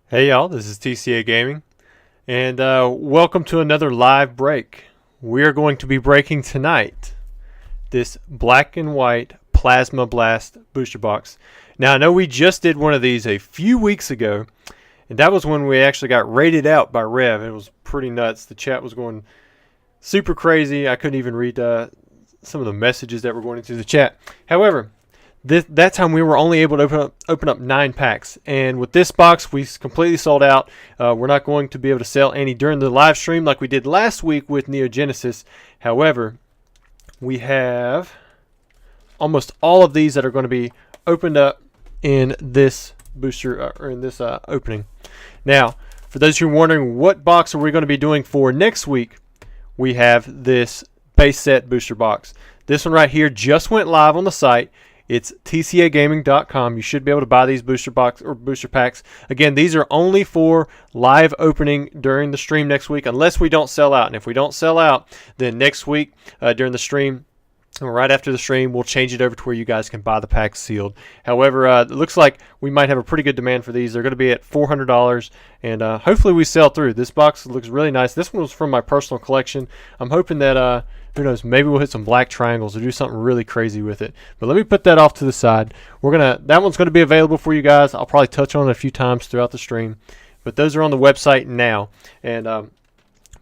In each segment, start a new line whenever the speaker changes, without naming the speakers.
Hey y'all, this is TCA Gaming, and welcome to another live break. We are going to be breaking tonight this black and white Plasma Blast booster box. Now I know we just did one of these a few weeks ago, and that was when we actually got rated out by Rev. It was pretty nuts. The chat was going super crazy. I couldn't even read some of the messages that were going into the chat. However, that time we were only able to open up 9 packs, and with this box we completely sold out. We're not going to be able to sell any during the live stream like we did last week with Neogenesis. However, we have almost all of these that are going to be opened up in this booster or in this opening. Now, for those who are wondering what box are we going to be doing for next week, we have this base set booster box. This one right here just went live on the site. It's tcagaming.com. You should be able to buy these booster box or booster packs. Again, these are only for live opening during the stream next week, unless we don't sell out. And if we don't sell out, then next week during the stream, or right after the stream, we'll change it over to where you guys can buy the packs sealed. However, it looks like we might have a pretty good demand for these. They're going to be at $400, and hopefully we sell through. This box looks really nice. This one was from my personal collection. I'm hoping that who knows, maybe we'll hit some black triangles or do something really crazy with it. But let me put that off to the side. That one's going to be available for you guys. I'll probably touch on it a few times throughout the stream. But those are on the website now. And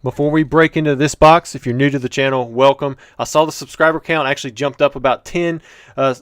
before we break into this box, if you're new to the channel, welcome. I saw the subscriber count actually jumped up about 10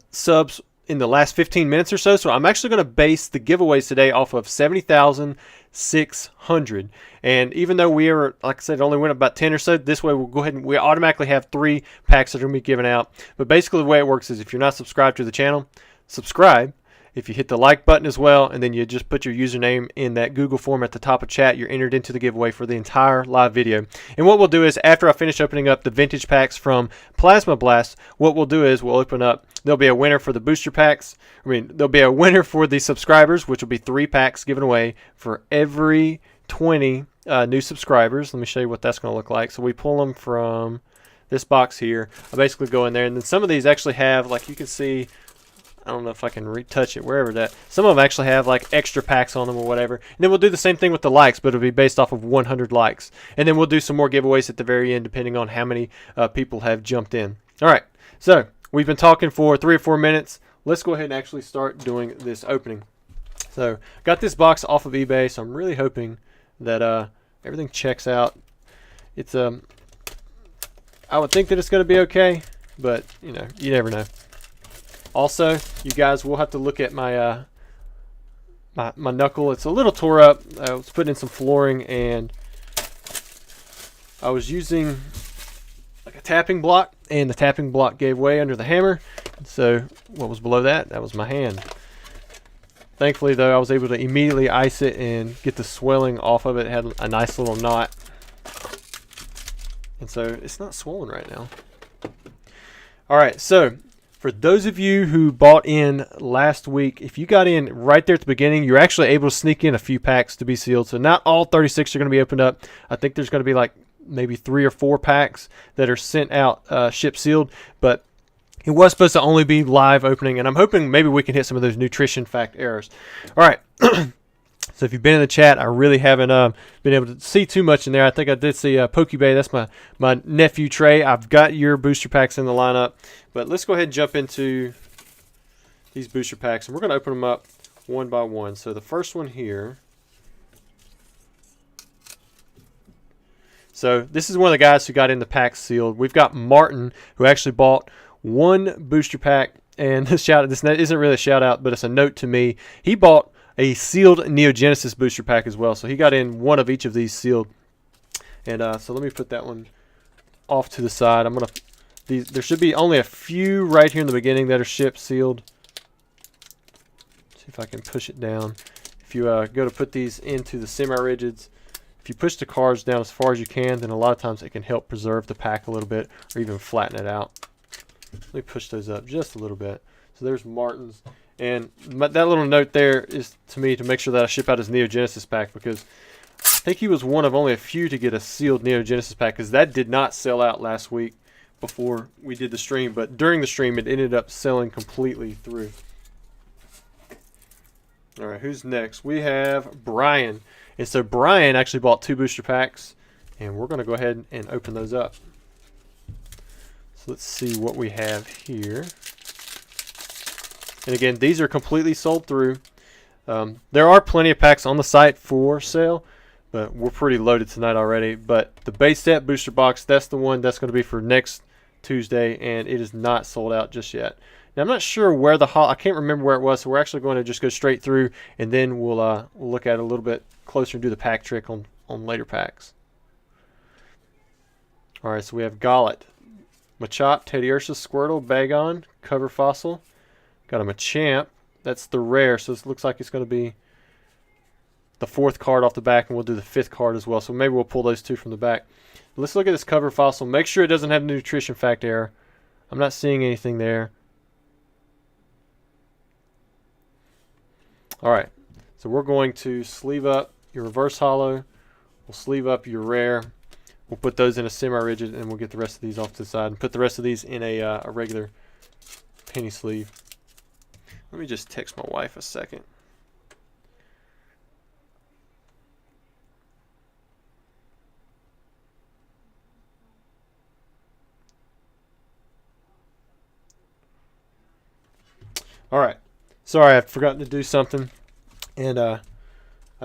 subs in the last 15 minutes or so. So I'm actually going to base the giveaways today off of 70,600. And even though we are, like I said, only went about 10 or so, this way we'll go ahead and we automatically have 3 packs that are going to be given out. But basically the way it works is if you're not subscribed to the channel, subscribe. If you hit the like button as well, and then you just put your username in that Google form at the top of chat, you're entered into the giveaway for the entire live video. And what we'll do is, after I finish opening up the vintage packs from Plasma Blast, what we'll do is we'll open up, there'll be a winner for the booster packs. There'll be a winner for the subscribers, which will be 3 packs given away for every 20 new subscribers. Let me show you what that's going to look like. So we pull them from this box here. I basically go in there, and then some of these actually have, like you can see, I don't know if I can retouch it, wherever that. Some of them actually have like extra packs on them or whatever. And then we'll do the same thing with the likes, but it'll be based off of 100 likes. And then we'll do some more giveaways at the very end, depending on how many people have jumped in. All right, so we've been talking for 3 or 4 minutes. Let's go ahead and actually start doing this opening. So got this box off of eBay, so I'm really hoping that everything checks out. It's I would think that it's going to be okay, but you know, you never know. Also, you guys will have to look at my my knuckle. It's a little tore up. I was putting in some flooring, and I was using like a tapping block, and the tapping block gave way under the hammer. So what was below that? That was my hand. Thankfully, though, I was able to immediately ice it and get the swelling off of it. It had a nice little knot. And so it's not swollen right now. All right, so for those of you who bought in last week, if you got in right there at the beginning, you're actually able to sneak in a few packs to be sealed. So not all 36 are going to be opened up. I think there's going to be like maybe 3 or 4 packs that are sent out ship sealed. But it was supposed to only be live opening, and I'm hoping maybe we can hit some of those nutrition fact errors. All right. So if you've been in the chat, I really haven't been able to see too much in there. I think I did see Pokebay. That's my nephew Trey. I've got your booster packs in the lineup. But let's go ahead and jump into these booster packs. And we're going to open them up one by one. So the first one here. So this is one of the guys who got in the packs sealed. We've got Martin, who actually bought 1 booster pack. And this isn't really a shout out, but it's a note to me. He bought a sealed Neogenesis booster pack as well. So he got in 1 of each of these sealed. And so let me put that one off to the side. There should be only a few right here in the beginning that are shipped sealed. See if I can push it down. If you go to put these into the semi-rigids, if you push the cards down as far as you can, then a lot of times it can help preserve the pack a little bit or even flatten it out. Let me push those up just a little bit. So there's Martin's. And that little note there is to me to make sure that I ship out his Neogenesis pack, because I think he was one of only a few to get a sealed Neogenesis pack, because that did not sell out last week before we did the stream. But during the stream, it ended up selling completely through. All right, who's next? We have Brian. And so Brian actually bought 2 booster packs, and we're going to go ahead and open those up. So let's see what we have here. And again, these are completely sold through. There are plenty of packs on the site for sale, but we're pretty loaded tonight already. But the base set booster box, that's the one that's going to be for next Tuesday, and it is not sold out just yet. Now, I'm not sure where I can't remember where it was, so we're actually going to just go straight through, and then we'll look at it a little bit closer and do the pack trick on later packs. All right, so we have Gollet, Machop, Teddiursa, Squirtle, Bagon, Cover Fossil. Got a Machamp. That's the rare, so it looks like it's going to be the 4th card off the back, and we'll do the 5th card as well. So maybe we'll pull those 2 from the back. Let's look at this Cover Fossil. Make sure it doesn't have a nutrition fact error. I'm not seeing anything there. All right, so we're going to sleeve up your reverse holo. We'll sleeve up your rare. We'll put those in a semi-rigid, and we'll get the rest of these off to the side and put the rest of these in a regular penny sleeve. Let me just text my wife a second. All right. Sorry, I've forgotten to do something, and I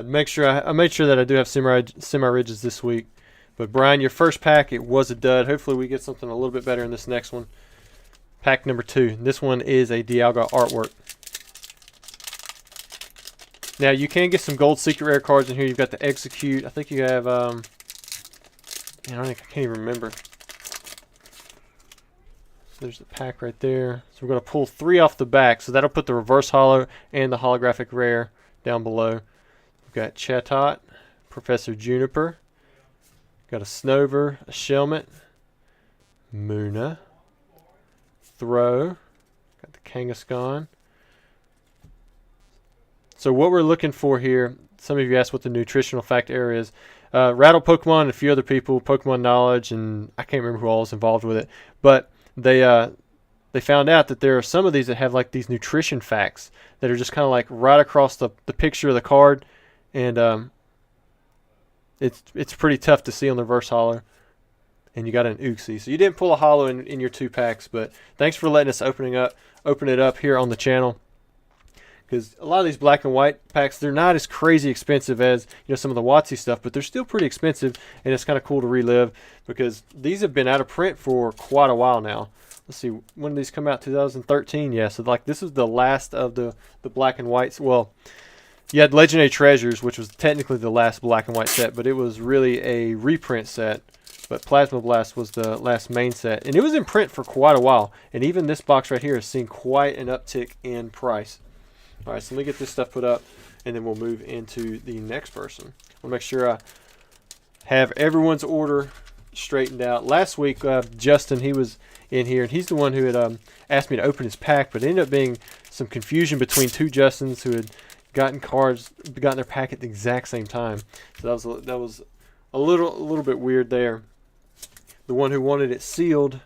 made sure that I do have semi-rigids this week. But Brian, your first pack, it was a dud. Hopefully we get something a little bit better in this next one. Pack number 2. This one is a Dialga artwork. Now you can get some gold secret rare cards in here. You've got the Execute. I think you have man, I can't even remember. There's the pack right there. So we're going to pull 3 off the back. So that'll put the reverse holo and the holographic rare down below. We've got Chatot, Professor Juniper. Got a Snover, a Shelmet, Munna, Throw. Got the Kangaskhan. So what we're looking for here, some of you asked what the nutritional fact error is. Rattle Pokemon and a few other people, Pokemon Knowledge, and I can't remember who all was involved with it. But they found out that there are some of these that have like these nutrition facts that are just kind of like right across the picture of the card, and it's pretty tough to see on the reverse holo. And you got an Uxie, so you didn't pull a holo in your 2 packs. But thanks for letting us open it up here on the channel, because a lot of these black and white packs, they're not as crazy expensive as some of the WotC stuff, but they're still pretty expensive, and it's kind of cool to relive because these have been out of print for quite a while now. Let's see, when did these come out? 2013. Yeah, so like this is the last of the black and whites. Well, you had Legendary Treasures, which was technically the last black and white set, but it was really a reprint set. But Plasma Blast was the last main set, and it was in print for quite a while. And even this box right here has seen quite an uptick in price. All right, so let me get this stuff put up, and then we'll move into the next person. I'll make sure I have everyone's order straightened out. Last week, Justin, he was in here, and he's the one who had asked me to open his pack, but it ended up being some confusion between 2 Justins who had gotten their pack at the exact same time. So that was a little bit weird there. The one who wanted it sealed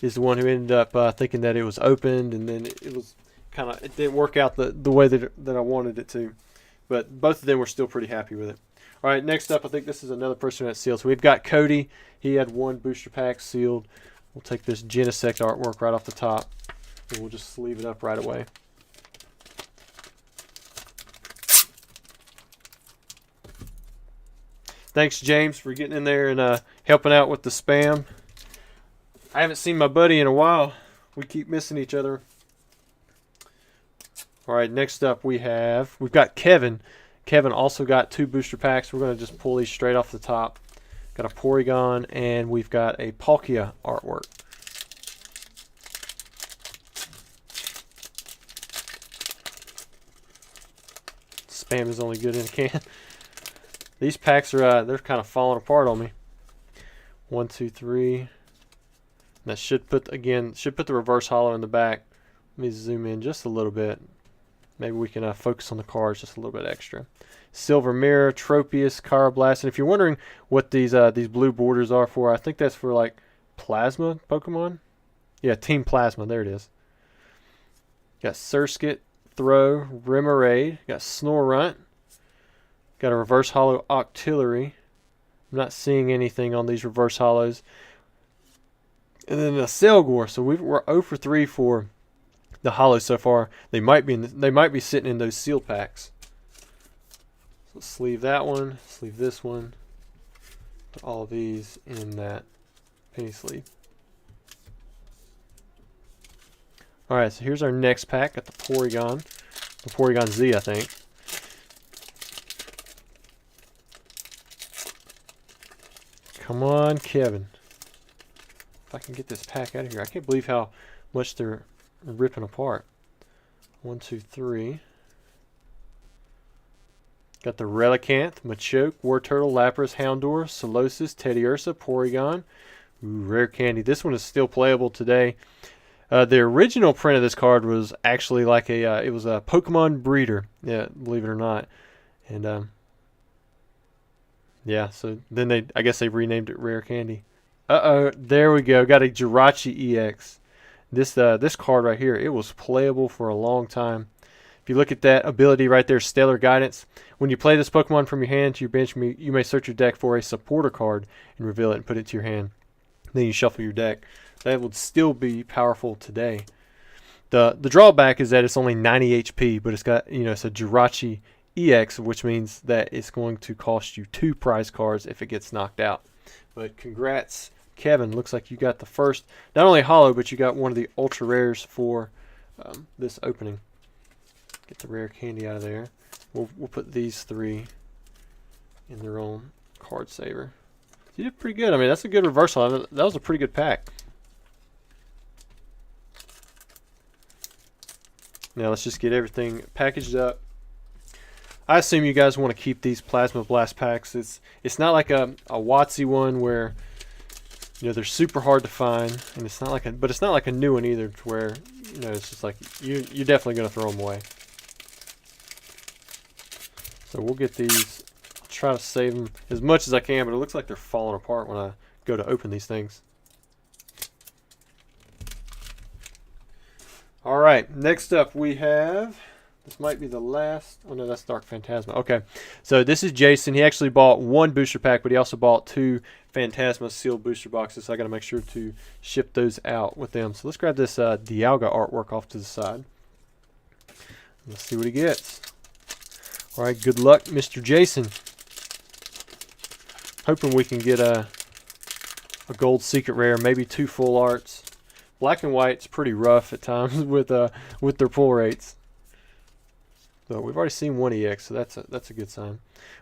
is the one who ended up thinking that it was opened, and then it didn't work out the way that I wanted it to. But both of them were still pretty happy with it. All right, next up, I think this is another person that sealed. So we've got Cody. He had 1 booster pack sealed. We'll take this Genesect artwork right off the top, and we'll just sleeve it up right away. Thanks, James, for getting in there and helping out with the spam. I haven't seen my buddy in a while. We keep missing each other. All right, next up we've got Kevin. Kevin also got 2 booster packs. We're going to just pull these straight off the top. Got a Porygon, and we've got a Palkia artwork. Spam is only good in a can. These packs are they're kind of falling apart on me. 1, 2, 3. That should put the reverse holo in the back. Let me zoom in just a little bit. Maybe we can focus on the cards just a little bit extra. Silver Mirror, Tropius, Carablast. And if you're wondering what these blue borders are for, I think that's for like Plasma Pokemon. Yeah, Team Plasma. There it is. Got Surskit, Throw, Remoraid, got Snorunt, got a reverse holo Octillery. I'm not seeing anything on these reverse holos. And then a Selgor. So we're 0 for 3 for the holos so far. They might be sitting in those sealed packs. So let's sleeve that one, sleeve this one. Put all of these in that penny sleeve. Alright, so here's our next pack. Got the Porygon Z, I think. Come on, Kevin. If I can get this pack out of here. I can't believe how much they're ripping apart. 1, 2, 3. Got the Relicanth, Machoke, Wartortle, Lapras, Houndour, Solosis, Teddiursa, Porygon. Ooh, rare candy. This one is still playable today. The original print of this card was actually like it was a Pokemon breeder. Yeah, believe it or not. And yeah, so then I guess they renamed it Rare Candy. There we go. Got a Jirachi EX. This card right here, it was playable for a long time. If you look at that ability right there, Stellar Guidance, when you play this Pokemon from your hand to your bench, you may search your deck for a supporter card and reveal it and put it to your hand. Then you shuffle your deck. That would still be powerful today. The drawback is that it's only 90 HP, but it's got, it's a Jirachi EX, which means that it's going to cost you 2 prize cards if it gets knocked out. But congrats, Kevin. Looks like you got the first, not only holo, but you got one of the ultra rares for this opening. Get the rare candy out of there. We'll put these 3 in their own card saver. You did pretty good. I mean, that's a good reversal. That was a pretty good pack. Now let's just get everything packaged up. I assume you guys want to keep these Plasma Blast packs. It's not like a WotC one where they're super hard to find, and it's not like a new one either, to where it's just like you're definitely gonna throw them away. So we'll get these. I'll try to save them as much as I can, but it looks like they're falling apart when I go to open these things. All right, next up we have, this might be the last, oh no, that's Dark Phantasma. Okay, so this is Jason. He actually bought 1 booster pack, but he also bought 2 Phantasma sealed booster boxes, so I got to make sure to ship those out with them. So let's grab this Dialga artwork off to the side. Let's see what he gets. All right, good luck, Mr. Jason. Hoping we can get a gold secret rare, maybe 2 full arts. Black and white's pretty rough at times with their pull rates. So we've already seen 1 EX, so that's a good sign.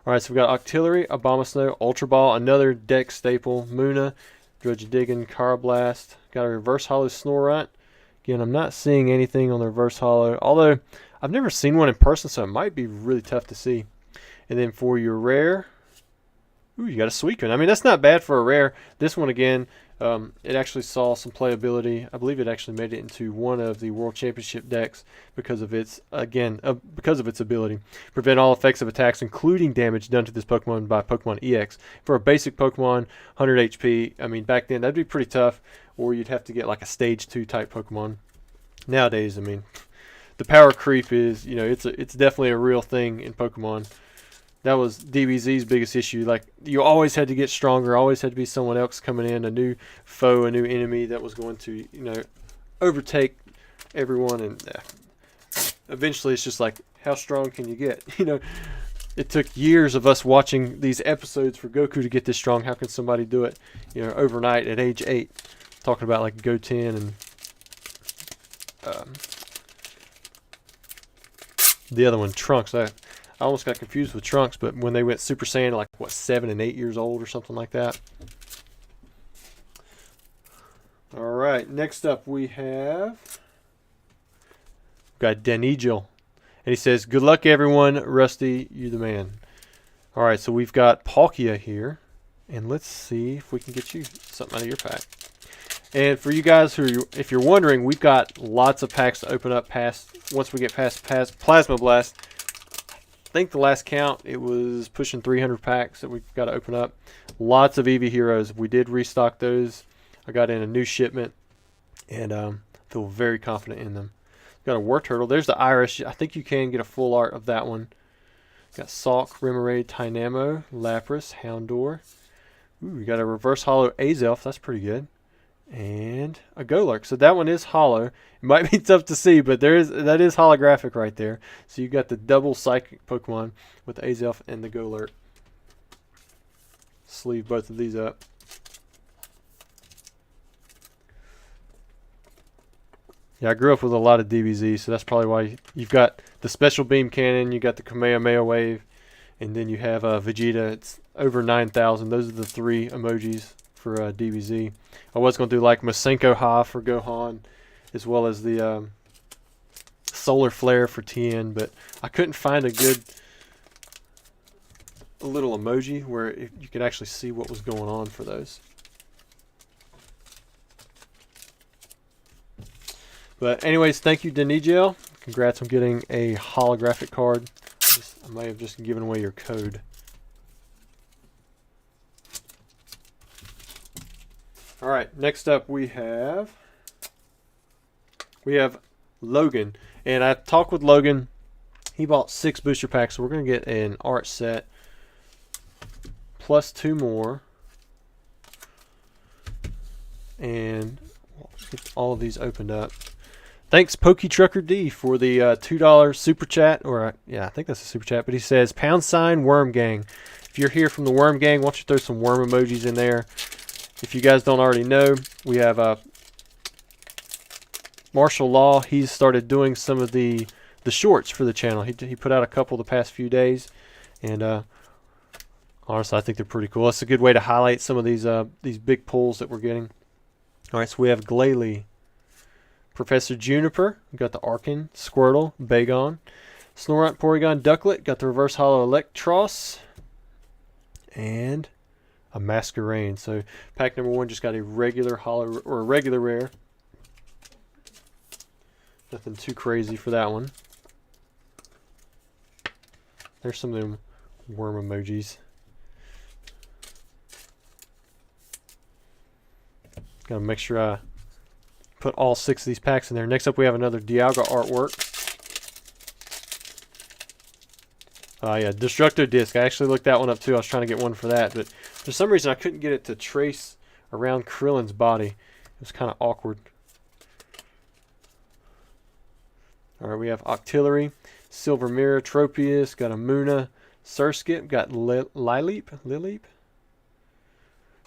All right, so we've got Octillery, Abomasnow, Ultra Ball, another deck staple, Munna, Druddigon, Carablast. Got a reverse holo Snorunt. Again, I'm not seeing anything on the reverse holo, although I've never seen one in person, so it might be really tough to see. And then for your rare, ooh, you got a Suicune. I mean, that's not bad for a rare. This one, again, it actually saw some playability. I believe it actually made it into one of the World Championship decks because of its, because of its ability. Prevent all effects of attacks, including damage done to this Pokemon by Pokemon EX. For a basic Pokemon, 100 HP, I mean, back then, that'd be pretty tough, or you'd have to get like a Stage 2 type Pokemon. Nowadays, I mean, the power creep is, it's definitely a real thing in Pokemon. That was DBZ's biggest issue. Like, you always had to get stronger, always had to be someone else coming in, a new foe, a new enemy that was going to, overtake everyone. And eventually it's just like, how strong can you get? It took years of us watching these episodes for Goku to get this strong. How can somebody do it, overnight at age 8? Talking about like Goten and the other one, Trunks. I almost got confused with Trunks, but when they went Super Saiyan, like, what, 7 and 8 years old or something like that. All right, next up we have got Danijil. And he says, good luck, everyone. Rusty, you the man. All right, so we've got Palkia here. And let's see if we can get you something out of your pack. And for you guys if you're wondering, we've got lots of packs to open up once we get past Plasma Blast. I think the last count, it was pushing 300 packs that we've got to open up. Lots of Eevee heroes. We did restock those. I got in a new shipment and feel very confident in them. Got a War Turtle. There's the Iris. I think you can get a full art of that one. Got Salk, Remoraid, Tynamo, Lapras, Houndour. Ooh, we got a reverse holo Azelf. That's pretty good. And a Golurk. So that one is holo. It might be tough to see, but that is holographic right there. So you got the double psychic Pokemon with the Azelf and the Golurk. Sleeve both of these up. Yeah, I grew up with a lot of DBZ, so that's probably why you've got the Special Beam Cannon, you got the Kamehameha Wave, and then you have Vegeta. It's over 9,000. Those are the 3 emojis for DBZ. I was going to do like Masenko Ha for Gohan, as well as the Solar Flare for Tien, but I couldn't find a good little emoji where you could actually see what was going on for those. But anyways, thank you, Denigel. Congrats on getting a holographic card. I may have just given away your code. All right, next up we have Logan, and I talked with Logan. He bought 6 booster packs, so we're gonna get an art set plus 2 more, and let's get all of these opened up. Thanks, Poketrucker D, for the $2 super chat, or yeah, I think that's a super chat. But he says # Worm Gang. If you're here from the Worm Gang, why don't you throw some worm emojis in there? If you guys don't already know, we have Martial Law. He's started doing some of the shorts for the channel. He put out a couple the past few days, and honestly, I think they're pretty cool. That's a good way to highlight some of these big pulls that we're getting. All right, so we have Glalie, Professor Juniper, we got the Arkin, Squirtle, Bagon, Snorunt, Porygon, Ducklet, got the reverse holo Electros, and a Masquerain. So pack number 1 just got a regular holo or a regular rare. Nothing too crazy for that one. There's some of them worm emojis. Gotta make sure I put all 6 of these packs in there. Next up we have another Dialga artwork. Yeah, Destructo Disc. I actually looked that one up too. I was trying to get one for that, but for some reason I couldn't get it to trace around Krillin's body. It was kind of awkward. Alright, we have Octillery, Silver Mirror, Tropius, got a Munna, Surskit, got Lileep. I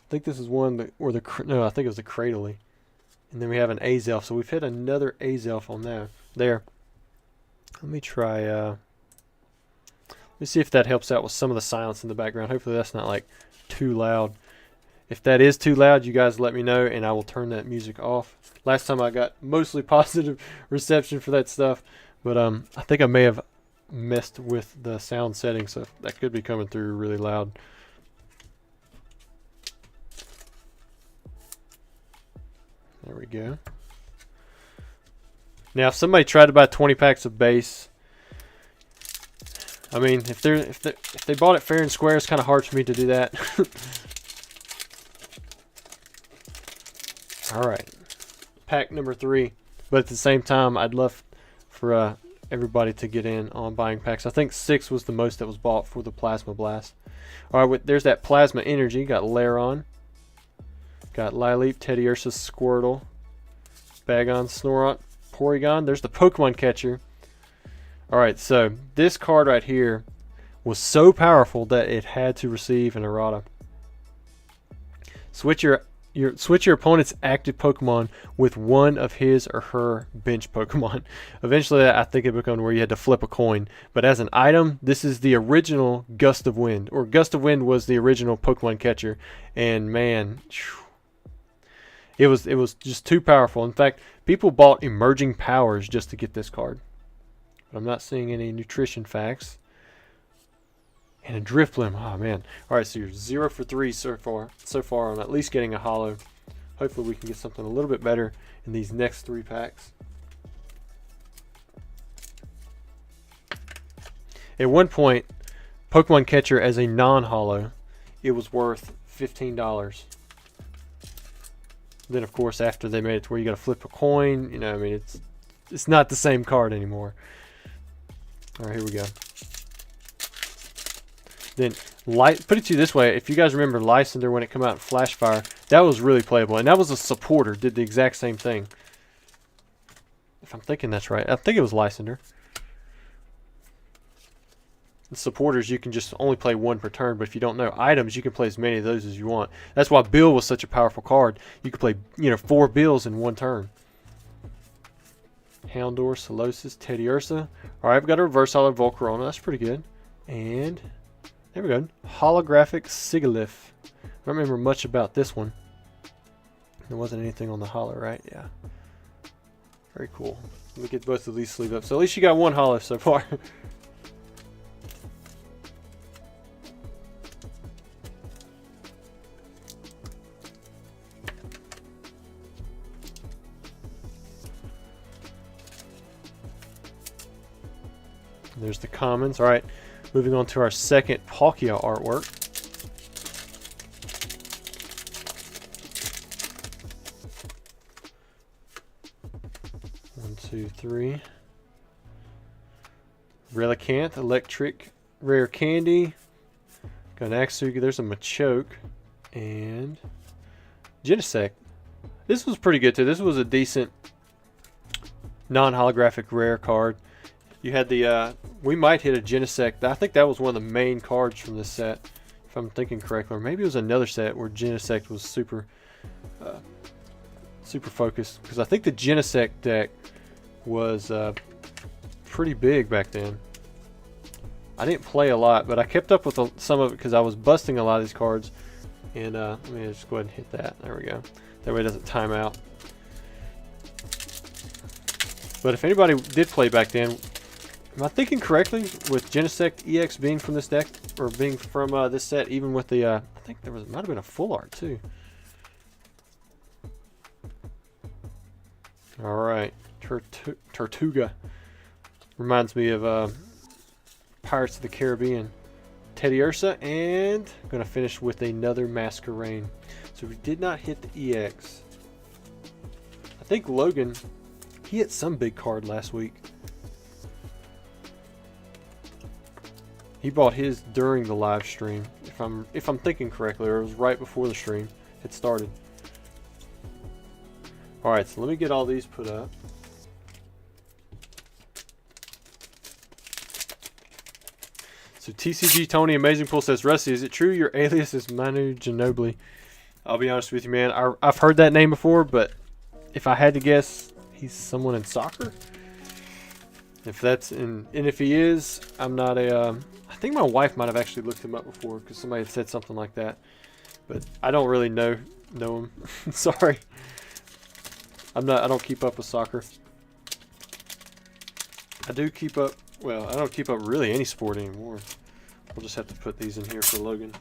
think this is one that, or no, I think it was the Cradily. And then we have an Azelf, so we've hit another Azelf on there. Let me try, let me see if that helps out with some of the silence in the background. Hopefully that's not like too loud. If that is too loud, you guys let me know and I will turn that music off. Last time I got mostly positive reception for that stuff, but I think I may have messed with the sound settings, so that could be coming through really loud. There we go. Now, if somebody tried to buy 20 packs of base, I mean, if they bought it fair and square, it's kind of hard for me to do that. All right, pack number 3. But at the same time, I'd love for everybody to get in on buying packs. I think 6 was the most that was bought for the Plasma Blast. All right, there's that Plasma Energy. Got Lairon. Got Lileep, Teddiursa, Squirtle, Bagon, Snorunt, Porygon. There's the Pokemon Catcher. Alright, so this card right here was so powerful that it had to receive an errata. Switch your opponent's active Pokemon with one of his or her bench Pokemon. Eventually, I think it became where you had to flip a coin. But as an item, this is the original Gust of Wind. Or Gust of Wind was the original Pokemon Catcher. And man, it was just too powerful. In fact, people bought Emerging Powers just to get this card. But I'm not seeing any nutrition facts. And a Drifblim. Oh man. Alright, so you're 0 for 3 so far on at least getting a holo. Hopefully we can get something a little bit better in these next 3 packs. At one point, Pokemon Catcher as a non-holo, it was worth $15. Then of course after they made it to where you got to flip a coin, you know, I mean, it's it's not the same card anymore. All right, here we go. Then put it to you this way: if you guys remember Lysander when it came out in Flashfire, that was really playable, and that was a supporter. Did the exact same thing. If I'm thinking that's right, I think it was Lysander. The supporters, you can just only play one per turn, but if you don't know items, you can play as many of those as you want. That's why Bill was such a powerful card. You could play, 4 Bills in one turn. Houndour, Solosis, Teddy Ursa. All right, I've got a reverse holo Volcarona. That's pretty good. And there we go. Holographic Sigilyph. I don't remember much about this one. There wasn't anything on the holo, right? Yeah. Very cool. Let me get both of these sleeve up. So at least you got one holo so far. There's the commons. All right, moving on to our second Palkia artwork. One, two, three. Relicanth, Electric, Rare Candy. Got an Axuga. There's a Machoke. And Genesect. This was pretty good too. This was a decent non-holographic rare card. You had the, we might hit a Genesect. I think that was one of the main cards from this set, if I'm thinking correctly. Or maybe it was another set where Genesect was super focused. Because I think the Genesect deck was pretty big back then. I didn't play a lot, but I kept up with some of it because I was busting a lot of these cards. And let me just go ahead and hit that. There we go. That way it doesn't time out. But if anybody did play back then, am I thinking correctly with Genesect EX being from this deck, or being from this set, even with the, I think there might have been a full art too. Alright, Tortuga. Reminds me of Pirates of the Caribbean. Teddy Ursa, and I'm going to finish with another Masquerain. So we did not hit the EX. I think Logan, he hit some big card last week. He bought his during the live stream, if I'm thinking correctly, or it was right before the stream had started. All right, so let me get all these put up. So TCG Tony Amazing Pool says, Rusty, is it true your alias is Manu Ginobili? I'll be honest with you, man. I've heard that name before, but if I had to guess, he's someone in soccer. If that's and if he is, I'm not a. I think my wife might have actually looked him up before because somebody had said something like that, but I don't really know him. Sorry, I don't keep up with soccer. I do keep up. Well, I don't keep up really any sport anymore. We'll just have to put these in here for Logan.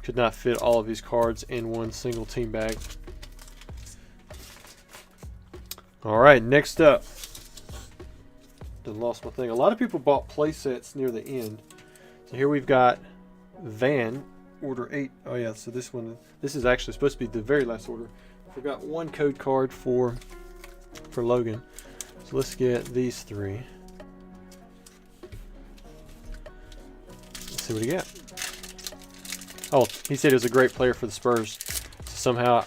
Could not fit all of these cards in one single team bag. All right, next up. Done lost my thing. A lot of people bought play sets near the end. So here we've got Van, order 8. Oh yeah, so this is actually supposed to be the very last order. Forgot one code card for Logan. So let's get these 3. Let's see what he got. Oh, he said he was a great player for the Spurs. So somehow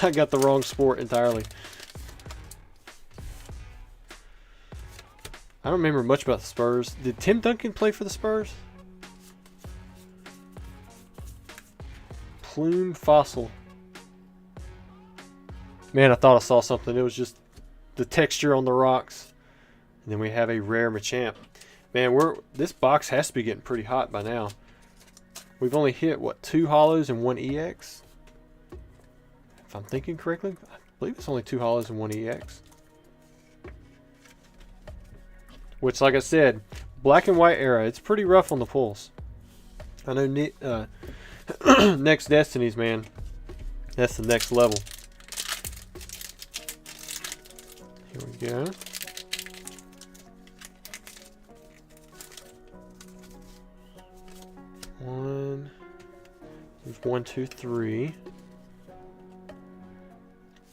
I got the wrong sport entirely. I don't remember much about the Spurs. Did Tim Duncan play for the Spurs? Plume Fossil. Man, I thought I saw something. It was just the texture on the rocks. And then we have a rare Machamp. Man, this box has to be getting pretty hot by now. We've only hit, what, 2 holos and 1 EX? If I'm thinking correctly, I believe it's only 2 holos and 1 EX. Which, like I said, black and white era, it's pretty rough on the pulls. I know Next Destinies, man, that's the next level. Here we go. There's 1, 2, 3.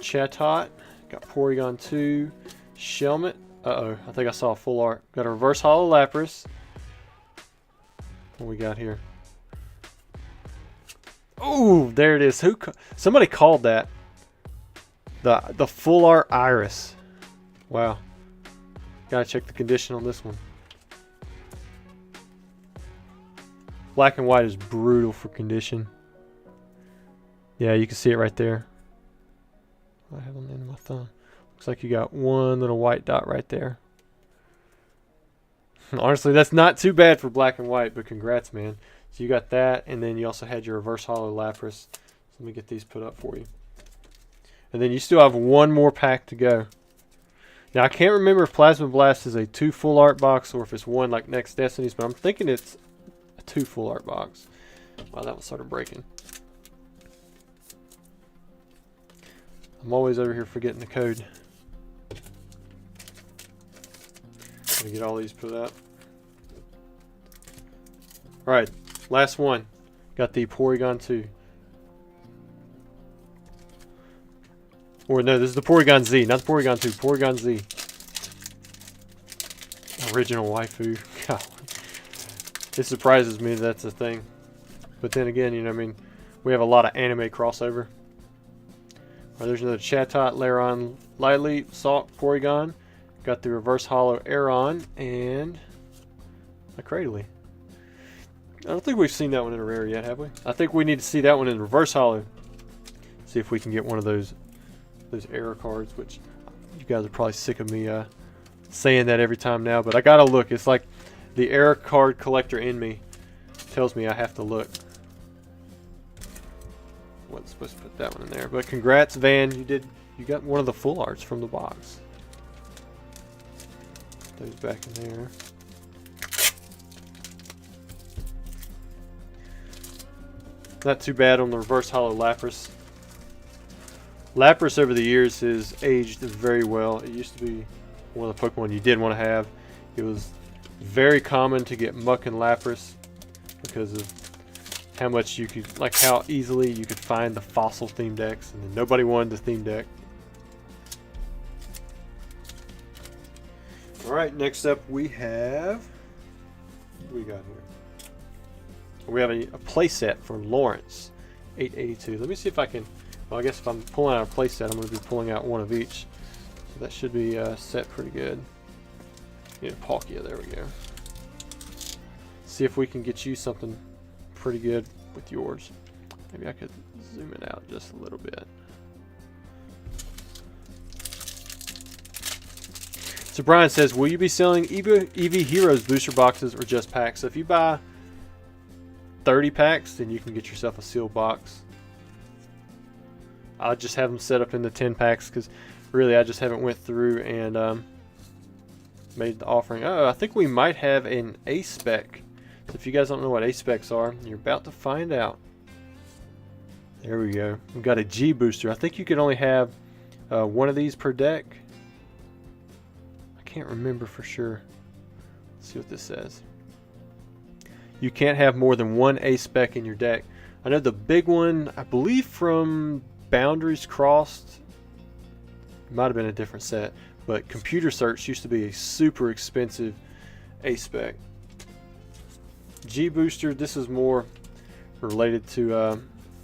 Chatot. Got Porygon 2. Shelmet. Uh-oh. I think I saw a full art. Got a reverse holo Lapras. What we got here? Oh, there it is. Somebody called that the full art Iris. Wow. Gotta check the condition on this one. Black and white is brutal for condition. Yeah, you can see it right there. I have on the end of my thumb. Looks like you got one little white dot right there. Honestly, that's not too bad for black and white, but congrats, man. So you got that, and then you also had your reverse holo Lapras. So let me get these put up for you. And then you still have one more pack to go. Now, I can't remember if Plasma Blast is a 2 full art box or if it's one like Next Destinies, but I'm thinking it's a 2 full art box. Wow, that one started breaking. I'm always over here forgetting the code. Gonna get all these put up. Alright, last one. Got the Porygon 2. Or no, this is the Porygon Z, not the Porygon 2. Porygon Z. Original waifu. God. It surprises me that's a thing. But then again, you know, I mean, we have a lot of anime crossover. Right, there's another Chatot, Lairon, Lileep, Salt, Porygon. Got the reverse holo Aeron and a Cradily. I don't think we've seen that one in a rare yet, have we? I think we need to see that one in reverse holo. See if we can get one of those error cards, which you guys are probably sick of me saying that every time now, but I gotta look. It's like the error card collector in me tells me I have to look. Wasn't supposed to put that one in there, but congrats, Van. You got one of the full arts from the box. Put those back in there. Not too bad on the reverse holo Lapras. Lapras over the years has aged very well. It used to be one of the Pokemon you did want to have. It was very common to get Muck and Lapras because of how much you could, like how easily you could find the fossil theme decks, and then nobody wanted the theme deck. Alright, next up we have, what do we got here? We have a playset for Lawrence, 882. Let me see if I can, well, I guess if I'm pulling out a playset, I'm going to be pulling out one of each. So that should be set pretty good. Need a Palkia, there we go. See if we can get you something pretty good with yours. Maybe I could zoom it out just a little bit. So Brian says, will you be selling Eevee Heroes booster boxes or just packs? So if you buy 30 packs, then you can get yourself a sealed box. I'll just have them set up in the 10 packs because really I just haven't went through and made the offering. Oh, I think we might have an A-Spec. So if you guys don't know what A-Specs are, you're about to find out. There we go. We've got a G booster. I think you can only have one of these per deck. I can't remember for sure. Let's see what this says. You can't have more than one A-Spec in your deck. I know the big one, I believe from Boundaries Crossed, might have been a different set, but Computer Search used to be a super expensive A-Spec. G Booster, this is more related to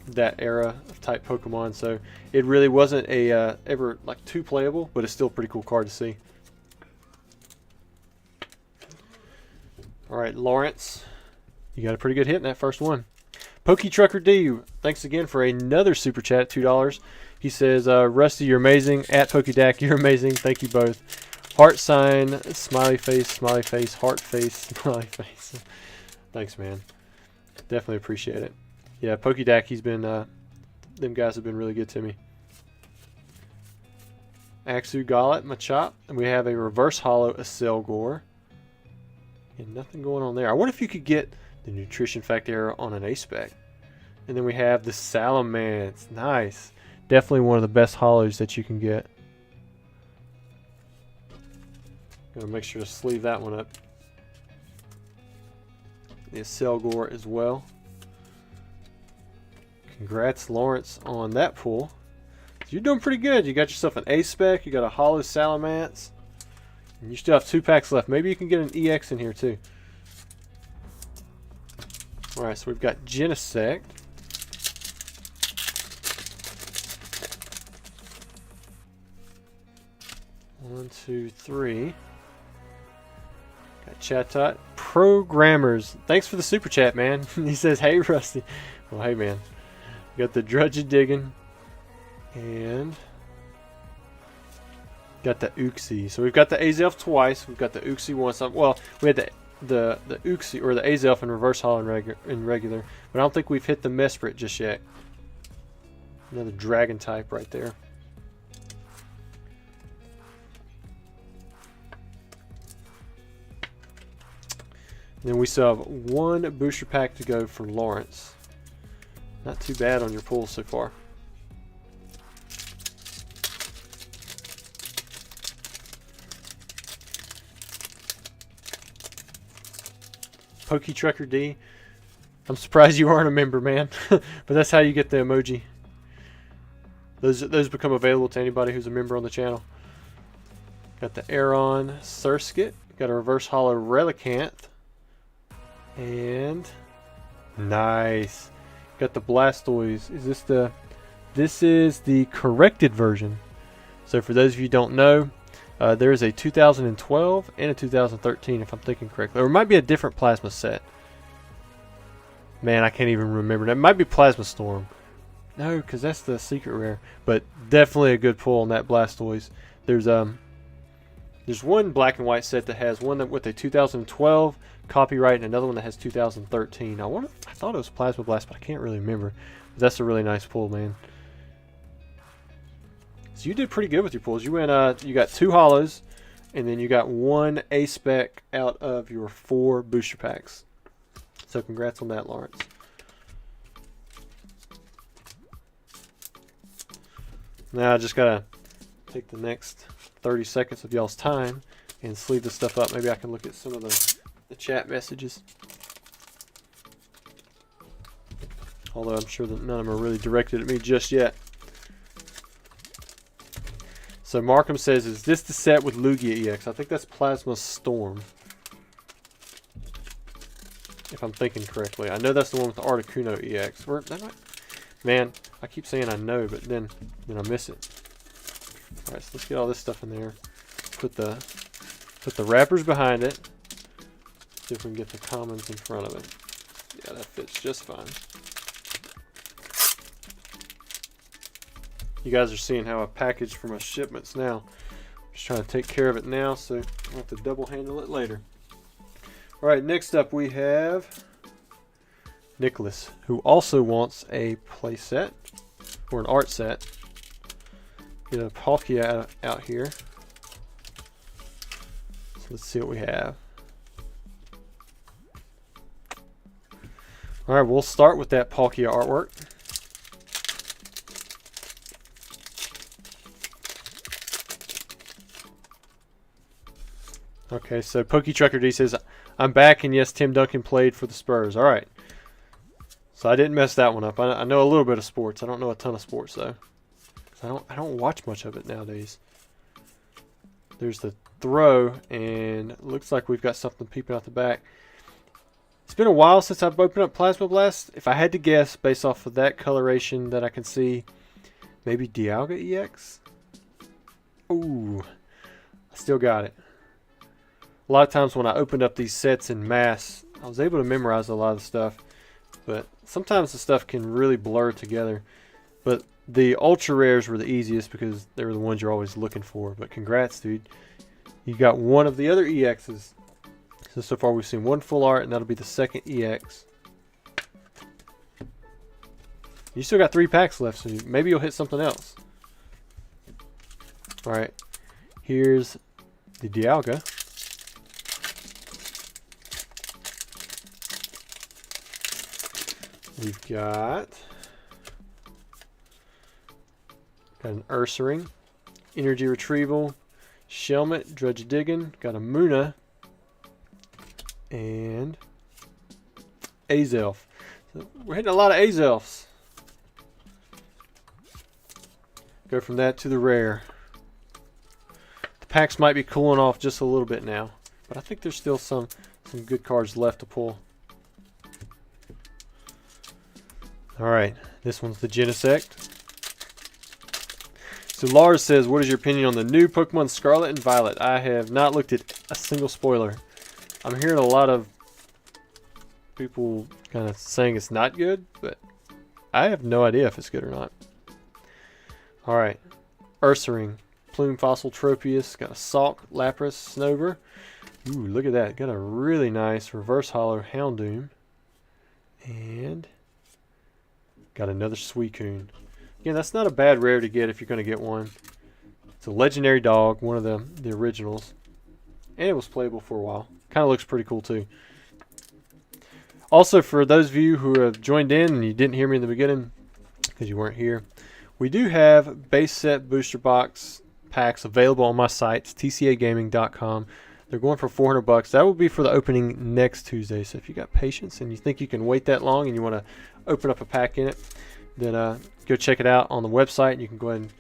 that era of type Pokemon, so it really wasn't a ever like too playable, but it's still a pretty cool card to see. Alright, Lawrence, you got a pretty good hit in that first one. Pokey Trucker D, thanks again for another super chat at $2. He says, Rusty, you're amazing. At PokeDac, you're amazing. Thank you both. Heart sign, smiley face, heart face, smiley face. Thanks, man. Definitely appreciate it. Yeah, PokeDac, he's been, them guys have been really good to me. Axu Gollet, Machop, and we have a reverse holo Acelgor. And nothing going on there. I wonder if you could get the Nutrition Fact error on an A-Spec. And then we have the Salamence. Nice. Definitely one of the best holos that you can get. Gotta make sure to sleeve that one up. The Acelgor as well. Congrats, Lawrence, on that pull. So you're doing pretty good. You got yourself an A-Spec, you got a Hollow Salamence, and you still have 2 packs left. Maybe you can get an EX in here too. Alright, so we've got Genesect. One, two, three. Got Chatot. Programmers. Thanks for the super chat, man. He says, hey, Rusty. Well, hey, man. Got the Drudge Digging. And got the Uxie. So we've got the Azelf twice. We've got the Uxie once. Well, we had the Uxie or the Azelf in reverse holo in regular. But I don't think we've hit the Mesprit just yet. Another dragon type right there. Then we still have 1 booster pack to go for Lawrence. Not too bad on your pull so far. Pokey Trucker D. I'm surprised you aren't a member, man. But that's how you get the emoji. Those become available to anybody who's a member on the channel. Got the Aeron Surskit. Got a reverse holo Relicanth. And nice. Got the Blastoise. This is the corrected version. So for those of you who don't know, there is a 2012 and a 2013 if I'm thinking correctly. Or it might be a different plasma set. Man, I can't even remember. That might be Plasma Storm. No, because that's the secret rare. But definitely a good pull on that Blastoise. There's one black and white set that has one with a 2012 copyright and another one that has 2013. I thought it was Plasma Blast, but I can't really remember. But that's a really nice pull, man. So you did pretty good with your pulls. You went you got 2 holos, and then you got 1 A-Spec out of your 4 booster packs. So congrats on that, Lawrence. Now I just gotta take the next 30 seconds of y'all's time and sleeve this stuff up. Maybe I can look at some of the chat messages. Although I'm sure that none of them are really directed at me just yet. So Markham says, is this the set with Lugia EX? I think that's Plasma Storm. If I'm thinking correctly. I know that's the one with the Articuno EX. Man, I keep saying I know, but then I miss it. Alright, so let's get all this stuff in there. Put the wrappers behind it. See if we can get the commons in front of it. Yeah, that fits just fine. You guys are seeing how I package for my shipments now. Just trying to take care of it now, so I'll have to double handle it later. Alright, next up we have Nicholas, who also wants a play set or an art set. Get a Palkia out here. So let's see what we have. Alright, we'll start with that Palkia artwork. Okay, so Pokey Trucker D says, I'm back, and yes, Tim Duncan played for the Spurs. Alright. So I didn't mess that one up. I know a little bit of sports. I don't know a ton of sports, though. I don't watch much of it nowadays. There's the throw, and it looks like we've got something peeping out the back. It's been a while since I've opened up Plasma Blast. If I had to guess, based off of that coloration that I can see, maybe Dialga EX? Ooh, I still got it. A lot of times when I opened up these sets in mass, I was able to memorize a lot of the stuff. But sometimes the stuff can really blur together. But the ultra rares were the easiest because they were the ones you're always looking for. But congrats, dude. You got one of the other EXs. So far we've seen one full art, and that'll be the second EX. You still got 3 packs left, so maybe you'll hit something else. Alright. Here's the Dialga. We've got an Ursaring, Energy Retrieval, Shelmet, Drudge Diggin', got a Munna, and Azelf. So we're hitting a lot of Azelfs. Go from that to the rare. The packs might be cooling off just a little bit now, but I think there's still some good cards left to pull. Alright, this one's the Genesect. So Lars says, what is your opinion on the new Pokemon Scarlet and Violet? I have not looked at a single spoiler. I'm hearing a lot of people kind of saying it's not good, but I have no idea if it's good or not. Alright, Ursaring, Plume Fossil, Tropius, got a Salk, Lapras, Snover. Ooh, look at that. Got a really nice reverse holo Houndoom. And got another Suicune. Again, that's not a bad rare to get if you're going to get one. It's a legendary dog, one of the originals. And it was playable for a while. Kind of looks pretty cool too. Also, for those of you who have joined in and you didn't hear me in the beginning because you weren't here, we do have base set booster box packs available on my site, tcagaming.com. They're going for $400. That will be for the opening next Tuesday. So if you got patience and you think you can wait that long and you want to open up a pack in it, then go check it out on the website. You can go ahead and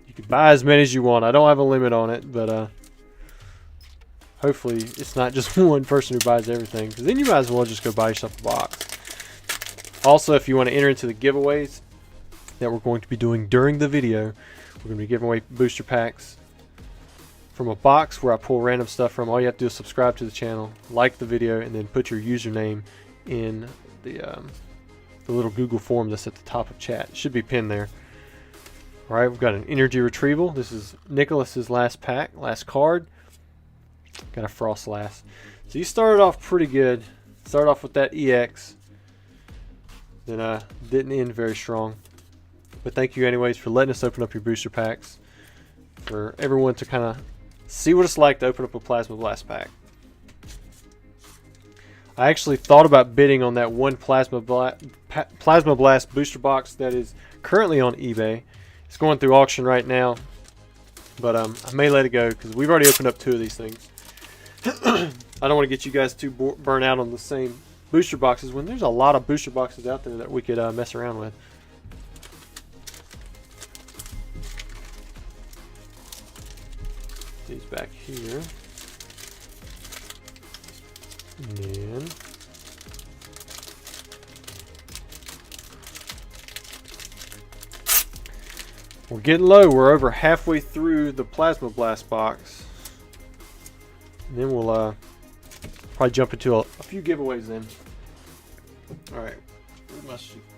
you can buy as many as you want. I don't have a limit on it, but hopefully it's not just one person who buys everything, because then you might as well just go buy yourself a box. Also, if you want to enter into the giveaways that we're going to be doing during the video, we're going to be giving away booster packs from a box where I pull random stuff from. All you have to do is subscribe to the channel, like the video, and then put your username in the little Google form that's at the top of chat. It should be pinned there. Alright, we've got an energy retrieval. This is Nicholas's last pack, last card. Got a Frostlass. So you started off pretty good. Started off with that EX. Then didn't end very strong. But thank you anyways for letting us open up your booster packs. For everyone to kind of see what it's like to open up a Plasma Blast pack. I actually thought about bidding on that one Plasma Blast booster box that is currently on eBay. It's going through auction right now, but I may let it go because we've already opened up 2 of these things. I don't want to get you guys too burnt out on the same booster boxes when there's a lot of booster boxes out there that we could mess around with. These back here. And then we're getting low. We're over halfway through the Plasma Blast box. And then we'll probably jump into a few giveaways then. Alright.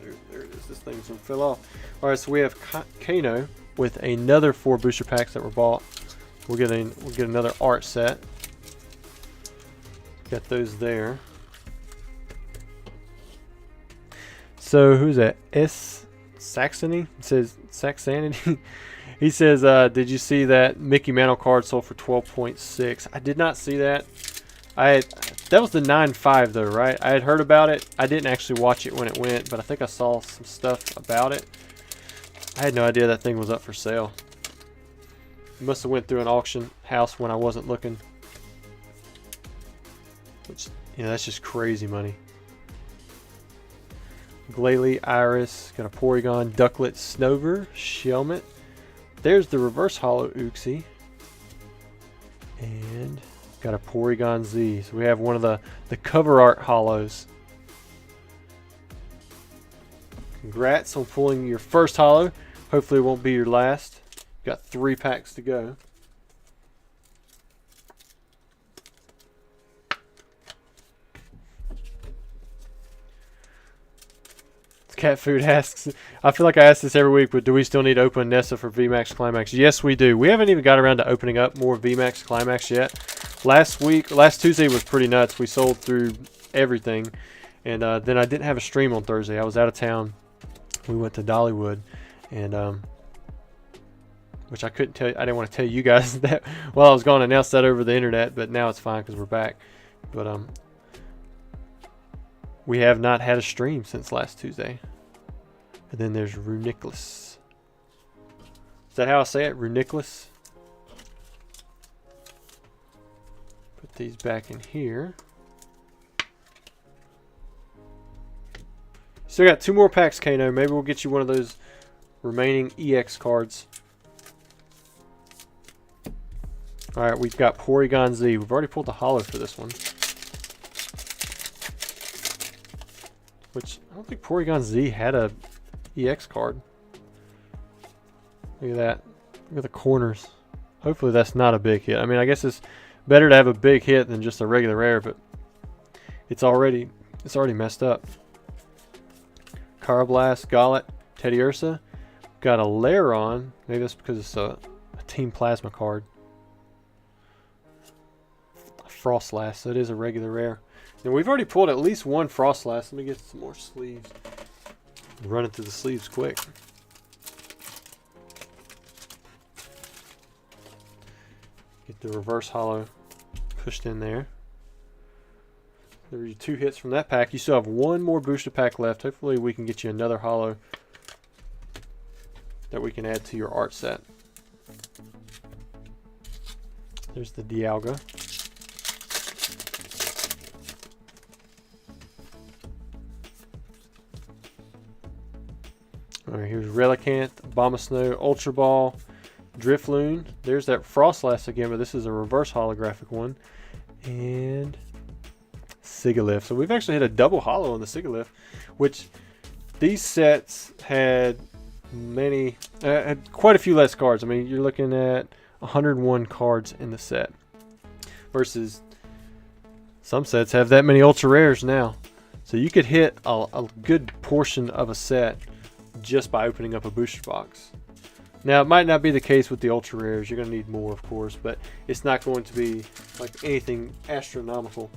There it is. This thing's going to fill off. Alright, so we have Kano with another 4 booster packs that were bought. We'll get another art set. Got those there. So who's that? S. Saxony? It says Saxanity. He says, did you see that Mickey Mantle card sold for 12.6? I did not see that. That was the 9.5 though, right? I had heard about it. I didn't actually watch it when it went, but I think I saw some stuff about it. I had no idea that thing was up for sale. It must have went through an auction house when I wasn't looking. Which, you know, that's just crazy money. Glalie, Iris, got a Porygon, Ducklet, Snover, Shelmet. There's the reverse holo Uxie. And got a Porygon Z. So we have one of the cover art holos. Congrats on pulling your first holo. Hopefully it won't be your last. Got 3 packs to go. Cat Food asks, I feel like I ask this every week, but do we still need to open Nessa for VMAX Climax? Yes, we do. We haven't even got around to opening up more VMAX Climax yet. Last Tuesday was pretty nuts. We sold through everything. And then I didn't have a stream on Thursday. I was out of town. We went to Dollywood. And, which I couldn't tell you. I didn't want to tell you guys that while I was gone. I announced that over the internet, but now it's fine because we're back. But, we have not had a stream since last Tuesday. And then there's Runiclus. Is that how I say it? Runiclus? Put these back in here. Still got 2 more packs, Kano. Maybe we'll get you one of those remaining EX cards. Alright, we've got Porygon Z. We've already pulled the holo for this one. Which, I don't think Porygon Z had a EX card. Look at that. Look at the corners. Hopefully that's not a big hit. I mean, I guess it's better to have a big hit than just a regular rare, but it's already messed up. Carablast, Golett, Teddiursa. Got a Lairon. Maybe that's because it's a Team Plasma card. Frostlass, so it is a regular rare. And we've already pulled at least one Frostlass. Let me get some more sleeves. Running through the sleeves quick. Get the reverse holo pushed in there. There were your 2 hits from that pack. You still have one more booster pack left. Hopefully we can get you another holo that we can add to your art set. There's the Dialga. Alright, here's Relicanth, Abomasnow, Ultra Ball, Drifloon. There's that Frostlass again, but this is a reverse holographic one. And Sigilyph. So we've actually had a double holo on the Sigilyph, which these sets had quite a few less cards. I mean, you're looking at 101 cards in the set versus some sets have that many ultra rares now. So you could hit a good portion of a set just by opening up a booster box. Now, it might not be the case with the ultra rares. You're going to need more, of course, but it's not going to be like anything astronomical.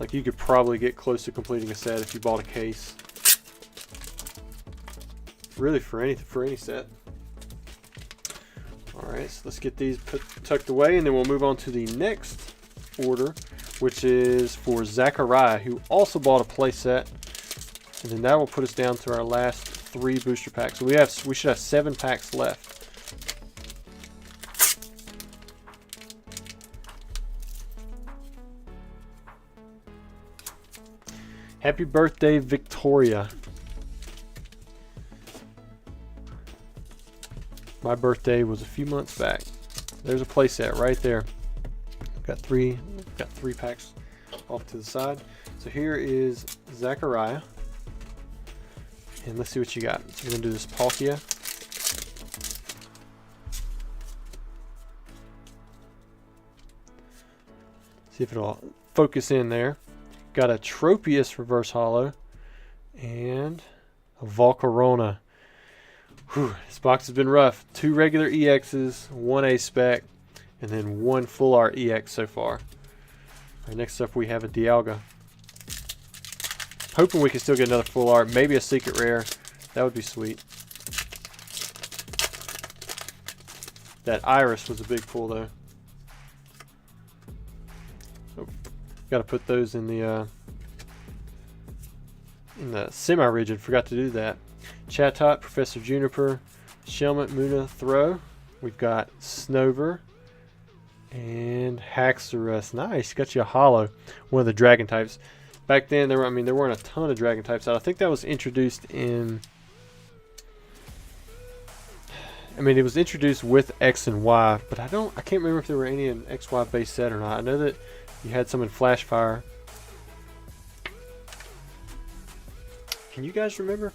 Like, you could probably get close to completing a set if you bought a case. Really, for any set. Alright, so let's get these tucked away, and then we'll move on to the next order, which is for Zachariah, who also bought a play set. And then that will put us down to our last 3 booster packs. So we should have 7 packs left. Happy birthday, Victoria. My birthday was a few months back. There's a playset right there. Got three packs off to the side. So here is Zachariah. And let's see what you got. So we're going to do this Palkia. See if it'll focus in there. Got a Tropius reverse holo. And a Volcarona. Whew, this box has been rough. 2 regular EXs, 1 A spec, and then 1 full art EX so far. Alright, next up we have a Dialga. Hoping we can still get another full art, maybe a secret rare. That would be sweet. That Iris was a big pull though. So, got to put those in the semi-rigid. Forgot to do that. Chatot, Professor Juniper, Shelmet, Muna, Throw. We've got Snover and Haxorus. Nice, got you a holo. One of the dragon types. Back then, there weren't a ton of dragon types out. I think that was introduced in. It was introduced with X and Y, but I can't remember if there were any in XY base set or not. I know that you had some in Flashfire. Can you guys remember?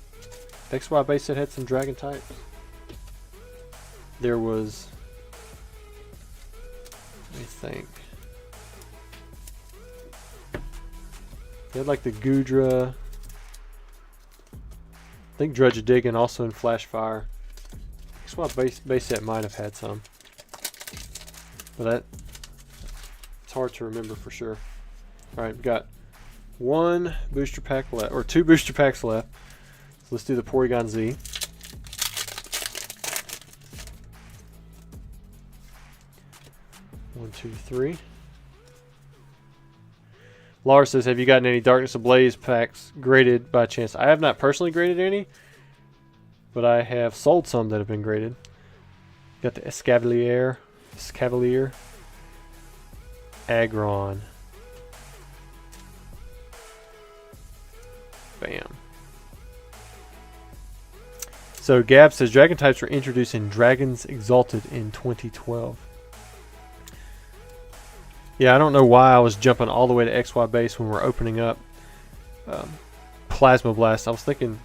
XY base set had some dragon types. There was. Let me think. They had like the Gudra. I think Drudge-A-Diggin also in Flashfire. XY base set might have had some. But it's hard to remember for sure. Alright, we've got 1 booster pack left, or 2 booster packs left. So let's do the Porygon Z. One, two, three. Laura says, have you gotten any Darkness Ablaze packs graded by chance? I have not personally graded any, but I have sold some that have been graded. Got the Escavalier, Aggron. Bam. So Gab says dragon types were introduced in Dragons Exalted in 2012. Yeah, I don't know why I was jumping all the way to XY base when we're opening up Plasma Blast. I was thinking,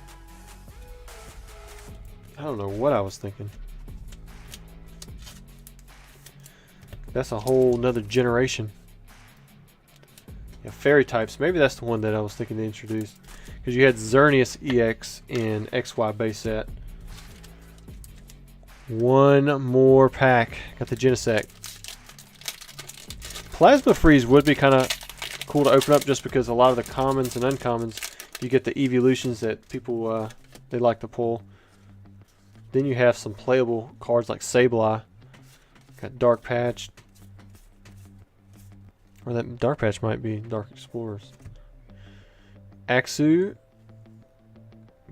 I don't know what I was thinking. That's a whole nother generation. Yeah, fairy types. Maybe that's the one that I was thinking to introduce. Because you had Xerneas EX in XY base set. One more pack. Got the Genesect. Plasma Freeze would be kind of cool to open up just because a lot of the commons and uncommons, you get the evolutions that people they like to pull. Then you have some playable cards like Sableye. Got Dark Patch. Or that Dark Patch might be Dark Explorers. Axu.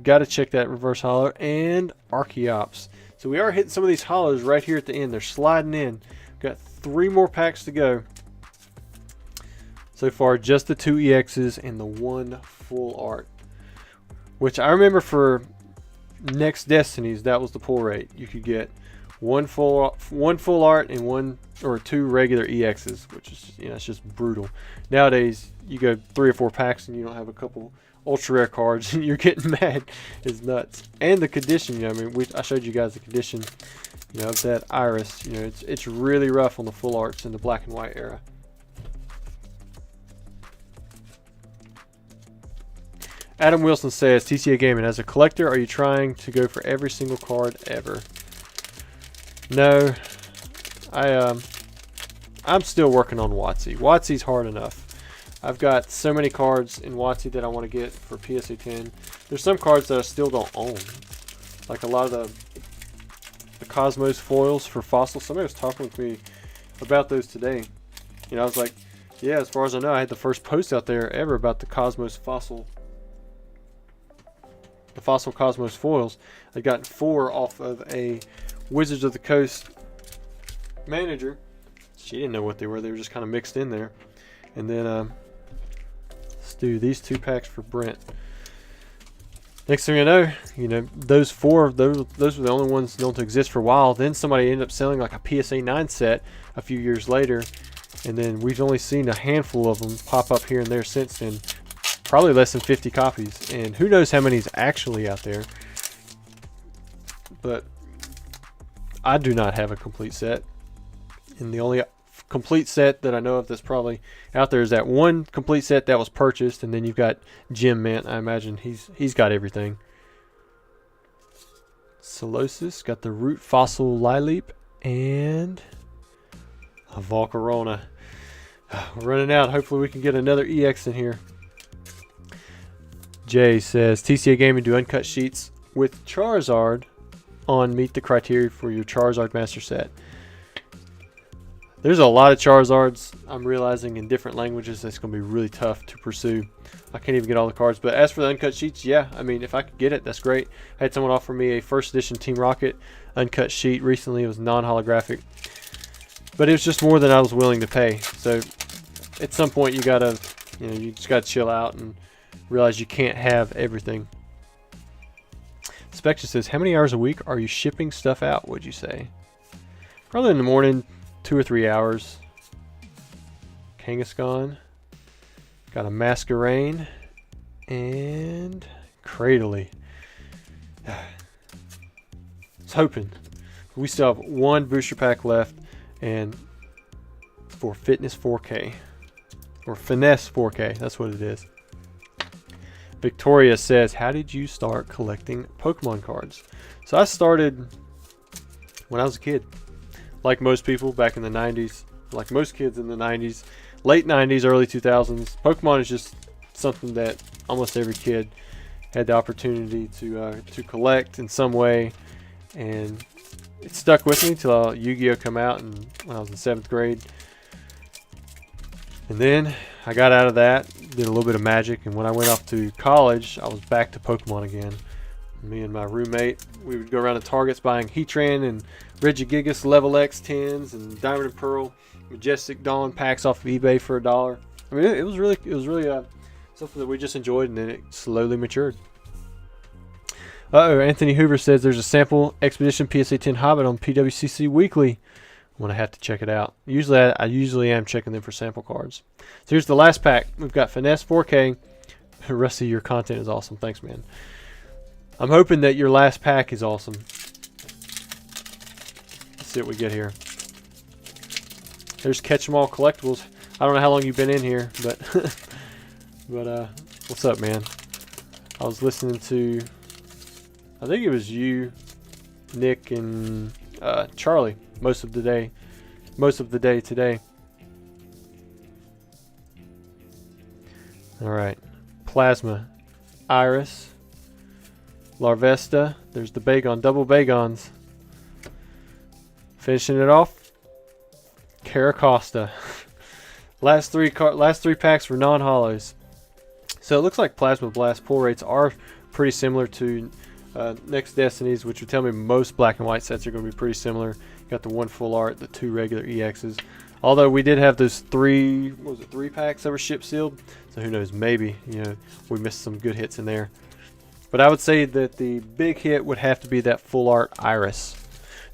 Gotta check that reverse hollow. And Archeops. So we are hitting some of these hollows right here at the end. They're sliding in. Got 3 more packs to go. So far, just the 2 EXs and the 1 full art. Which I remember for next Destinies, that was the pull rate. You could get one full art and 1 or 2 regular EXs, which is, you know, it's just brutal. Nowadays, you go 3 or 4 packs and you don't have a couple ultra rare cards, and you're getting mad. It's nuts. And the condition, you know, I mean, I showed you guys the condition, you know, of that iris. You know, it's really rough on the full arts in the black and white era. Adam Wilson says, TCA Gaming, as a collector, are you trying to go for every single card ever? No. I'm still working on WotC. WotC's hard enough. I've got so many cards in WotC that I want to get for PSA 10. There's some cards that I still don't own. Like a lot of the Cosmos foils for Fossil. Somebody was talking with me about those today. You know, I was like, yeah, as far as I know, I had the first post out there ever about the Cosmos Fossil. The Fossil Cosmos foils. I got 4 off of a Wizards of the Coast manager. She didn't know what they were. They were just kind of mixed in there. And then let's do these 2 packs for Brent. Next thing I know, you know, those 4, those were the only ones known to exist for a while. Then somebody ended up selling like a PSA 9 set a few years later, and then we've only seen a handful of them pop up here and there since then. Probably less than 50 copies, and who knows how many's actually out there. But I do not have a complete set, and the only complete set that I know of that's probably out there is that one complete set that was purchased, and then you've got Jim Mint. I imagine he's got everything. Solosis got the Root Fossil Lileep and a Volcarona. We're running out. Hopefully we can get another EX in here. Jay says, TCA Gaming do uncut sheets with Charizard on meet the criteria for your Charizard Master Set. There's a lot of Charizards, I'm realizing, in different languages. That's going to be really tough to pursue. I can't even get all the cards. But as for the uncut sheets, yeah, I mean, if I could get it, that's great. I had someone offer me a first edition Team Rocket uncut sheet recently. It was non-holographic. But it was just more than I was willing to pay. So at some point you gotta, you know, you just gotta chill out and realize you can't have everything. Spectre says, how many hours a week are you shipping stuff out, would you say? Probably in the morning, 2 or 3 hours. Kangaskhan. Got a Masquerain. And Cradley. I was hoping. We still have 1 booster pack left. And for Fitness 4K. Or Finesse 4K. That's what it is. Victoria says, how did you start collecting Pokemon cards? So I started when I was a kid. Like most people back in the 90s. Like most kids in the 90s. Late 90s, early 2000s. Pokemon is just something that almost every kid had the opportunity to collect in some way. And it stuck with me till Yu-Gi-Oh! Come out when I was in 7th grade. And then I got out of that, did a little bit of Magic, and when I went off to college, I was back to Pokemon again. Me and my roommate, we would go around to Targets buying Heatran and Regigigas Level X 10s and Diamond and Pearl Majestic Dawn packs off of eBay for $1. I mean, it was really something that we just enjoyed, and then it slowly matured. Uh-oh, Anthony Hoover says there's a sample Expedition PSA 10 Hobbit on PWCC Weekly. I'm going to have to check it out. I usually am checking them for sample cards. So here's the last pack. We've got Finesse 4K. Rusty, your content is awesome. Thanks, man. I'm hoping that your last pack is awesome. Let's see what we get here. There's Catch 'em All Collectibles. I don't know how long you've been in here, but what's up, man? I was listening to, I think it was you, Nick, and Charlie most of the day today. All right, Plasma, Iris, Larvesta. There's the Bagon, double Bagons. Finishing it off, Caracosta. last three packs were non-hollows. So it looks like Plasma Blast pull rates are pretty similar to Next Destinies, which would tell me most black and white sets are going to be pretty similar. Got the one full art, the 2 regular EXs. Although we did have those 3 packs that were ship sealed. So who knows, maybe, you know, we missed some good hits in there. But I would say that the big hit would have to be that full art Iris.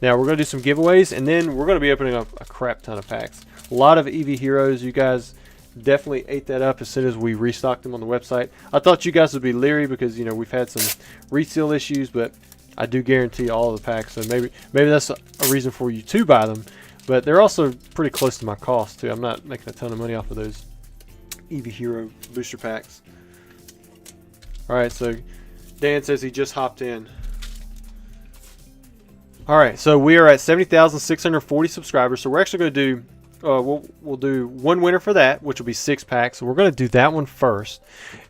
Now we're going to do some giveaways, and then we're going to be opening up a crap ton of packs. A lot of Eevee heroes. You guys definitely ate that up as soon as we restocked them on the website. I thought you guys would be leery because, you know, we've had some reseal issues, but I do guarantee all of the packs. So maybe that's a reason for you to buy them. But they're also pretty close to my cost too. I'm not making a ton of money off of those Eevee hero booster packs. All right, so Dan says he just hopped in. All right, so we are at 70,640 subscribers. So we're actually going to do, we'll do one winner for that, which will be 6 packs. So we're going to do that one first,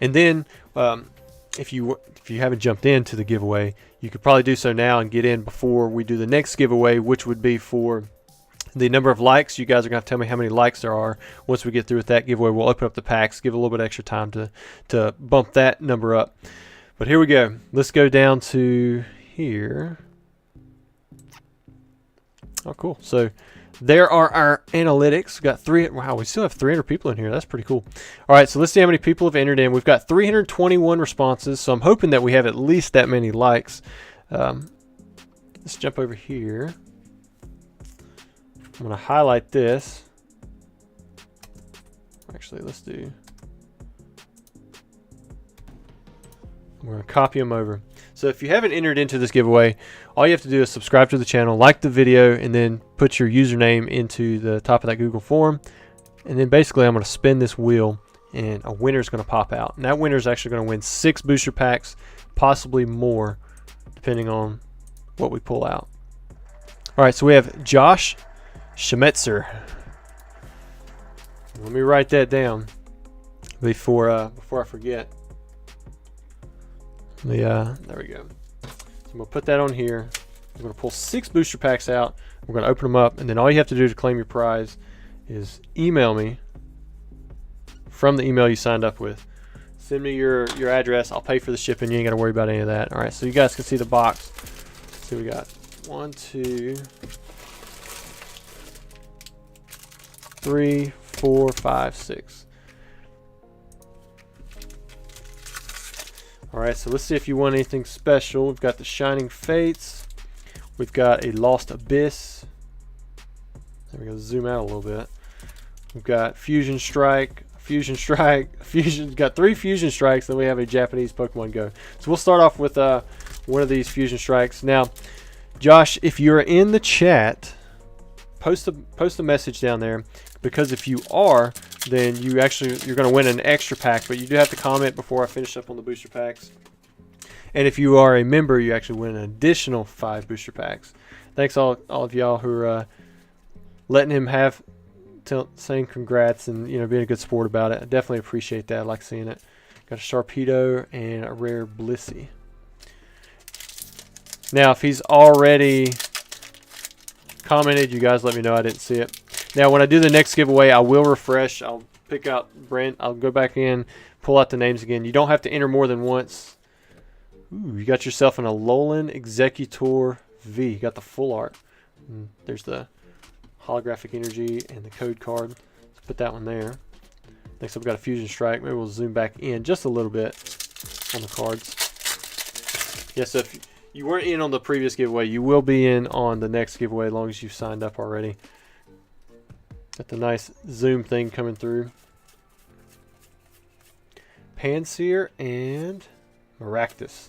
and then if you haven't jumped into the giveaway, you could probably do so now and get in before we do the next giveaway, which would be for the number of likes. You guys are going to tell me how many likes there are. Once we get through with that giveaway, we'll open up the packs, give a little bit extra time to bump that number up. But here we go. Let's go down to here. Oh, cool. So there are our analytics. We've got 3. Wow, we still have 300 people in here. That's pretty cool. All right, so let's see how many people have entered in. We've got 321 responses, so I'm hoping that we have at least that many likes. Let's jump over here. I'm going to highlight this. Actually, let's do... We're going to copy them over. So if you haven't entered into this giveaway, all you have to do is subscribe to the channel, like the video, and then put your username into the top of that Google form. And then basically I'm going to spin this wheel and a winner is going to pop out. And that winner is actually going to win 6 booster packs, possibly more, depending on what we pull out. All right, so we have Josh Schemetzer. Let me write that down before I forget. There we go. So I'm going to put that on here. I'm going to pull 6 booster packs out. We're going to open them up, and then all you have to do to claim your prize is email me from the email you signed up with. Send me your address. I'll pay for the shipping. You ain't got to worry about any of that. All right, so you guys can see the box. Let's see what we got. 1, 2, 3, 4, 5, 6. Alright, so let's see if you want anything special. We've got the Shining Fates. We've got a Lost Abyss. There we go, zoom out a little bit. We've got Fusion Strike, got 3 Fusion Strikes, then we have a Japanese Pokemon Go. So we'll start off with one of these Fusion Strikes. Now, Josh, if you're in the chat, post a message down there, because if you are, then you're going to win an extra pack, but you do have to comment before I finish up on the booster packs. And if you are a member, you actually win an additional 5 booster packs. Thanks all of y'all who are letting him have, saying congrats and, you know, being a good sport about it. I definitely appreciate that. I like seeing it. Got a Sharpedo and a rare Blissey. Now, if he's already commented, you guys let me know. I didn't see it. Now, when I do the next giveaway, I will refresh. I'll pick out brand. I'll go back in, pull out the names again. You don't have to enter more than once. Ooh, you got yourself an Alolan Executor V. You got the full art. And there's the holographic energy and the code card. Let's put that one there. Next up, we've got a Fusion Strike. Maybe we'll zoom back in just a little bit on the cards. Yeah, so if you weren't in on the previous giveaway, you will be in on the next giveaway as long as you've signed up already. Got the nice zoom thing coming through. Panseer and Maractus.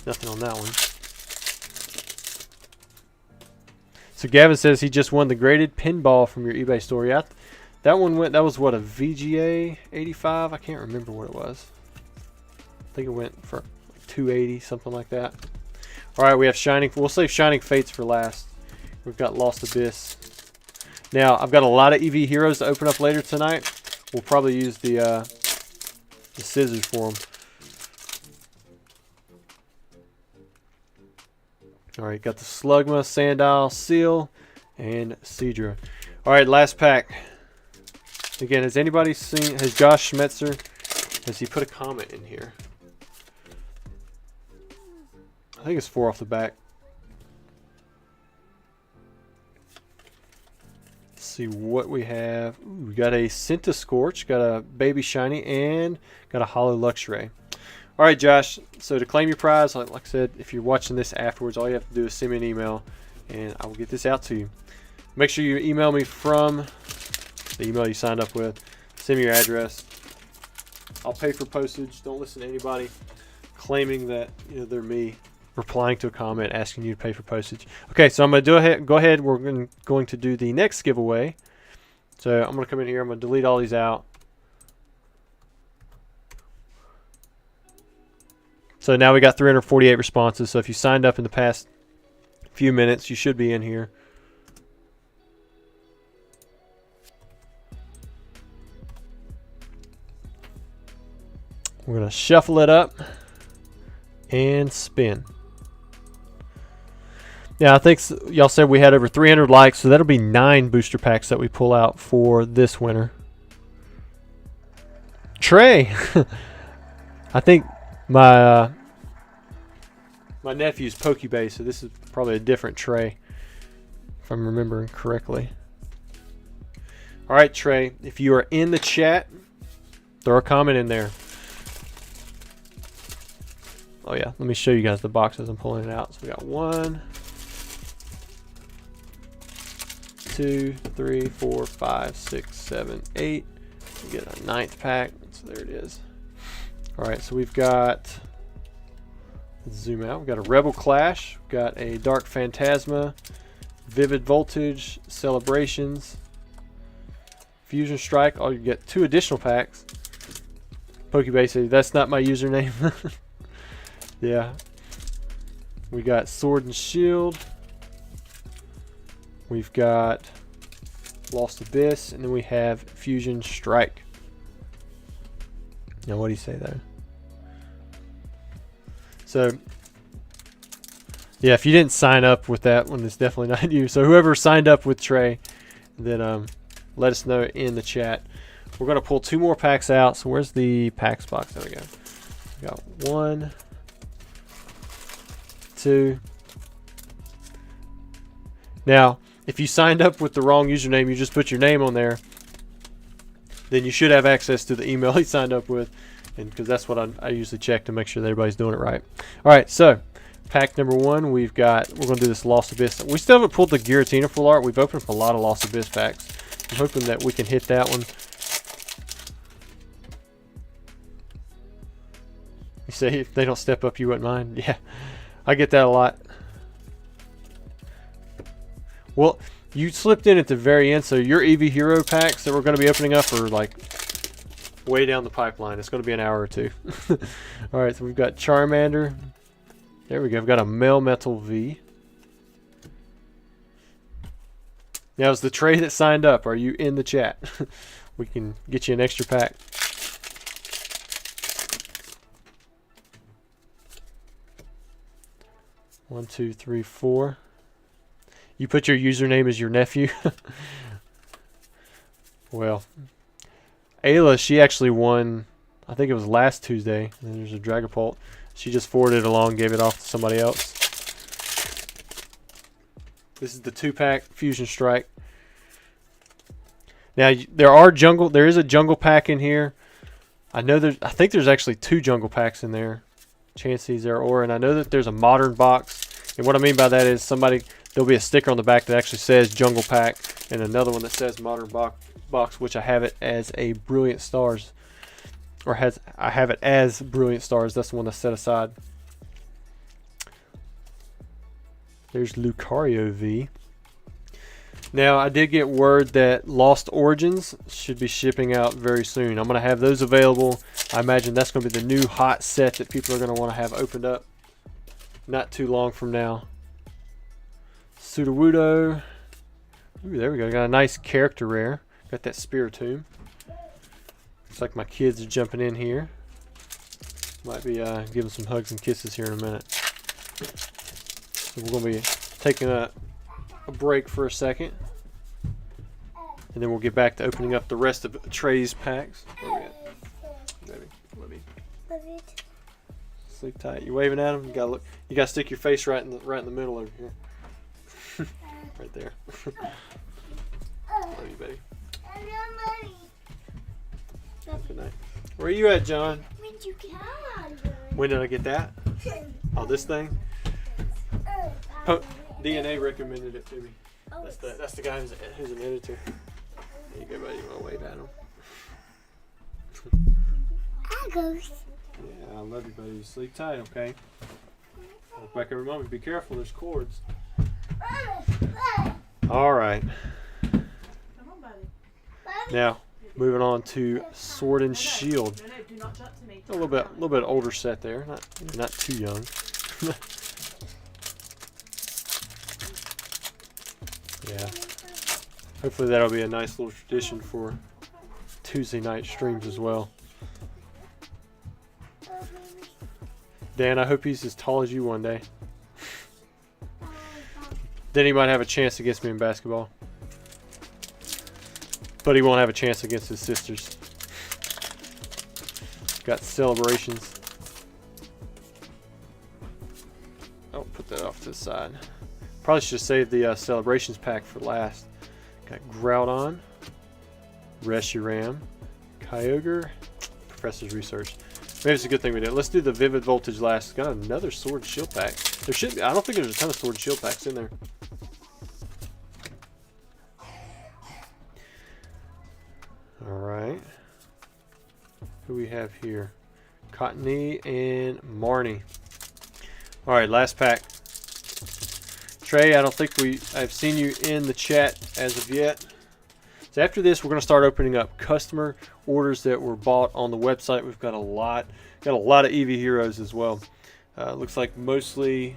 Nothing on that one. So Gavin says he just won the graded pinball from your eBay store. Yeah, that one went. That was what, a VGA 85? I can't remember what it was. I think it went for 280, something like that. All right, we have Shining. We'll save Shining Fates for last. We've got Lost Abyss. Now I've got a lot of Eevee heroes to open up later tonight. We'll probably use the scissors for them. All right, got the Slugma, Sandile, Seal, and Seadra. All right, last pack. Again, has anybody seen, has Josh Schmetzer, has he put a comment in here? I think it's 4 off the back. Let's see what we have. Ooh, we got a Scorch, got a Baby Shiny, and got a Holo Luxray. All right, Josh, so to claim your prize, like I said, if you're watching this afterwards, all you have to do is send me an email, and I will get this out to you. Make sure you email me from the email you signed up with. Send me your address. I'll pay for postage. Don't listen to anybody claiming that they're me, replying to a comment asking you to pay for postage. Okay, so I'm going to go ahead. We're going to do the next giveaway. So I'm going to come in here. I'm going to delete all these out. So now we got 348 responses. So if you signed up in the past few minutes, you should be in here. We're going to shuffle it up and spin. Yeah, I think y'all said we had over 300 likes, so that'll be 9 booster packs that we pull out for this winner. Trey! I think my nephew's Pokebase, so this is probably a different Trey, if I'm remembering correctly. All right, Trey, if you are in the chat, throw a comment in there. Oh yeah, let me show you guys the boxes I'm pulling it out. So we got 1, 2, 3, 4, 5, 6, 7, 8. We get a 9th pack. So there it is. All right, so we've got, let's zoom out. We've got a Rebel Clash. We've got a Dark Phantasma, Vivid Voltage, Celebrations, Fusion Strike. Oh, you get 2 additional packs. Pokebase, that's not my username. Yeah. We got Sword and Shield. We've got Lost Abyss, and then we have Fusion Strike. Now, what do you say there? So, yeah, if you didn't sign up with that one, it's definitely not you. So, whoever signed up with Trey, then let us know in the chat. We're going to pull 2 more packs out. So, where's the packs box? There we go. We got 1, 2. Now, if you signed up with the wrong username, you just put your name on there, then you should have access to the email you signed up with, and because that's what I usually check to make sure that everybody's doing it right. All right, so pack number 1, we're going to do this Lost Abyss. We still haven't pulled the Giratina full art. We've opened up a lot of Lost Abyss packs. I'm hoping that we can hit that one. You say if they don't step up, you wouldn't mind? Yeah, I get that a lot. Well, you slipped in at the very end, so your Eevee Hero packs that we're going to be opening up are like way down the pipeline. It's going to be an hour or 2. All right, so we've got Charmander. There we go. We've got a Melmetal V. Now, is the Trey that signed up, are you in the chat? We can get you an extra pack. One, 2, 3, 4. You put your username as your nephew. Well, Ayla, she actually won, I think it was last Tuesday. And then there's a Dragapult. She just forwarded it along, gave it off to somebody else. This is the 2-pack Fusion Strike. Now there is a jungle pack in here. I think there's actually 2 jungle packs in there. Chance these are or, and I know that there's a modern box, and what I mean by that is there'll be a sticker on the back that actually says Jungle Pack, and another one that says Modern Box, which I have it as a Brilliant Stars, or I have it as Brilliant Stars. That's the one that's set aside. There's Lucario V. Now, I did get word that Lost Origins should be shipping out very soon. I'm going to have those available. I imagine that's going to be the new hot set that people are going to want to have opened up not too long from now. Sudowoodo. Ooh, there we go. Got a nice character rare. Got that Spiritomb. Looks like my kids are jumping in here. Might be giving some hugs and kisses here in a minute. So we're going to be taking a break for a second, and then we'll get back to opening up the rest of Trey's packs. Where we at? Baby, love you. Sleep tight. You waving at him? You gotta look. You gotta stick your face right in the middle over here. Right there. Love you, baby. Good night. Where are you at, John? When did I get that? Oh, this thing. DNA recommended it to me. That's the guy who's an editor. There you go, buddy. You want to wave at him? Yeah, I love you, buddy. You sleep tight, okay? Look back every moment. Be careful. There's cords. All right.
Come on, buddy.
Now, moving on to Sword and Shield.
No, do not jump to me.
A little bit older set there. Not too young. Yeah. Hopefully that'll be a nice little tradition for Tuesday night streams as well. Dan, I hope he's as tall as you one day. Then he might have a chance against me in basketball. But he won't have a chance against his sisters. Got celebrations. I'll put that off to the side. Probably should have saved the celebrations pack for last. Got Groudon, Reshiram, Kyogre, Professor's Research. Maybe it's a good thing we did. Let's do the Vivid Voltage last. Got another Sword and Shield pack. There should be, I don't think there's a ton of Sword and Shield packs in there. Alright. Who we have here? Cottony and Marnie. Alright, last pack. Trey, I don't think I've seen you in the chat as of yet. So after this, we're going to start opening up customer orders that were bought on the website. We've got a lot of Eevee heroes as well. Looks like mostly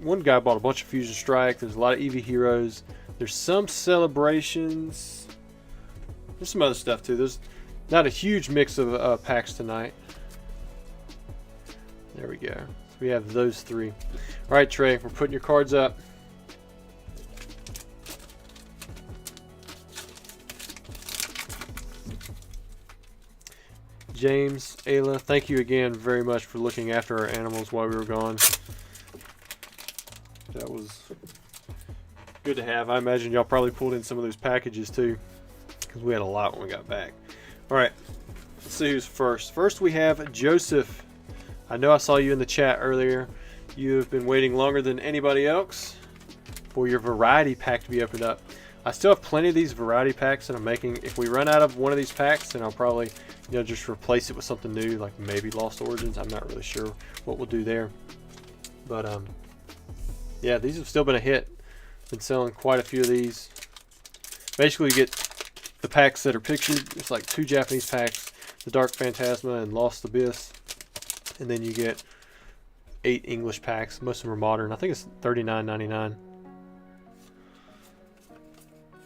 one guy bought a bunch of Fusion Strike. There's a lot of Eevee heroes. There's some celebrations. There's some other stuff too. There's not a huge mix of packs tonight. There we go. We have those three. All right, Trey, we're putting your cards up. James, Ayla, thank you again very much for looking after our animals while we were gone. That was good to have. I imagine y'all probably pulled in some of those packages too, because we had a lot when we got back. All right, let's see who's first. First we have Joseph. I know I saw you in the chat earlier. You have been waiting longer than anybody else for your variety pack to be opened up. I still have plenty of these variety packs that I'm making. If we run out of one of these packs, then I'll probably, just replace it with something new, like maybe Lost Origins. I'm not really sure what we'll do there. But yeah, these have still been a hit. Been selling quite a few of these. Basically, you get the packs that are pictured. It's like 2 Japanese packs, the Dark Phantasma and Lost Abyss. And then you get 8 English packs. Most of them are modern. I think it's $39.99.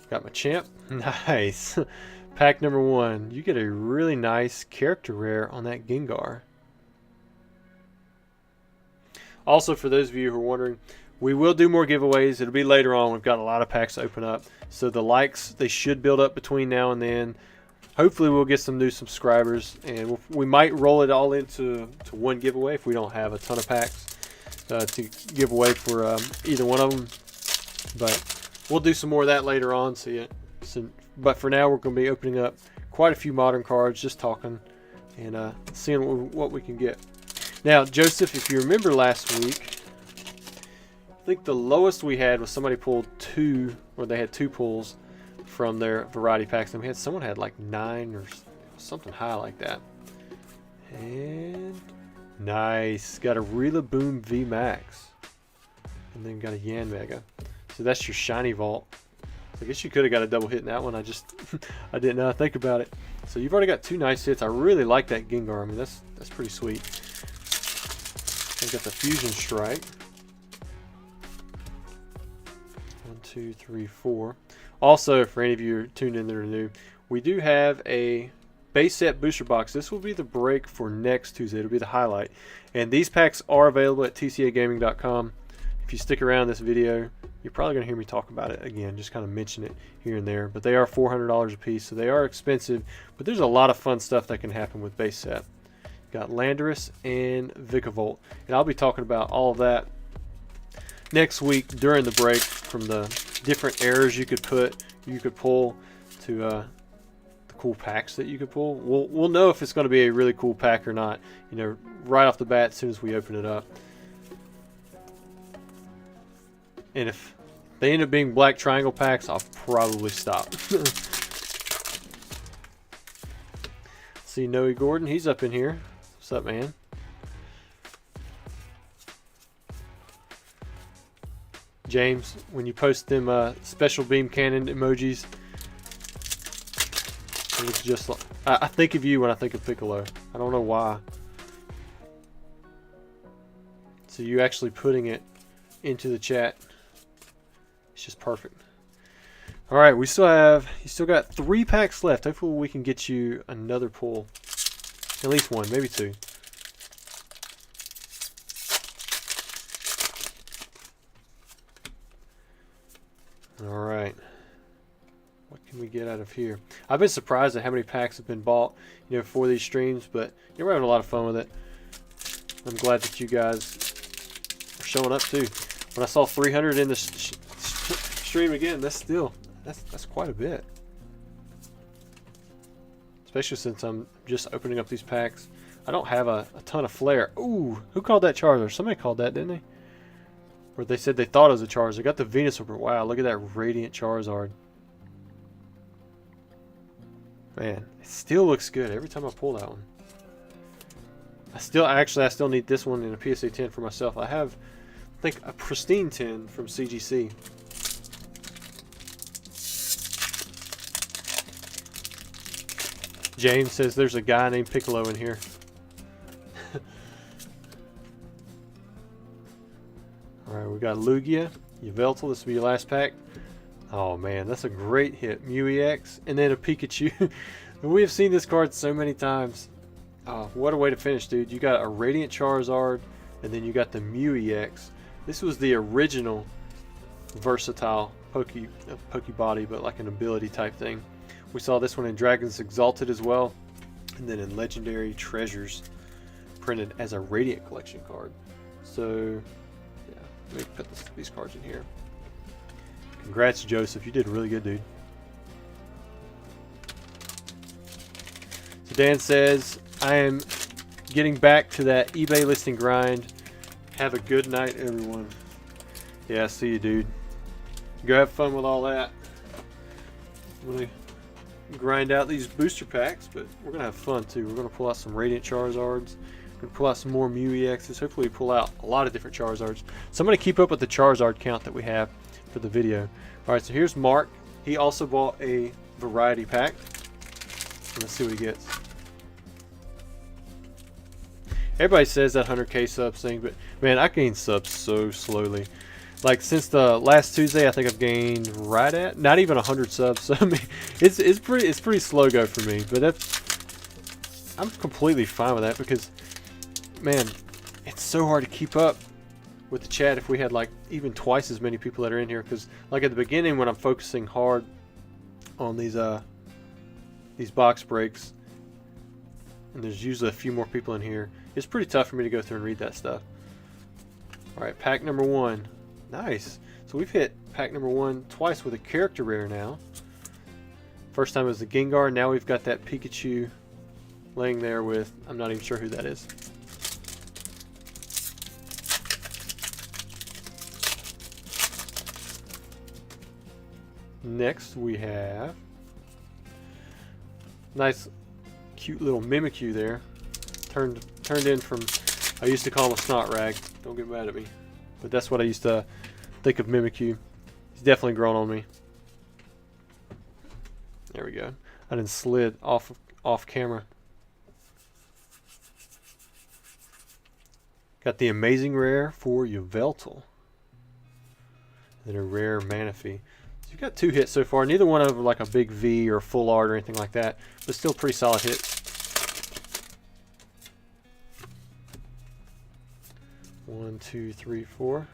Got my champ. Nice. Pack number 1. You get a really nice character rare on that Gengar. Also, for those of you who are wondering, we will do more giveaways. It'll be later on. We've got a lot of packs to open up. So the likes, they should build up between now and then. Hopefully we'll get some new subscribers, and we might roll it all into one giveaway if we don't have a ton of packs to give away for either one of them. But we'll do some more of that later on. But for now, we're going to be opening up quite a few modern cards, just talking and seeing what we can get. Now, Joseph, if you remember last week, I think the lowest we had was somebody pulled 2, or they had 2 pulls from their variety packs, and we had someone had like 9 or something high like that. And nice, got a Rillaboom V Max, and then got a Yan Mega. So that's your shiny vault. I guess you could have got a double hit in that one. I just I didn't think about it. So you've already got 2 nice hits. I really like that Gengar. I mean, that's pretty sweet. I got the Fusion Strike. 1, 2, 3, 4. Also, for any of you who are tuned in that are new, we do have a base set booster box. This will be the break for next Tuesday. It'll be the highlight. And these packs are available at tcagaming.com. If you stick around this video, you're probably going to hear me talk about it again, just kind of mention it here and there. But they are $400 a piece, so they are expensive. But there's a lot of fun stuff that can happen with base set. Got Landorus and Vikavolt. And I'll be talking about all of that next week during the break, from the different errors you could pull to the cool packs that you could pull. We'll know if it's going to be a really cool pack or not, you know, right off the bat as soon as we open it up. And if they end up being black triangle packs, I'll probably stop. See Noe Gordon, he's up in here. What's up, man? James, when you post them special beam cannon emojis, it looks just like, I think of you when I think of Piccolo. I don't know why. So you actually putting it into the chat, it's just perfect. All right, you still got 3 packs left. Hopefully we can get you another pull, at least 1, maybe 2. All right, what can we get out of here? I've been surprised at how many packs have been bought, you know, for these streams, but we're having a lot of fun with it. I'm glad that you guys are showing up too. When I saw 300 in the stream again, that's quite a bit, especially since I'm just opening up these packs. I don't have a ton of flair. Ooh, who called that Charizard? Somebody called that, didn't they? Or they said they thought it was a Charizard. I got the Venusaur. Wow, look at that Radiant Charizard. Man, it still looks good every time I pull that one. I still need this one in a PSA 10 for myself. I have, I think, a pristine 10 from CGC. James says there's a guy named Piccolo in here. Alright, we got Lugia, Yveltal, this will be your last pack. Oh man, that's a great hit. Mew EX, and then a Pikachu. We have seen this card so many times. Oh, what a way to finish, dude. You got a Radiant Charizard, and then you got the Mew EX. This was the original versatile Pokebody, but like an ability type thing. We saw this one in Dragon's Exalted as well, and then in Legendary Treasures, printed as a Radiant Collection card. So, yeah, let me put these cards in here. Congrats, Joseph. You did really good, dude. So Dan says, I am getting back to that eBay listing grind. Have a good night, everyone. Yeah, I see you, dude. Go have fun with all that. I'm going to grind out these booster packs, but we're going to have fun, too. We're going to pull out some Radiant Charizards. We're going to pull out some more Mew EXs. Hopefully we pull out a lot of different Charizards. So I'm going to keep up with the Charizard count that we have for the video. Alright, so here's Mark. He also bought a variety pack. Let's see what he gets. Everybody says that 100k subs thing, but man, I gain subs so slowly. Like since the last Tuesday, I think I've gained right at not even 100 subs. So I mean, it's pretty slow go for me. But I'm completely fine with that because, man, it's so hard to keep up with the chat if we had like even twice as many people that are in here. Because like at the beginning when I'm focusing hard on these box breaks, and there's usually a few more people in here, it's pretty tough for me to go through and read that stuff. Alright, pack number 1. Nice. So we've hit pack number 1 twice with a character rare now. First time it was the Gengar, now we've got that Pikachu laying there with, I'm not even sure who that is. Next we have nice cute little Mimikyu there. Turned in from, I used to call him a snot rag. Don't get mad at me. But that's what I used to think of Mimikyu. He's definitely grown on me. There we go. I done slid off camera. Got the amazing rare for Yveltal. Then a rare Manaphy. So you got 2 hits so far. Neither one of them like a big V or full art or anything like that, but still pretty solid hits. 1, 2, 3, 4.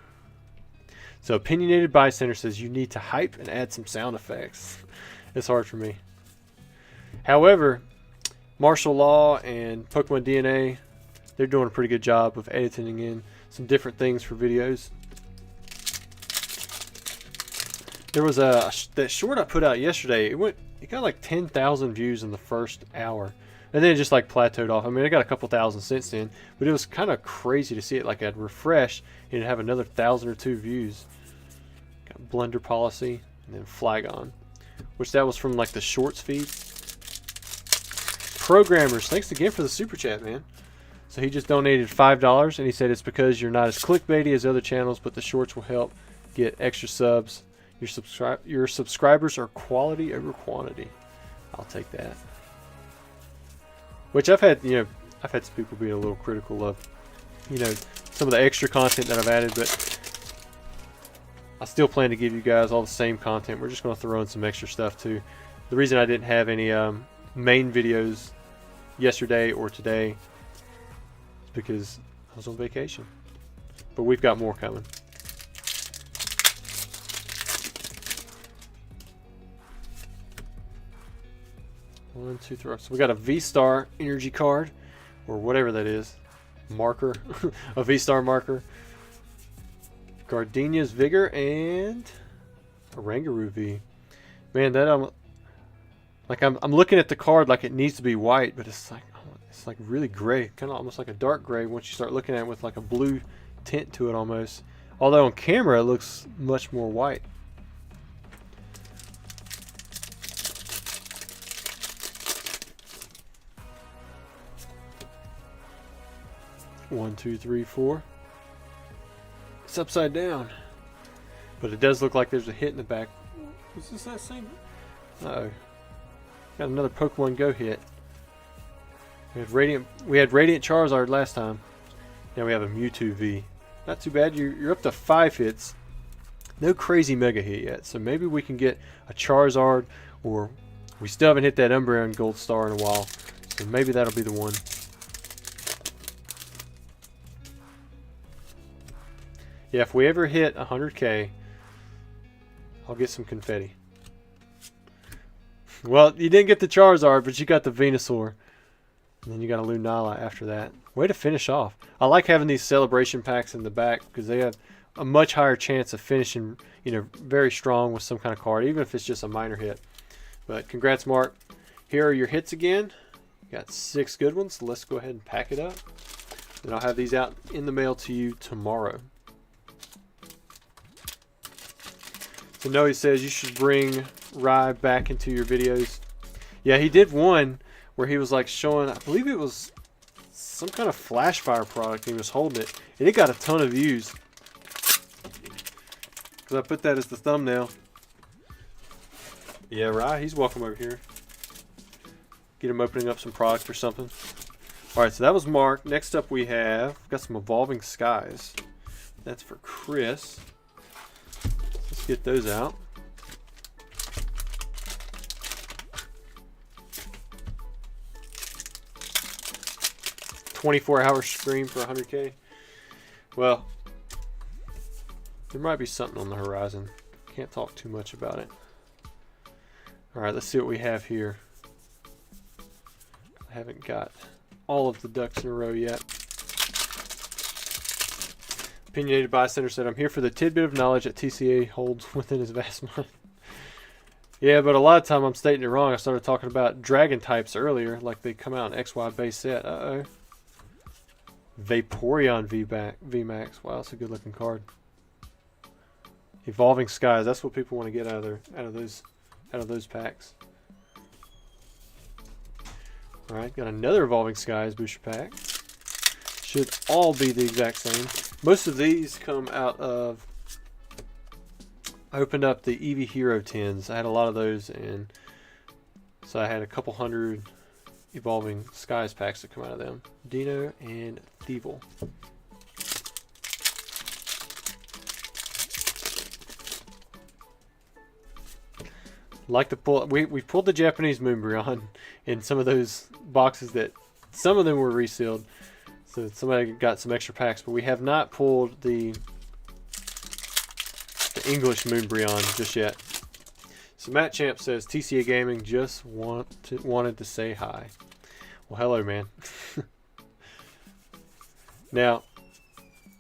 So Opinionated Bystander says you need to hype and add some sound effects. It's hard for me. However, Martial Law and Pokemon DNA, they're doing a pretty good job of editing in some different things for videos. There was that short I put out yesterday. It got like 10,000 views in the first hour, and then it just like plateaued off. I mean, it got a couple thousand since then, but it was kind of crazy to see it. Like I'd refresh and it'd have another 1,000 or 2 views. Got Blunder Policy and then Flygon, which that was from like the shorts feed. Programmers, thanks again for the super chat, man. So he just donated $5, and he said it's because you're not as clickbaity as other channels, but the shorts will help get extra subs. Your subscribers are quality over quantity. I'll take that. Which I've had some people being a little critical of, some of the extra content that I've added, but I still plan to give you guys all the same content. We're just going to throw in some extra stuff too. The reason I didn't have any main videos yesterday or today is because I was on vacation. But we've got more coming. One, two, three. So we got a V-Star energy card, or whatever that is, marker, a V-Star marker, Gardenia's Vigor, and a Rangaroo V. Man, that I'm looking at the card like it needs to be white, but it's like really gray, kind of almost like a dark gray once you start looking at it with like a blue tint to it almost. Although on camera it looks much more white. One, two, three, 4. It's upside down, but it does look like there's a hit in the back. Is this that same? Uh-oh. Got another Pokemon Go hit. We had Radiant Charizard last time. Now we have a Mewtwo V. Not too bad. You're up to 5 hits. No crazy mega hit yet, so maybe we can get a Charizard, or we still haven't hit that Umbreon Gold Star in a while, so maybe that'll be the one. Yeah, if we ever hit 100K, I'll get some confetti. Well, you didn't get the Charizard, but you got the Venusaur. And then you got a Lunala after that. Way to finish off. I like having these celebration packs in the back because they have a much higher chance of finishing, very strong with some kind of card, even if it's just a minor hit. But congrats, Mark. Here are your hits again. You got 6 good ones. So let's go ahead and pack it up. Then I'll have these out in the mail to you tomorrow. So Noe says you should bring Rye back into your videos. Yeah, he did one where he was like showing, I believe it was some kind of flash fire product. He was holding it, and it got a ton of views. Because I put that as the thumbnail. Yeah, Rye, he's welcome over here. Get him opening up some product or something. Alright, so that was Mark. Next up we have got some Evolving Skies. That's for Chris. Let's get those out. $24-hour stream for 100K. Well, there might be something on the horizon. Can't talk too much about it. Alright, let's see what we have here. I haven't got all of the ducks in a row yet. Opinionated Bystander said, I'm here for the tidbit of knowledge that TCA holds within his vast mind. Yeah, but a lot of time I'm stating it wrong. I started talking about dragon types earlier, like they come out in XY base set. Uh-oh. Vaporeon VMAX. Wow, that's a good looking card. Evolving Skies. That's what people want to get out of those packs. All right, got another Evolving Skies booster pack. Should all be the exact same. Most of these come out of. I opened up the Eevee Hero tins. I had a lot of those, and so I had a couple hundred Evolving Skies packs that come out of them. Dino and Thievul. Like to pull, we pulled the Japanese Moonbryon in some of those boxes that some of them were resealed, so somebody got some extra packs. But we have not pulled the English Moonbryon just yet. So Matt Champ says TCA Gaming just wanted to say hi. Well, hello, man. Now,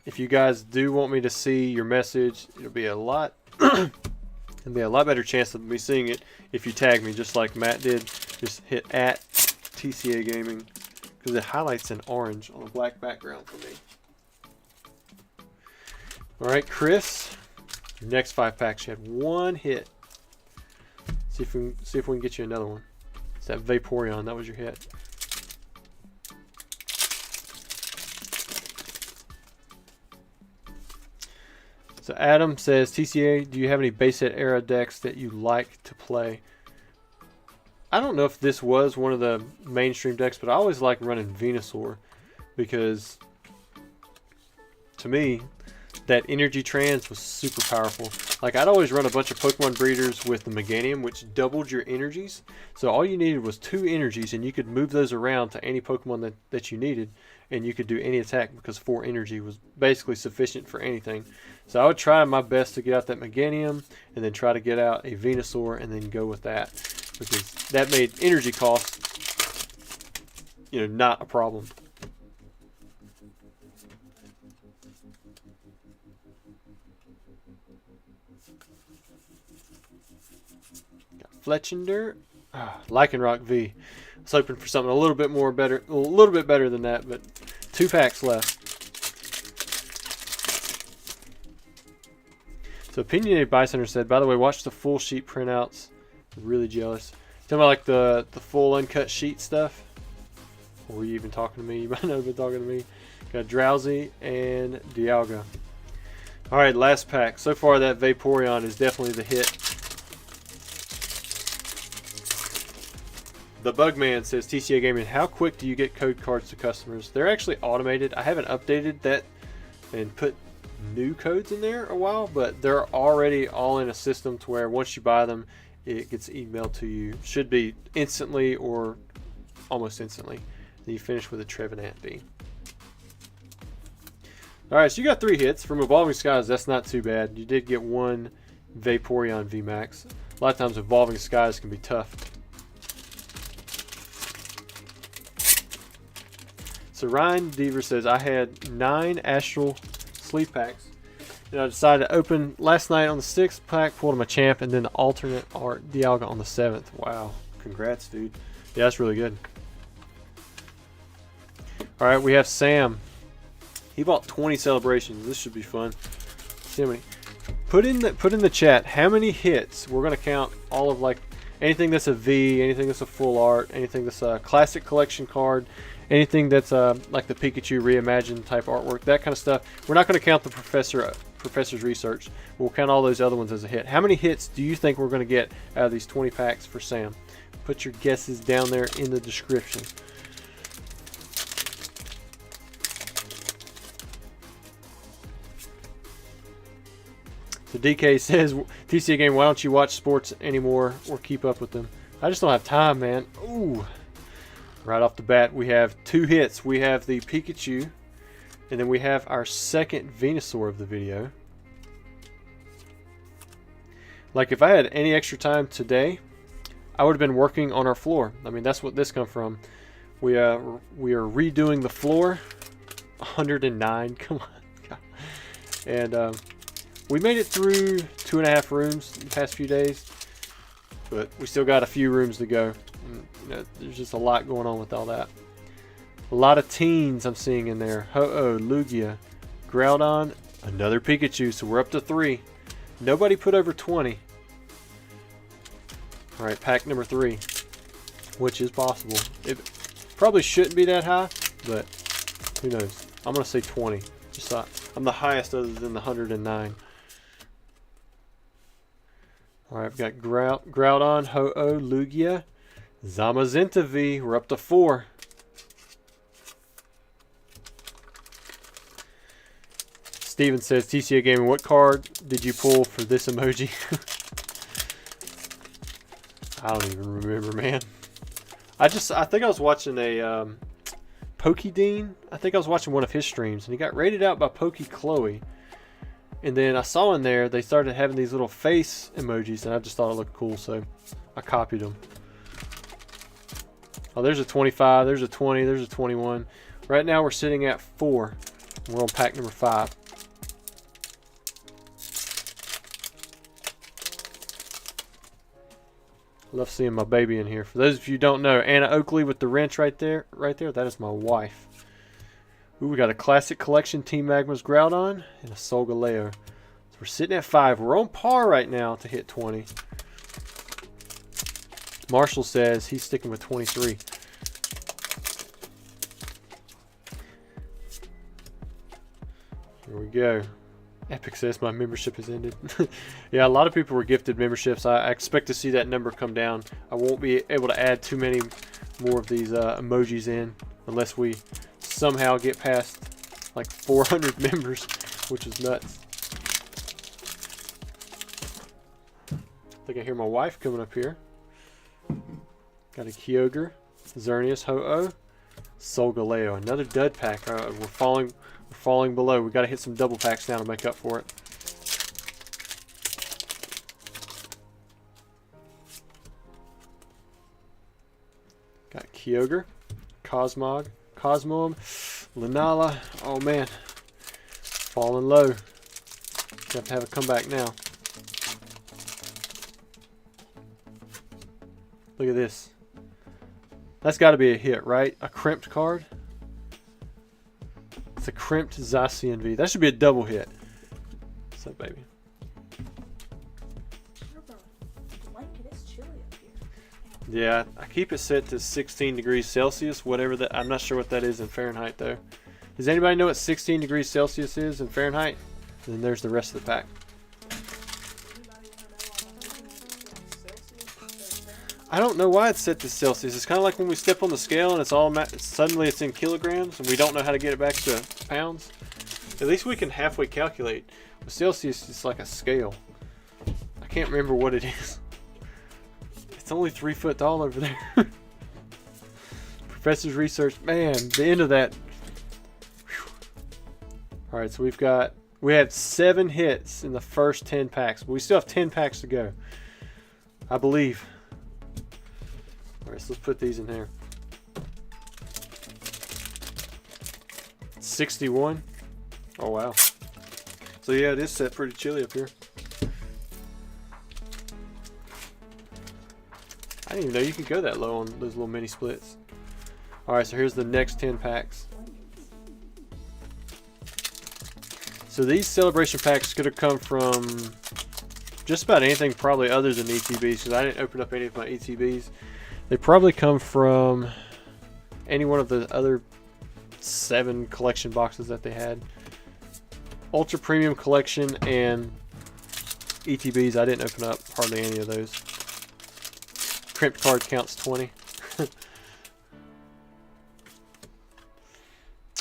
if you guys do want me to see your message, it'll be a lot. It'll be a lot better chance of me seeing it if you tag me, just like Matt did. Just hit @TCA Gaming because it highlights in orange on a black background for me. All right, Chris. Your next 5 packs, you had 1 hit. See if we can get you another one. It's that Vaporeon. That was your hit. So Adam says, TCA, do you have any base set era decks that you like to play? I don't know if this was one of the mainstream decks, but I always like running Venusaur because, to me, that energy trans was super powerful. Like, I'd always run a bunch of Pokemon breeders with the Meganium, which doubled your energies. So all you needed was 2 energies, and you could move those around to any Pokemon that you needed, and you could do any attack because 4 energy was basically sufficient for anything. So I would try my best to get out that Meganium, and then try to get out a Venusaur, and then go with that, because that made energy cost, not a problem. Fletchinder, Lycanroc V. I was hoping for something a little bit better than that, but 2 packs left. So Opinionated Bystander said, by the way, watch the full sheet printouts. I'm really jealous. Talking about like the full uncut sheet stuff. Or were you even talking to me? You might not have been talking to me. Got Drowsy and Dialga. Alright, last pack. So far that Vaporeon is definitely the hit. The Bugman says, TCA Gaming, how quick do you get code cards to customers? They're actually automated. I haven't updated that and put new codes in there a while, but they're already all in a system to where once you buy them, it gets emailed to you. Should be instantly or almost instantly. Then you finish with a Trevenant B. Alright, so you got 3 hits. From Evolving Skies, that's not too bad. You did get 1 Vaporeon VMAX. A lot of times Evolving Skies can be tough. So Ryan Deaver says, I had 9 Astral sleeve packs. And I decided to open last night on the 6th pack, pulled him a champ, and then the alternate art Dialga on the 7th. Wow. Congrats, dude. Yeah, that's really good. Alright, we have Sam. He bought 20 celebrations. This should be fun. See how many. Put in the chat how many hits. We're gonna count all of like anything that's a V, anything that's a full art, anything that's a classic collection card, anything that's like the Pikachu reimagined type artwork, that kind of stuff. We're not going to count the professor's research. We'll count all those other ones as a hit. How many hits do you think we're going to get out of these 20 packs for Sam? Put your guesses down there in the description. So DK says, TCA Game, why don't you watch sports anymore or keep up with them? I just don't have time, man. Ooh. Right off the bat, we have 2 hits. We have the Pikachu, and then we have our second Venusaur of the video. Like, if I had any extra time today, I would have been working on our floor. I mean, that's what this come from. We are redoing the floor. 109, come on. God. And we made it through 2.5 rooms in the past few days. but we still got a few rooms to go. And, you know, there's just a lot going on with all that. A lot of teens I'm seeing in there. Ho-Oh, Lugia, Groudon, another Pikachu, so we're up to 3. Nobody put over 20. Alright, pack number 3, which is possible. It probably shouldn't be that high, but who knows. I'm going to say 20. Just thought I'm the highest other than the 109. Alright, I've got Groudon, Ho-Oh, Lugia, Zamazenta V. We're up to 4. Steven says, TCA Gaming, what card did you pull for this emoji? I don't even remember, man. I think I was watching a PokeDean. I think I was watching one of his streams, and he got rated out by PokeChloe. And then I saw in there they started having these little face emojis, and I just thought it looked cool, so I copied them. Oh, there's a 25, there's a 20, there's a 21. Right now we're sitting at 4. We're on pack number 5. Love seeing my baby in here. For those of you who don't know, Anna Oakley with the wrench right there, that is my wife. Ooh, we got a Classic Collection Team Magma's Groudon and a Solgaleo. So we're sitting at 5. We're on par right now to hit 20. Marshall says he's sticking with 23. Here we go. Epic says my membership has ended. Yeah, a lot of people were gifted memberships. I expect to see that number come down. I won't be able to add too many more of these emojis in unless we somehow get past like 400 members, which is nuts. I think I hear my wife coming up here. Got a Kyogre, Xerneas, Ho-Oh, Solgaleo. Another dud pack. We're falling below. We got to hit some double packs now to make up for it. Got Kyogre, Cosmog, Lunala. Oh man, falling low. You have to have a comeback now. Look at this. That's got to be a hit, right? A crimped card. It's a crimped Zacian V. That should be a double hit. What's up, baby?
It's chilly up here.
Yeah, I keep it set to 16 degrees Celsius, whatever that. I'm not sure what that is in Fahrenheit, though. Does anybody know what 16 degrees Celsius is in Fahrenheit? And then there's the rest of the pack. I don't know why it's set to Celsius. It's kind of like when we step on the scale and it's all suddenly it's in kilograms and we don't know how to get it back to pounds. At least we can halfway calculate. With Celsius, it's like a scale. I can't remember what it is. It's only 3 foot tall over there. Professor's research, man, the end of that. All right, so we had 7 hits in the first 10 packs, but we still have 10 packs to go, I believe. All right, so let's put these in here. 61. Oh wow. So yeah, it is set pretty chilly up here. I didn't even know you could go that low on those little mini splits. All right, so here's the next 10 packs. So these celebration packs could have come from just about anything probably other than ETBs, because I didn't open up any of my ETBs. They probably come from any one of the other 7 collection boxes that they had. Ultra Premium Collection and ETBs, I didn't open up hardly any of those. Crimped card counts 20.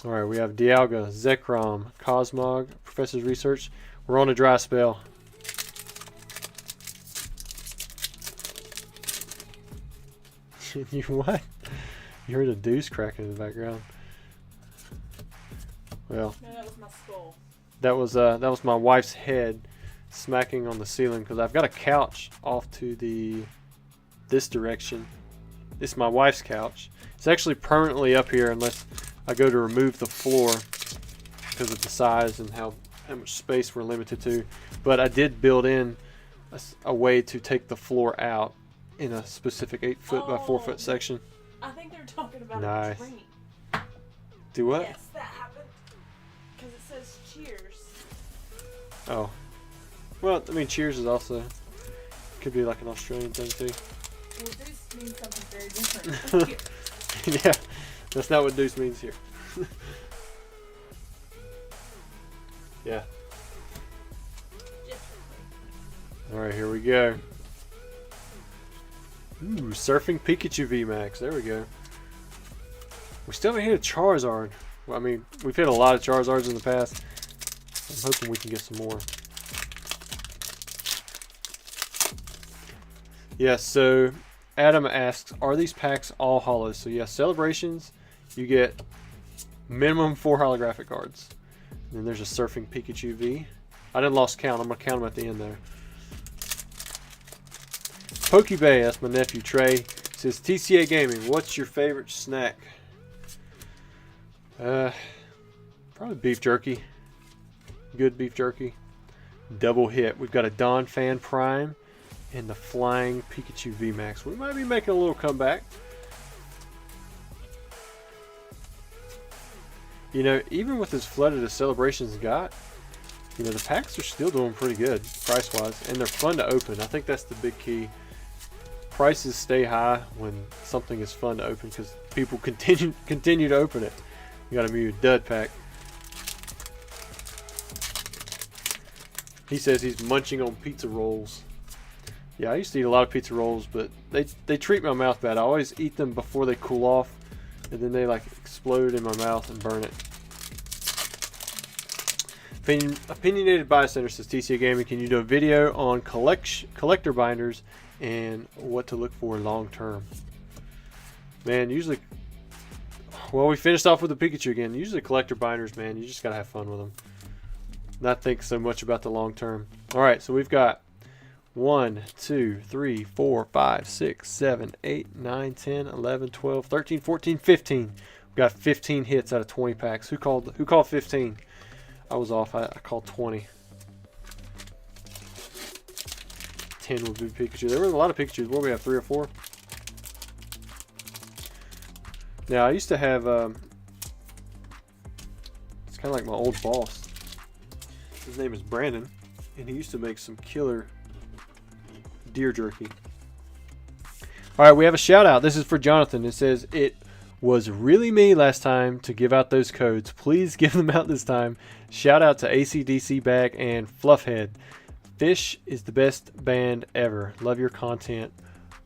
Alright, we have Dialga, Zekrom, Cosmog, Professor's Research. We're on a dry spell. You what? You heard a deuce cracking in the background. Well,
No, that was my skull.
that was my wife's head smacking on the ceiling because I've got a couch off to this direction. This is my wife's couch. It's actually permanently up here unless I go to remove the floor because of the size and how much space we're limited to. But I did build in a way to take the floor out in a specific 8-foot by 4-foot section.
I think they're talking about
Nice.
a drink.
Do what?
Yes, that happened. Because it says cheers.
Oh. Well, I mean, cheers is also could be like an Australian thing too.
Well, this means something very different. Cheers.
Yeah, that's not what deuce means here. Yeah. All right, here we go. Ooh, Surfing Pikachu VMAX. There we go. We still haven't hit a Charizard. Well, I mean, we've hit a lot of Charizards in the past. I'm hoping we can get some more. Yeah, so Adam asks, are these packs all holos? So yeah, Celebrations, you get minimum 4 holographic cards. And then there's a Surfing Pikachu V. I didn't lost count. I'm going to count them at the end there. Pokebay, that's my nephew Trey, says, TCA Gaming, what's your favorite snack? Probably beef jerky. Good beef jerky. Double hit. We've got a Don Fan Prime and the Flying Pikachu VMAX. We might be making a little comeback. You know, even with as flooded as Celebrations got, you know, the packs are still doing pretty good price-wise, and they're fun to open. I think that's the big key. Prices stay high when something is fun to open because people continue to open it. You got a Mew dud pack. He says he's munching on pizza rolls. Yeah, I used to eat a lot of pizza rolls, but they treat my mouth bad. I always eat them before they cool off, and then they like explode in my mouth and burn it. Opinionated Bystander says, TCA Gaming, can you do a video on collector binders and what to look for long term? Man, usually, well, we finished off with the Pikachu again. Usually collector binders, man, you just gotta have fun with them. Not think so much about the long term. All right, so we've got 1, 2, 3, 4, 5, 6, 7, 8, 9, 10, 11, 12, 13, 14, 15. We've got 15 hits out of 20 packs. Who called 15? I was off. I called 20. 10 would be Pikachu. There were a lot of Pikachus. What do we have, 3 or 4? Now, I used to have, it's kind of like my old boss. His name is Brandon, and he used to make some killer deer jerky. All right, we have a shout out. This is for Jonathan. It says, it was really me last time to give out those codes. Please give them out this time. Shout out to ACDC Bag and Fluffhead. Fish is the best band ever. Love your content,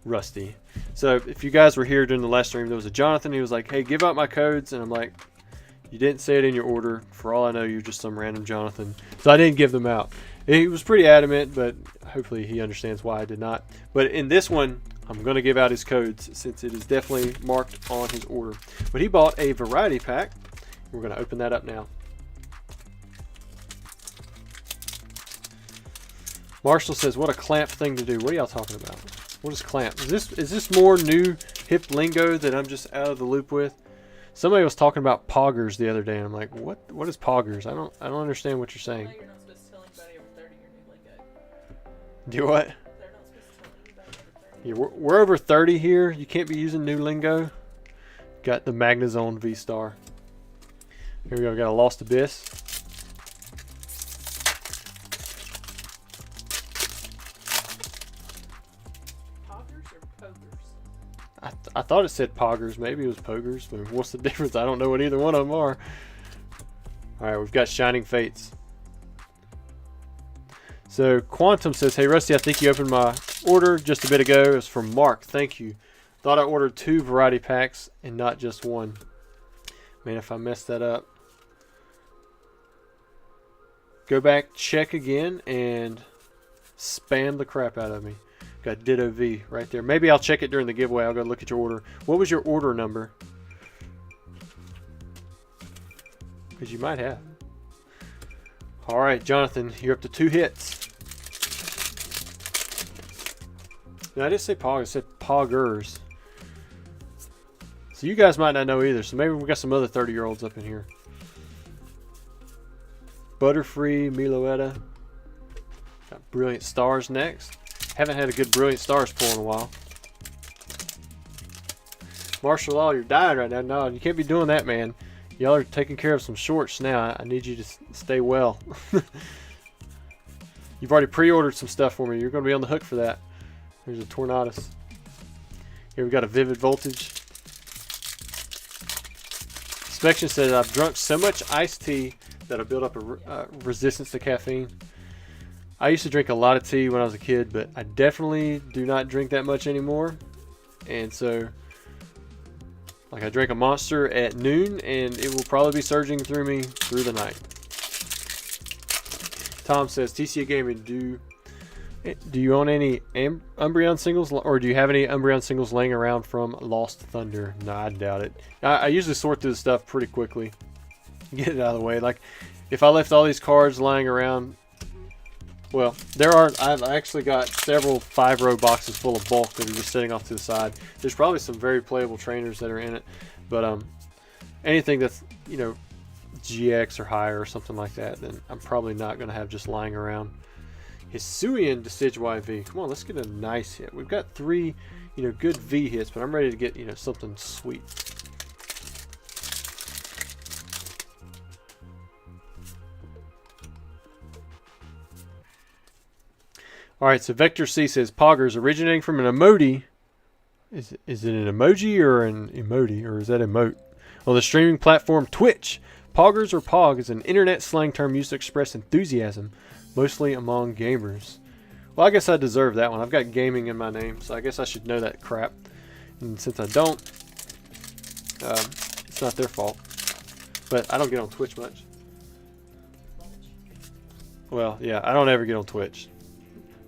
Rusty. So if you guys were here during the last stream, there was a Jonathan. He was like, hey, give out my codes. And I'm like, you didn't say it in your order. For all I know, you're just some random Jonathan. So I didn't give them out. He was pretty adamant, but hopefully he understands why I did not. But in this one, I'm going to give out his codes since it is definitely marked on his order. But he bought a variety pack. We're going to open that up now. Marshall says, what a clamp thing to do. What are y'all talking about? What is clamp? Is this more new hip lingo that I'm just out of the loop with? Somebody was talking about poggers the other day, and I'm like, what is poggers? I don't understand what you're saying.
No, you're not supposed to tell anybody over 30 your new lingo.
Do what?
They're not supposed to tell anybody over 30.
Yeah, we're over 30 here. You can't be using new lingo. Got the Magnezone V-Star. Here we go. Got a Lost Abyss.
Poggers or pogers?
I thought it said poggers. Maybe it was pogers. But what's the difference? I don't know what either one of them are. All right, we've got Shining Fates. So Quantum says, hey Rusty, I think you opened my order just a bit ago. It's from Mark. Thank you. Thought I ordered 2 variety packs and not just 1. Man, if I messed that up. Go back, check again, and spam the crap out of me. Got Ditto V right there. Maybe I'll check it during the giveaway. I'll go look at your order. What was your order number? Because you might have. All right, Jonathan, you're up to 2 hits. No, I didn't say pog. I said poggers. So you guys might not know either. So maybe we got some other 30-year-olds up in here. Butterfree, Miloetta. Got Brilliant Stars next. Haven't had a good Brilliant Stars pull in a while. Martial law, you're dying right now. No, you can't be doing that, man. Y'all are taking care of some shorts now. I need you to stay well. You've already pre-ordered some stuff for me. You're going to be on the hook for that. Here's a Tornadus. Here we got a Vivid Voltage. Inspection says I've drunk so much iced tea that I built up a resistance to caffeine. I used to drink a lot of tea when I was a kid, but I definitely do not drink that much anymore. And so, like, I drank a Monster at noon, and it will probably be surging through me through the night. Tom says, TCA Gaming, do you own any Umbreon singles, or do you have any Umbreon singles laying around from Lost Thunder? No, I doubt it. I usually sort through the stuff pretty quickly. Get it out of the way. Like, if I left all these cards lying around, well, I've actually got several 5-row boxes full of bulk that are just sitting off to the side. There's probably some very playable trainers that are in it, but anything that's, you know, GX or higher or something like that, then I'm probably not going to have just lying around. Hisuian Decidueye V. Come on, let's get a nice hit. We've got 3, you know, good V hits, but I'm ready to get, you know, something sweet. Alright, so Vector C says, Poggers originating from an emoji. Is it an emoji or an emoji, or is that emote? On the streaming platform Twitch, Poggers or Pog is an internet slang term used to express enthusiasm, mostly among gamers. Well, I guess I deserve that one. I've got gaming in my name, so I guess I should know that crap. And since I don't, it's not their fault. But I don't get on Twitch much. Well, yeah, I don't ever get on Twitch.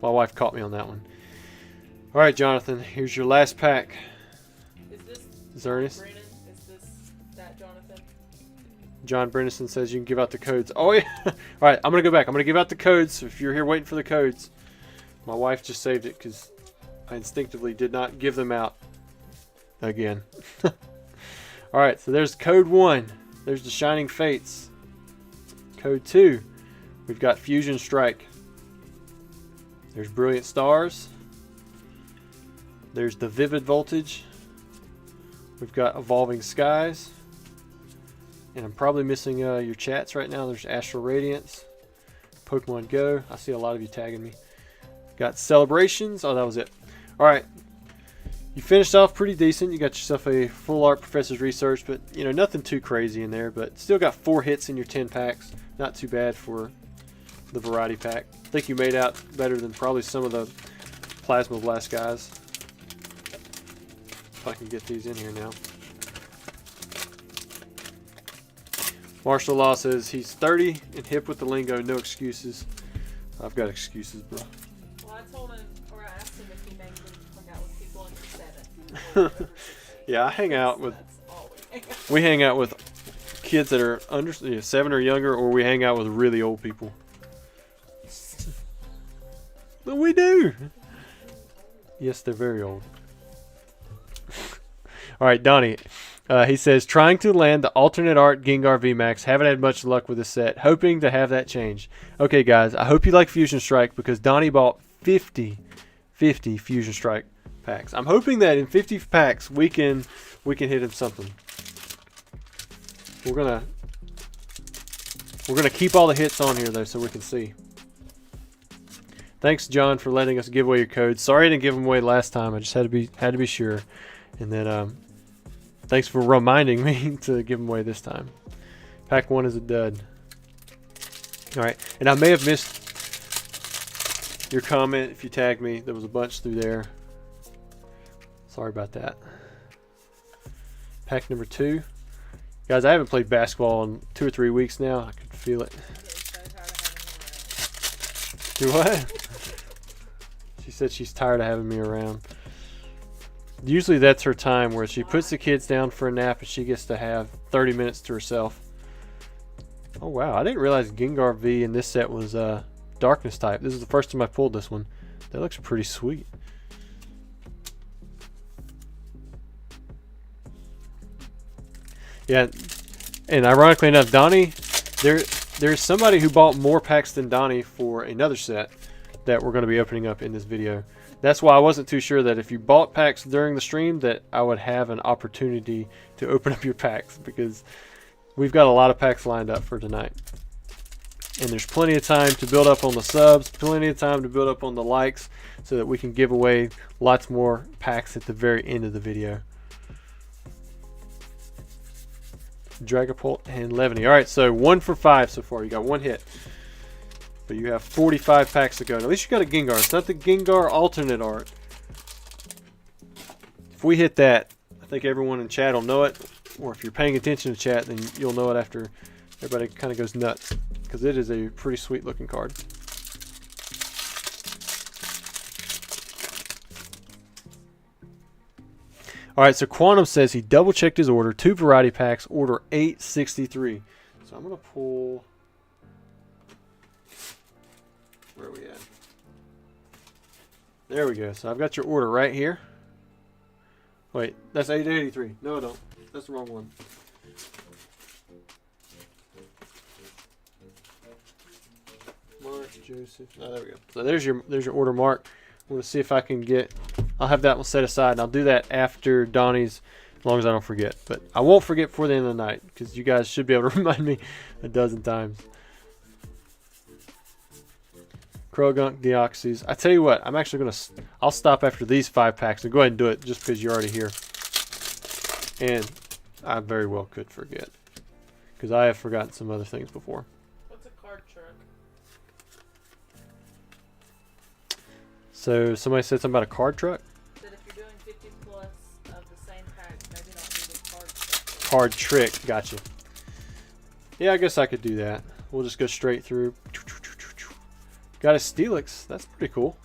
My wife caught me on that one. Alright, Jonathan, here's your last pack.
Is this
Ernest?
Brennan? Is this that Jonathan?
John Brennison says you can give out the codes. Oh, yeah. Alright, I'm going to go back. I'm going to give out the codes. If you're here waiting for the codes. My wife just saved it because I instinctively did not give them out again. Alright, so there's code 1. There's the Shining Fates. Code 2. We've got Fusion Strike. There's Brilliant Stars. There's the Vivid Voltage. We've got Evolving Skies. And I'm probably missing your chats right now. There's Astral Radiance. Pokemon Go. I see a lot of you tagging me. Got Celebrations. Oh, that was it. Alright. You finished off pretty decent. You got yourself a full art Professor's Research, but you know, nothing too crazy in there. But still got 4 hits in your 10 packs. Not too bad for the variety pack. I think you made out better than probably some of the Plasma Blast guys. If I can get these in here now. Martial Law says he's 30 and hip with the lingo, no excuses. I've got excuses, bro.
Well, I told him, or I asked him if he mainly hung out with people under 7.
Yeah, I hang out with.
That's all we hang out.
We hang out with kids that are under 7 or younger, or we hang out with really old people. But we do. Yes, they're very old. All right, Donnie. He says, trying to land the alternate art Gengar VMAX. Haven't had much luck with this set. Hoping to have that change. Okay, guys. I hope you like Fusion Strike because Donnie bought 50 Fusion Strike packs. I'm hoping that in 50 packs we can hit him something. We're gonna keep all the hits on here though, so we can see. Thanks, John, for letting us give away your codes. Sorry I didn't give them away last time. I just had to be sure. And then thanks for reminding me to give them away this time. Pack 1 is a dud. All right, and I may have missed your comment if you tagged me. There was a bunch through there. Sorry about that. Pack number 2. Guys, I haven't played basketball in 2 or 3 weeks now. I can feel it. Do what? She said she's tired of having me around. Usually that's her time where she puts the kids down for a nap and she gets to have 30 minutes to herself. Oh wow, I didn't realize Gengar V in this set was darkness type. This is the first time I pulled this one. That looks pretty sweet. Yeah, and ironically enough, Donnie, there's somebody who bought more packs than Donnie for another set. that we're going to be opening up in this video. That's why I wasn't too sure that if you bought packs during the stream that I would have an opportunity to open up your packs, because we've got a lot of packs lined up for tonight. And there's plenty of time to build up on the subs, plenty of time to build up on the likes, so that we can give away lots more packs at the very end of the video. Dragapult and Levany. Alright, so 1 for 5 so far. You got 1 hit. But you have 45 packs to go. And at least you got a Gengar. It's not the Gengar alternate art. If we hit that, I think everyone in chat will know it. Or if you're paying attention to chat, then you'll know it after everybody kind of goes nuts. Because it is a pretty sweet looking card. Alright, so Quantum says he double checked his order. 2 variety packs, order 863. So I'm going to pull... Where are we at? There we go. So I've got your order right here. Wait, that's 883. No, I don't. That's the wrong one. Mark, Joseph. Oh, there we go. So there's your order, Mark. I'm going to see if I can get... I'll have that one set aside, and I'll do that after Donnie's, as long as I don't forget. But I won't forget before the end of the night, because you guys should be able to remind me a dozen times. Krogunk, Deoxys. I tell you what, I'm actually going to... I'll stop after these 5 packs and go ahead and do it, just because you're already here. And I very well could forget, because I have forgotten some other things before.
What's a card trick?
So somebody said something about a card truck?
That if you're doing 50 plus of the same pack, maybe not need a card trick.
Card trick, gotcha. Yeah, I guess I could do that. We'll just go straight through. Got a Steelix. That's pretty cool.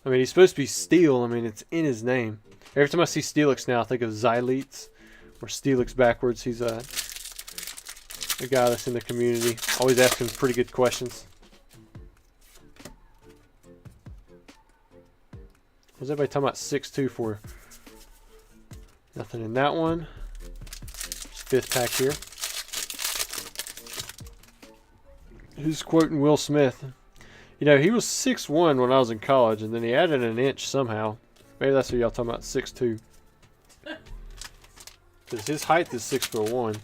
I mean, he's supposed to be Steel. I mean, it's in his name. Every time I see Steelix now, I think of Xyleets, or Steelix backwards. He's a guy that's in the community. Always asking pretty good questions. Was everybody talking about 6'2" for? Nothing in that one. 5th pack here. Who's quoting Will Smith? You know, he was 6'1" when I was in college, and then he added an inch somehow. Maybe that's what y'all talking about, 6'2". Because his height is 6'1".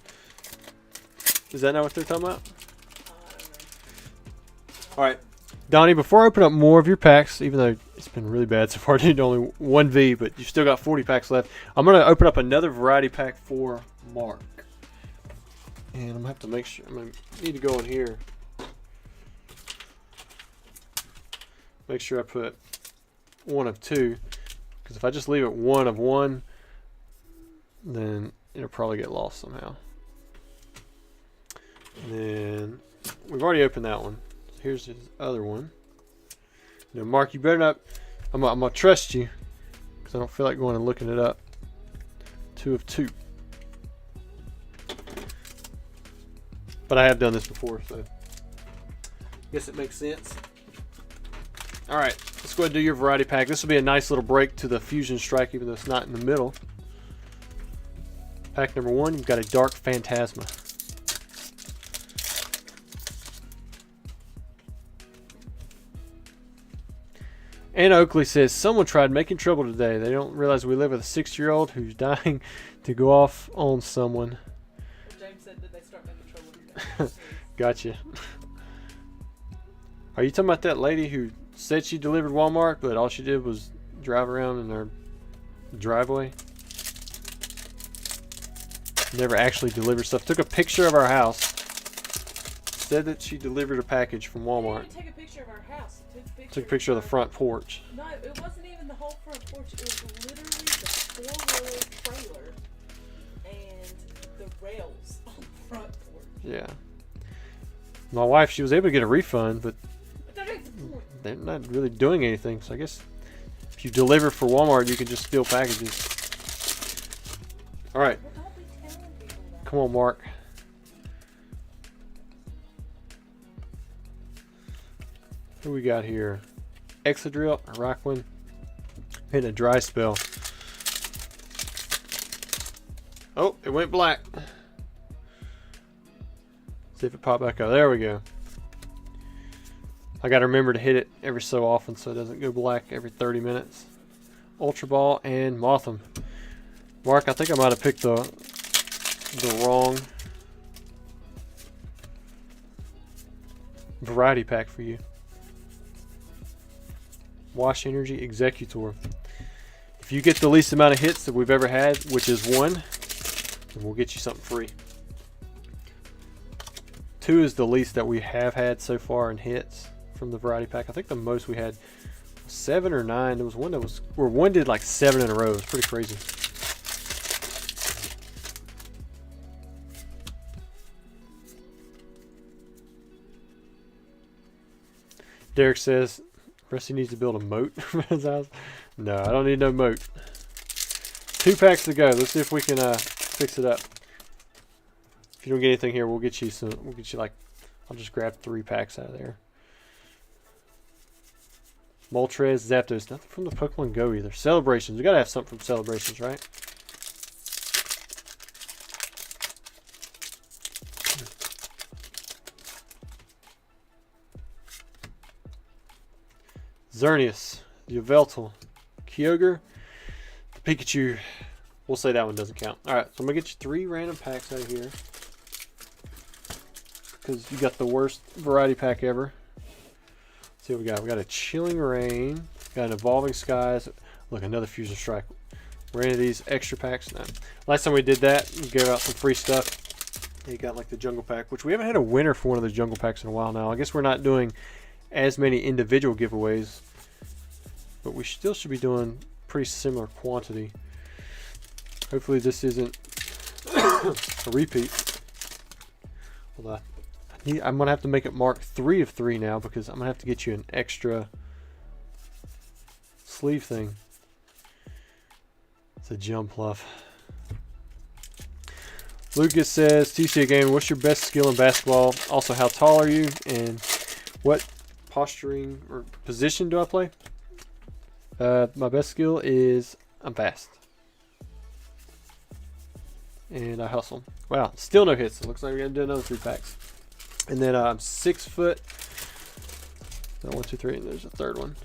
Is that not what they're talking about? Alright. Donnie, before I open up more of your packs, even though it's been really bad so far, I did only 1V, but you still got 40 packs left. I'm going to open up another variety pack for Mark. And I'm going to have to make sure, I'm going to need to go in here. Make sure I put 1 of 2. Because if I just leave it 1 of 1, then it'll probably get lost somehow. And then, we've already opened that one. Here's his other one. Now, Mark, you better not... I'm going to trust you, because I don't feel like going and looking it up. 2 of 2. But I have done this before, so... I guess it makes sense. Alright, let's go ahead and do your variety pack. This will be a nice little break to the Fusion Strike, even though it's not in the middle. Pack number 1, you've got a Dark Phantasma. Anna Oakley says, someone tried making trouble today. They don't realize we live with a 6-year-old who's dying to go off on someone.
James said, did they start making trouble today?
Gotcha. Are you talking about that lady who said she delivered Walmart, but all she did was drive around in their driveway? Never actually delivered stuff. Took a picture of our house. Said that she delivered a package from Walmart.
Take a picture of our house.
Took a picture of the front porch.
No, it wasn't even the whole front porch. It was literally the 4-wheel trailer and the rails on the front porch.
Yeah. My wife, she was able to get a refund, but
that ain't the point.
They're not really doing anything. So I guess if you deliver for Walmart, you can just steal packages. All right.
Well, don't be telling people that.
Come on, Mark. Who we got here? Excadrill, Rockwind, and a dry spell. Oh, it went black. See if it popped back up. There we go. I gotta remember to hit it every so often so it doesn't go black every 30 minutes. Ultra Ball and Motham. Mark, I think I might have picked the wrong variety pack for you. Wash Energy Executor. If you get the least amount of hits that we've ever had, which is 1, then we'll get you something free. 2 is the least that we have had so far in hits from the variety pack. I think the most we had 7 or 9. There was one that was, or one did like 7 in a row. It was pretty crazy. Derek says Rusty needs to build a moat from his house. No, I don't need no moat. 2 packs to go. Let's see if we can fix it up. If you don't get anything here, we'll get you some. We'll get you like, I'll just grab 3 packs out of there. Moltres, Zapdos, nothing from the Pokemon Go either. Celebrations, we gotta have something from Celebrations, right? Xerneas, Yveltal, Kyogre, Pikachu. We'll say that one doesn't count. Alright, so I'm gonna get you 3 random packs out of here. Because you got the worst variety pack ever. Let's see what we got. We got a Chilling Rain, got an Evolving Skies. Look, another Fusion Strike. We're into these extra packs now. Last time we did that, we gave out some free stuff. You got like the Jungle Pack, which we haven't had a winner for one of the Jungle Packs in a while now. I guess we're not doing as many individual giveaways, but we still should be doing pretty similar quantity. Hopefully this isn't a repeat. Hold on. I'm going to have to make it mark 3 of 3 now because I'm going to have to get you an extra sleeve thing. It's a Jumpluff. Lucas says, TCA Game, what's your best skill in basketball? Also, how tall are you? And what posturing or position do I play? My best skill is I'm fast. And I hustle. Wow, still no hits. It looks like we're going to do another 3 packs. And then I'm 6 foot. So 1, 2, 3, and there's a third one.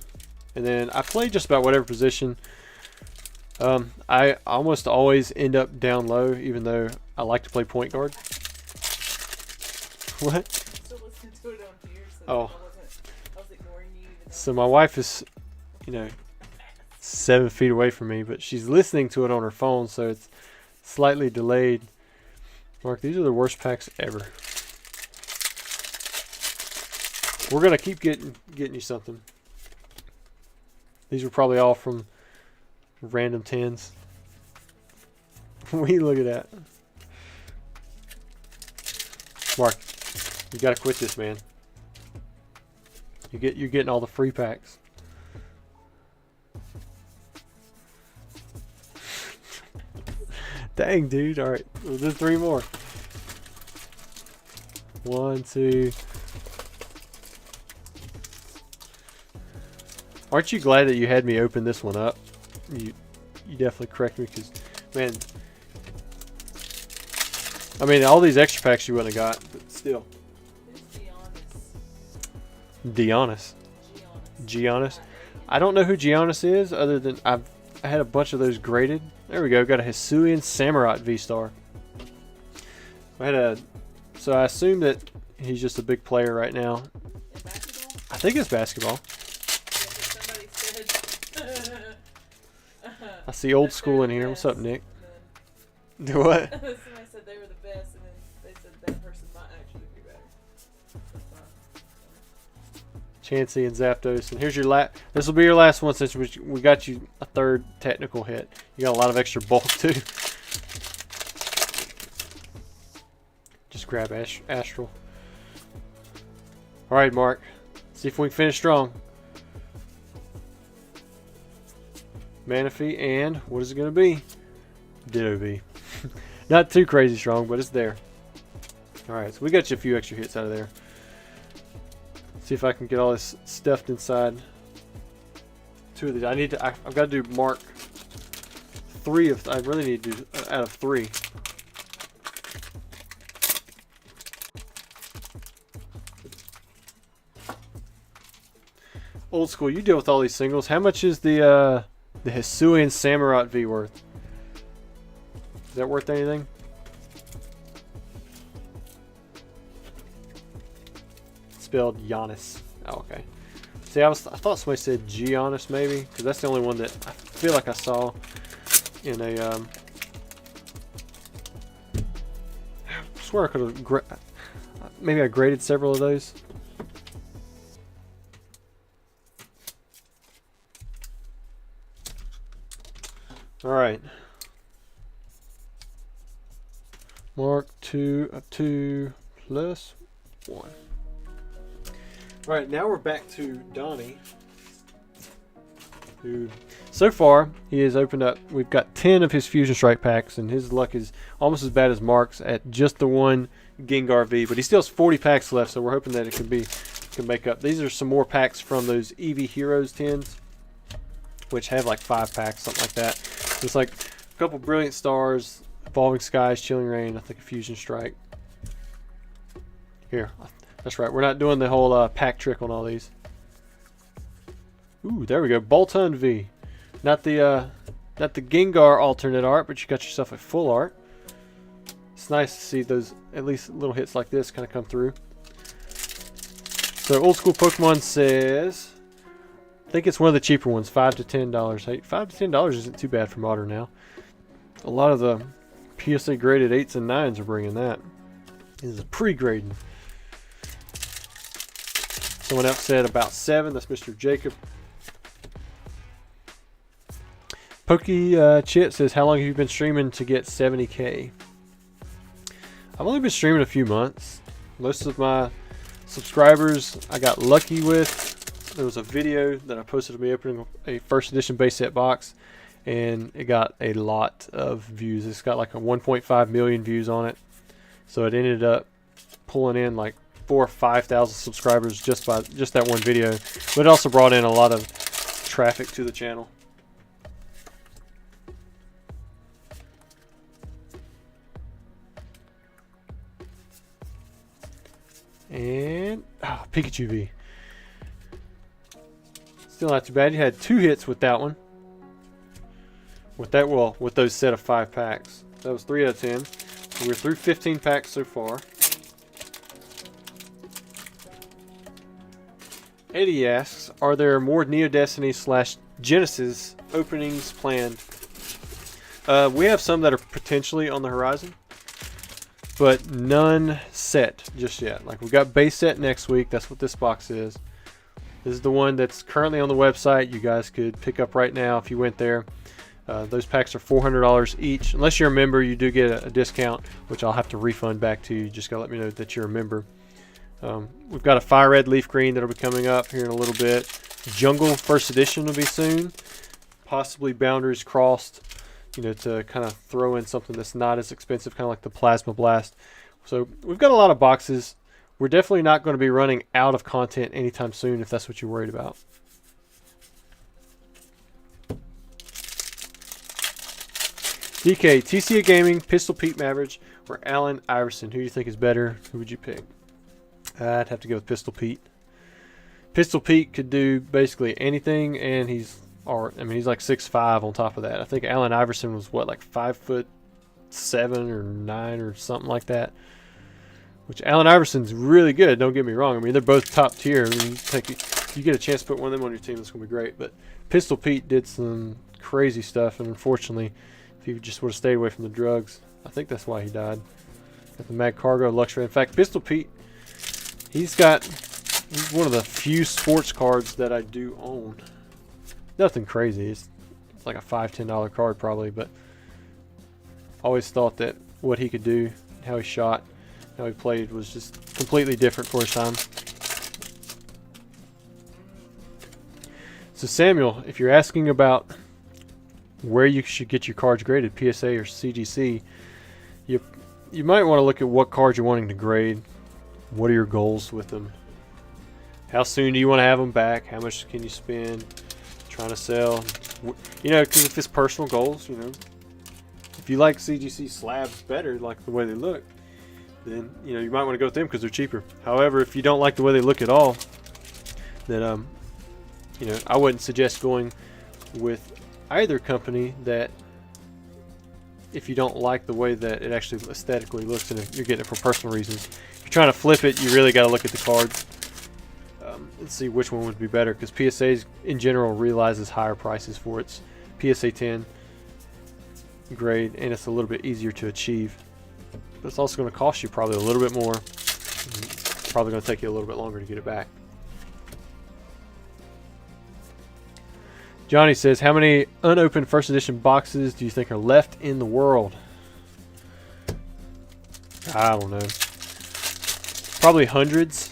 And then I play just about whatever position. I almost always end up down low, even though I like to play point guard. What?
Still listening to it on here, so
oh.
I was ignoring you.
So my wife is, you know, 7 feet away from me, but she's listening to it on her phone, so it's slightly delayed. Mark, these are the worst packs ever. We're gonna keep getting you something. These were probably all from random 10s. We look at that. Mark, you gotta quit this, man. You're getting all the free packs. Dang, dude. All right, we'll do 3 more. 1, 2. Aren't you glad that you had me open this one up? You definitely correct me, because, man, I mean, all these extra packs you wouldn't have got, but still. Giannis. Giannis. I don't know who Giannis is, other than I had a bunch of those graded. There we go. Got a Hisuian Samurott V-Star. So I assume that he's just a big player right now. I think it's basketball. I see old school in here. What's up, Nick? Do what?
Somebody said they were the best, and then they said that person might actually be better.
Chansey and Zapdos. And here's your this will be your last one, since we got you a 3rd technical hit. You got a lot of extra bulk too. Just grab Astral. Alright, Mark. See if we can finish strong. Manaphy, and what is it going to be? Ditto V. Not too crazy strong, but it's there. Alright, so we got you a few extra hits out of there. See if I can get all this stuffed inside 2 of these. I've got to do mark 3 of, I really need to do out of 3. Old School, you deal with all these singles. How much is the Hisuian Samurott V worth? Is that worth anything? Spelled Giannis. Oh, okay. See, I thought somebody said Giannis maybe, because that's the only one that I feel like I saw in a. I swear I could have. Maybe I graded several of those. All right. Mark 2 of 2 plus 1. All right, now we're back to Donnie, who so far he has opened up. We've got 10 of his Fusion Strike packs, and his luck is almost as bad as Mark's at just the one Gengar V. But he still has 40 packs left, so we're hoping that it can make up. These are some more packs from those Eevee Heroes 10s, which have like 5 packs, something like that. It's like a couple Brilliant Stars, Evolving Skies, Chilling Reign, I think a Fusion Strike. Here, that's right. We're not doing the whole pack trick on all these. Ooh, there we go. Boltund V. Not the Gengar alternate art, but you got yourself a full art. It's nice to see those, at least little hits like this, kind of come through. So Old School Pokemon says, I think it's one of the cheaper ones, $5 to $10. Hey, $5 to $10 isn't too bad for modern now. A lot of the PSA graded 8s and 9s are bringing that. This is pre-grading. Someone else said about 7. That's Mr. Jacob. Pokey Chit says, how long have you been streaming to get 70K? I've only been streaming a few months. Most of my subscribers I got lucky with. There was a video that I posted of me opening a first edition base set box, and it got a lot of views. It's got like a 1.5 million views on it. So it ended up pulling in like 4,000 or 5,000 subscribers just that one video. But it also brought in a lot of traffic to the channel. And Pikachu V. Still not too bad. You had 2 hits with that one. With that, well, with those set of 5 packs. That was 3 out of 10. So we're through 15 packs so far. Eddie asks, are there more Neo Destiny / Genesis openings planned? We have some that are potentially on the horizon, but none set just yet. Like, we got base set next week. That's what this box is. This is the one that's currently on the website. You guys could pick up right now if you went there. Those packs are $400 each. Unless you're a member, you do get a discount, which I'll have to refund back to you. You just gotta let me know that you're a member. We've got a Fire Red Leaf Green that'll be coming up here in a little bit. Jungle First Edition will be soon. Possibly Boundaries Crossed, you know, to kind of throw in something that's not as expensive, kind of like the Plasma Blast. So we've got a lot of boxes. We're definitely not going to be running out of content anytime soon if that's what you're worried about. DK, TCA Gaming, Pistol Pete Maverick, or Allen Iverson. Who do you think is better? Who would you pick? I'd have to go with Pistol Pete. Pistol Pete could do basically anything, and he's like 6'5" on top of that. I think Allen Iverson was what, like 5'7" or 9" or something like that. Which Allen Iverson's really good. Don't get me wrong. I mean, they're both top tier. I mean, you get a chance to put one of them on your team, it's gonna be great. But Pistol Pete did some crazy stuff, and unfortunately, if he just would have stayed away from the drugs, I think that's why he died. Got the Mag Cargo Luxury. In fact, Pistol Pete, he's one of the few sports cards that I do own. Nothing crazy. It's like a $5, $10 card probably, but I always thought that what he could do, how he shot, how he played was just completely different for his time. So Samuel, if you're asking about where you should get your cards graded, PSA or CGC, you might want to look at what cards you're wanting to grade. What are your goals with them? How soon do you want to have them back? How much can you spend trying to sell? You know, because if it's personal goals, you know, if you like CGC slabs better, like the way they look, then you know you might want to go with them because they're cheaper. However, if you don't like the way they look at all, then You know, I wouldn't suggest going with either company that if you don't like the way that it actually aesthetically looks and if you're getting it for personal reasons. If you're trying to flip it, you really got to look at the cards and see which one would be better, because PSA in general realizes higher prices for its PSA 10 grade, and it's a little bit easier to achieve. But it's also going to cost you probably a little bit more. It's probably going to take you a little bit longer to get it back. Johnny says, how many unopened first edition boxes do you think are left in the world? I don't know. Probably hundreds,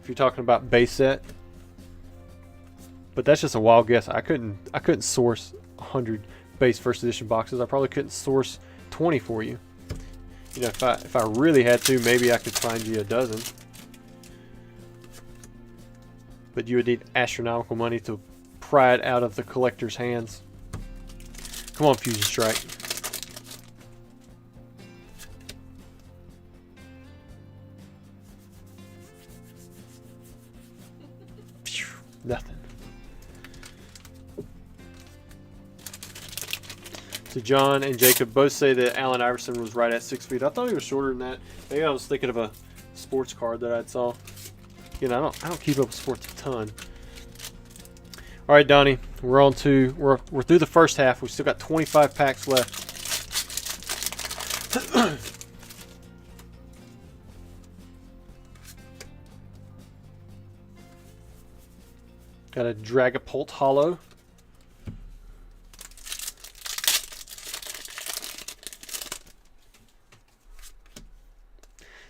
if you're talking about base set. But that's just a wild guess. I couldn't source 100 base first edition boxes. I probably couldn't source 20 for you. You know, if I really had to, maybe I could find you a dozen. But you would need astronomical money to pry it out of the collector's hands. Come on, Fusion Strike. Phew, nothing. So John and Jacob both say that Allen Iverson was right at 6 feet. I thought he was shorter than that. Maybe I was thinking of a sports card that I saw. You know, I don't keep up with sports a ton. All right, Donnie, we're through the first half. We still got 25 packs left. Got a Dragapult Hollow.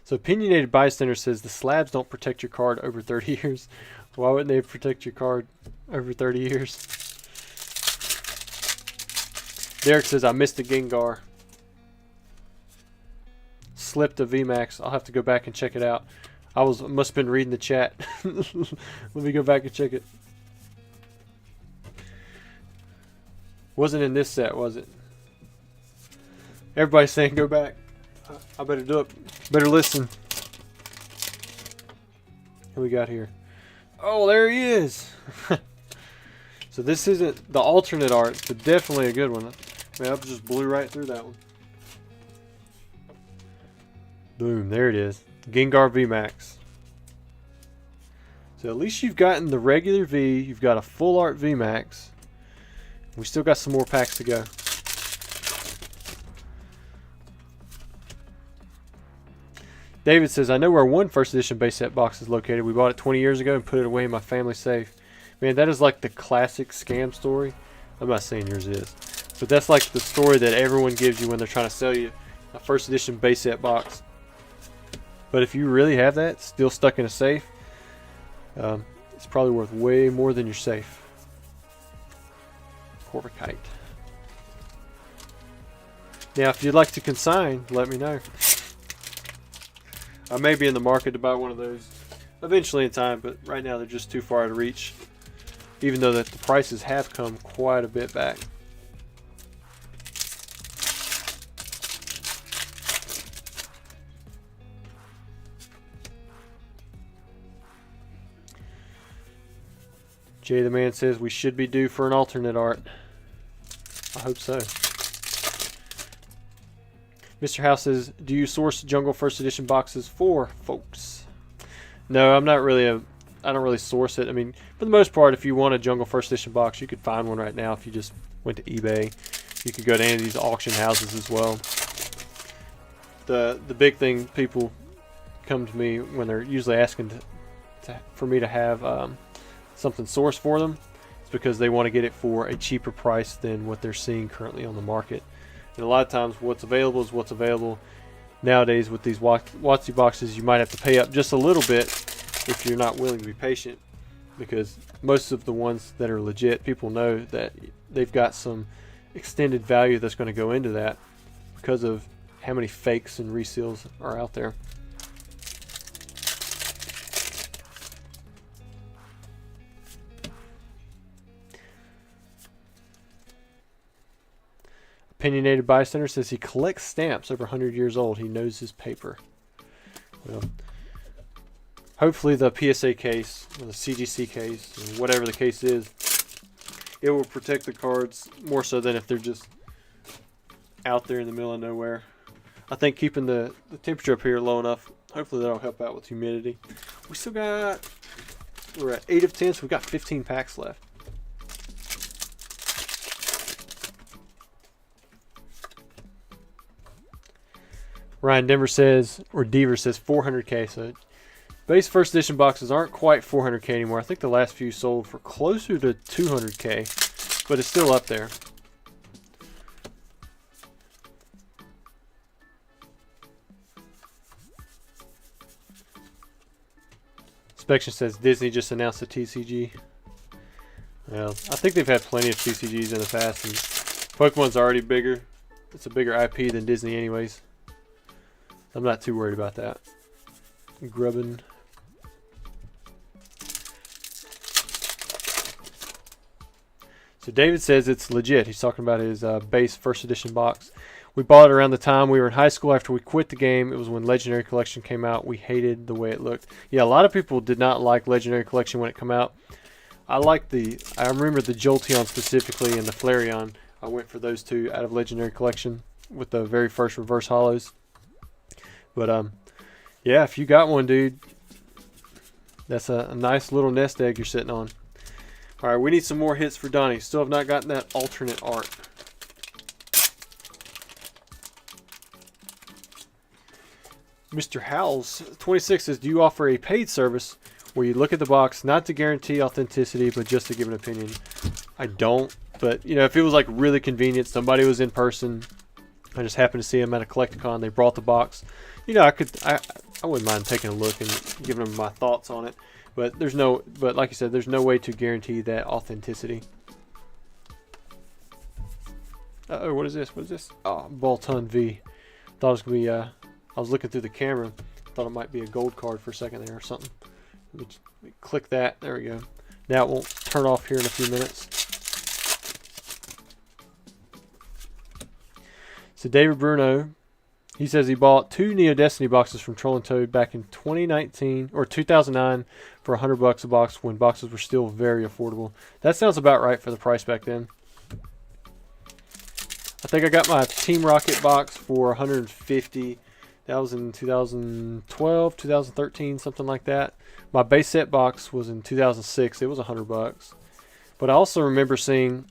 So Opinionated Bystander says the slabs don't protect your card over 30 years. Why wouldn't they protect your card over 30 years? Derek says, I missed the Gengar. Slipped a VMAX. I'll have to go back and check it out. Must have been reading the chat. Let me go back and check it. Wasn't in this set, was it? Everybody's saying go back. I better do it. Better listen. Who we got here? Oh, there he is. So this isn't the alternate art, but definitely a good one. Man, I just blew right through that one. Boom, there it is. Gengar VMAX. So at least you've gotten the regular V, you've got a full art VMAX. We still got some more packs to go. David says, I know where one first edition base set box is located. We bought it 20 years ago and put it away in my family safe. Man, that is like the classic scam story. I'm not saying yours is. But that's like the story that everyone gives you when they're trying to sell you a first edition base set box. But if you really have that still stuck in a safe, it's probably worth way more than your safe. Corvikite. Now, if you'd like to consign, let me know. I may be in the market to buy one of those eventually in time, but right now they're just too far out of reach. Even though that the prices have come quite a bit back. Jay the Man says we should be due for an alternate art. I hope so. Mr. House says, do you source Jungle First Edition boxes for folks? No, I'm not really I don't really source it. I mean, for the most part, if you want a Jungle First Edition box, you could find one right now if you just went to eBay. You could go to any of these auction houses as well. The big thing, people come to me when they're usually asking for me to have something sourced for them. It's because they want to get it for a cheaper price than what they're seeing currently on the market. And a lot of times what's available is what's available. Nowadays with these WotC boxes, you might have to pay up just a little bit if you're not willing to be patient, because most of the ones that are legit, people know that they've got some extended value that's going to go into that because of how many fakes and reseals are out there. Opinionated Bystander says he collects stamps over 100 years old. He knows his paper. Well, hopefully the PSA case, or the CGC case, or whatever the case is, it will protect the cards more so than if they're just out there in the middle of nowhere. I think keeping the temperature up here low enough, hopefully that'll help out with humidity. We're at 8 of 10, so we've got 15 packs left. Ryan Denver says, or Deaver says 400K. So base first edition boxes aren't quite 400K anymore. I think the last few sold for closer to 200K, but it's still up there. Inspection says Disney just announced a TCG. Well, I think they've had plenty of TCGs in the past, and Pokemon's already bigger. It's a bigger IP than Disney anyways. I'm not too worried about that. Grubbin. So David says it's legit. He's talking about his base first edition box. We bought it around the time we were in high school after we quit the game. It was when Legendary Collection came out. We hated the way it looked. Yeah, a lot of people did not like Legendary Collection when it came out. I remember the Jolteon specifically and the Flareon. I went for those two out of Legendary Collection with the very first reverse holos. But yeah, if you got one, dude, that's a nice little nest egg you're sitting on. All right, we need some more hits for Donnie. Still have not gotten that alternate art. Mr. Howells 26 says, do you offer a paid service where you look at the box not to guarantee authenticity but just to give an opinion? I don't, but you know, if it was like really convenient, somebody was in person, I just happened to see them at a Collecticon, they brought the box, you know, I wouldn't mind taking a look and giving them my thoughts on it, but like you said, there's no way to guarantee that authenticity. Uh-oh, what is this? Oh, Bolton V. Thought it was gonna be I was looking through the camera, thought it might be a gold card for a second there or something. Let me click that. There we go. Now it won't turn off here in a few minutes. So David Bruno, he says he bought 2 Neo Destiny boxes from Troll and Toad back in 2019 or 2009 for $100 a box when boxes were still very affordable. That sounds about right for the price back then. I think I got my Team Rocket box for $150. That was in 2012, 2013, something like that. My base set box was in 2006. It was $100. But I also remember seeing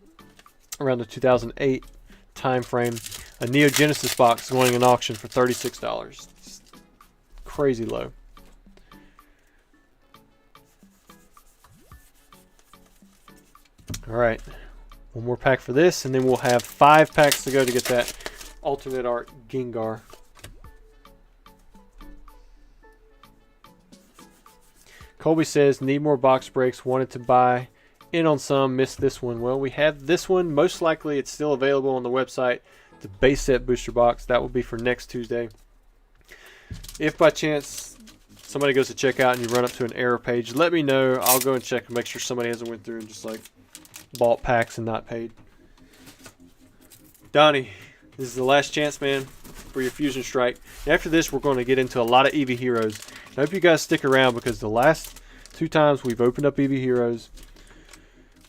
around the 2008 time frame a Neo Genesis box going in auction for $36. It's crazy low. All right, one more pack for this, and then we'll have 5 packs to go to get that alternate art Gengar. Colby says, need more box breaks. Wanted to buy in on some. Missed this one. Well, we have this one. Most likely it's still available on the website. The base set booster box. That will be for next Tuesday. If by chance somebody goes to check out and you run up to an error page, let me know. I'll go and check and make sure somebody hasn't went through and just like bought packs and not paid. Donnie, this is the last chance, man, for your Fusion Strike. After this, we're going to get into a lot of Eevee Heroes. I hope you guys stick around because the last 2 times we've opened up Eevee Heroes,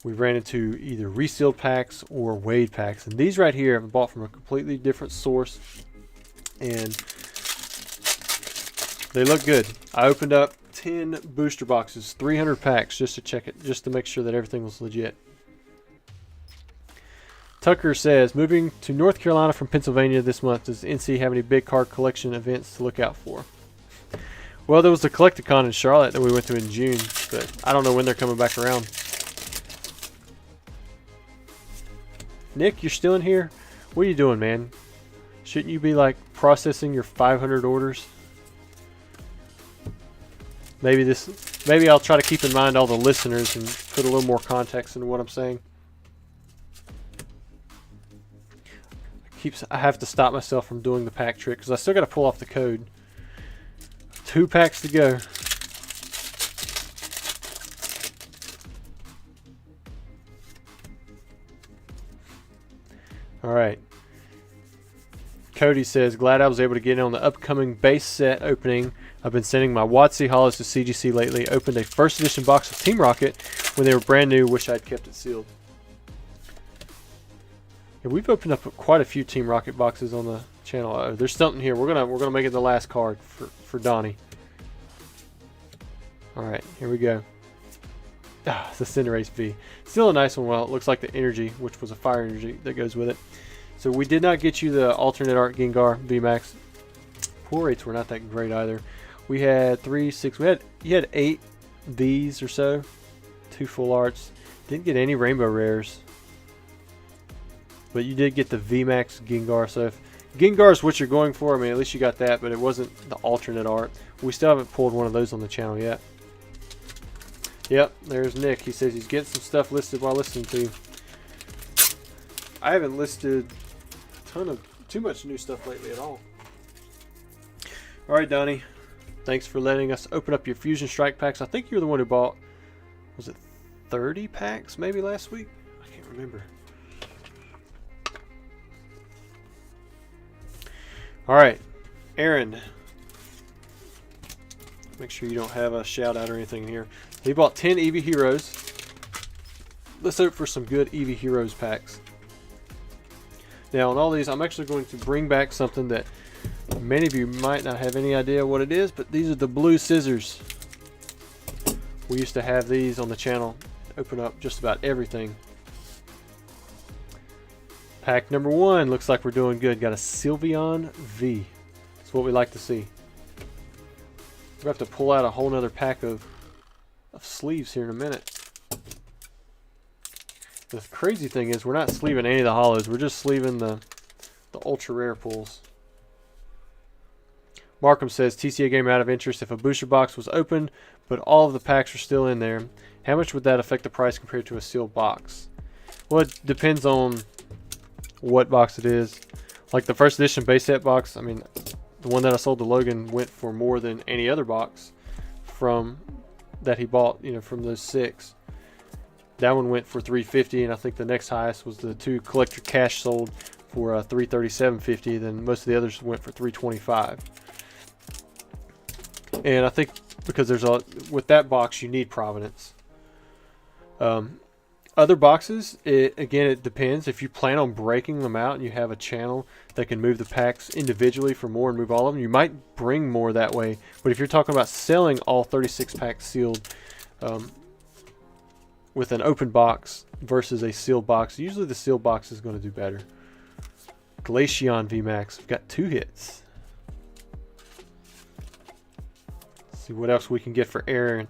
we ran into either resealed packs or weighed packs. And these right here I've bought from a completely different source. And they look good. I opened up 10 booster boxes, 300 packs just to check it, just to make sure that everything was legit. Tucker says, moving to North Carolina from Pennsylvania this month. Does NC have any big card collection events to look out for? Well, there was the Collecticon in Charlotte that we went to in June, but I don't know when they're coming back around. Nick, you're still in here? What are you doing, man? Shouldn't you be like processing your 500 orders? Maybe I'll try to keep in mind all the listeners and put a little more context into what I'm saying. I have to stop myself from doing the pack trick because I still got to pull off the code. 2 packs to go. All right. Cody says, glad I was able to get in on the upcoming base set opening. I've been sending my WotC Hollows to CGC lately. Opened a first edition box of Team Rocket when they were brand new. Wish I'd kept it sealed. Yeah, we've opened up quite a few Team Rocket boxes on the channel. There's something here. We're gonna make it the last card for Donnie. All right, here we go. Ah, the Cinderace V. Still a nice one. Well, it looks like the energy, which was a fire energy that goes with it. So we did not get you the alternate art Gengar VMAX. Pull rates were not that great either. We had 3, 6. You had 8 these or so. 2 full arts. Didn't get any rainbow rares. But you did get the VMAX Gengar. So if Gengar is what you're going for, I mean, at least you got that. But it wasn't the alternate art. We still haven't pulled one of those on the channel yet. Yep, there's Nick. He says he's getting some stuff listed while listening to you. I haven't listed a ton of too much new stuff lately at all. Alright, Donnie. Thanks for letting us open up your Fusion Strike packs. I think you're the one who bought, was it 30 packs maybe last week? I can't remember. Alright, Aaron. Make sure you don't have a shout out or anything in here. He bought 10 Eevee Heroes. Let's hope for some good Eevee Heroes packs. Now on all these, I'm actually going to bring back something that many of you might not have any idea what it is, but these are the blue scissors. We used to have these on the channel. Open up just about everything. Pack number 1. Looks like we're doing good. Got a Sylveon V. That's what we like to see. We'll have to pull out a whole nother pack of sleeves here in a minute. The crazy thing is we're not sleeving any of the hollows. We're just sleeving the ultra rare pulls. Markham says TCA game out of interest if a booster box was opened but all of the packs are still in there. How much would that affect the price compared to a sealed box? Well, it depends on what box it is. Like the first edition base set box, I mean, the one that I sold to Logan went for more than any other box from that he bought, you know, from those 6. That one went for $350, and I think the next highest was the 2 collector cash sold for $337.50. Then most of the others went for $325. And I think because there's with that box you need provenance. Other boxes, again, it depends. If you plan on breaking them out and you have a channel that can move the packs individually for more and move all of them, you might bring more that way. But if you're talking about selling all 36 packs sealed with an open box versus a sealed box, usually the sealed box is going to do better. Glaceon VMAX, we've got 2 hits. Let's see what else we can get for Aaron.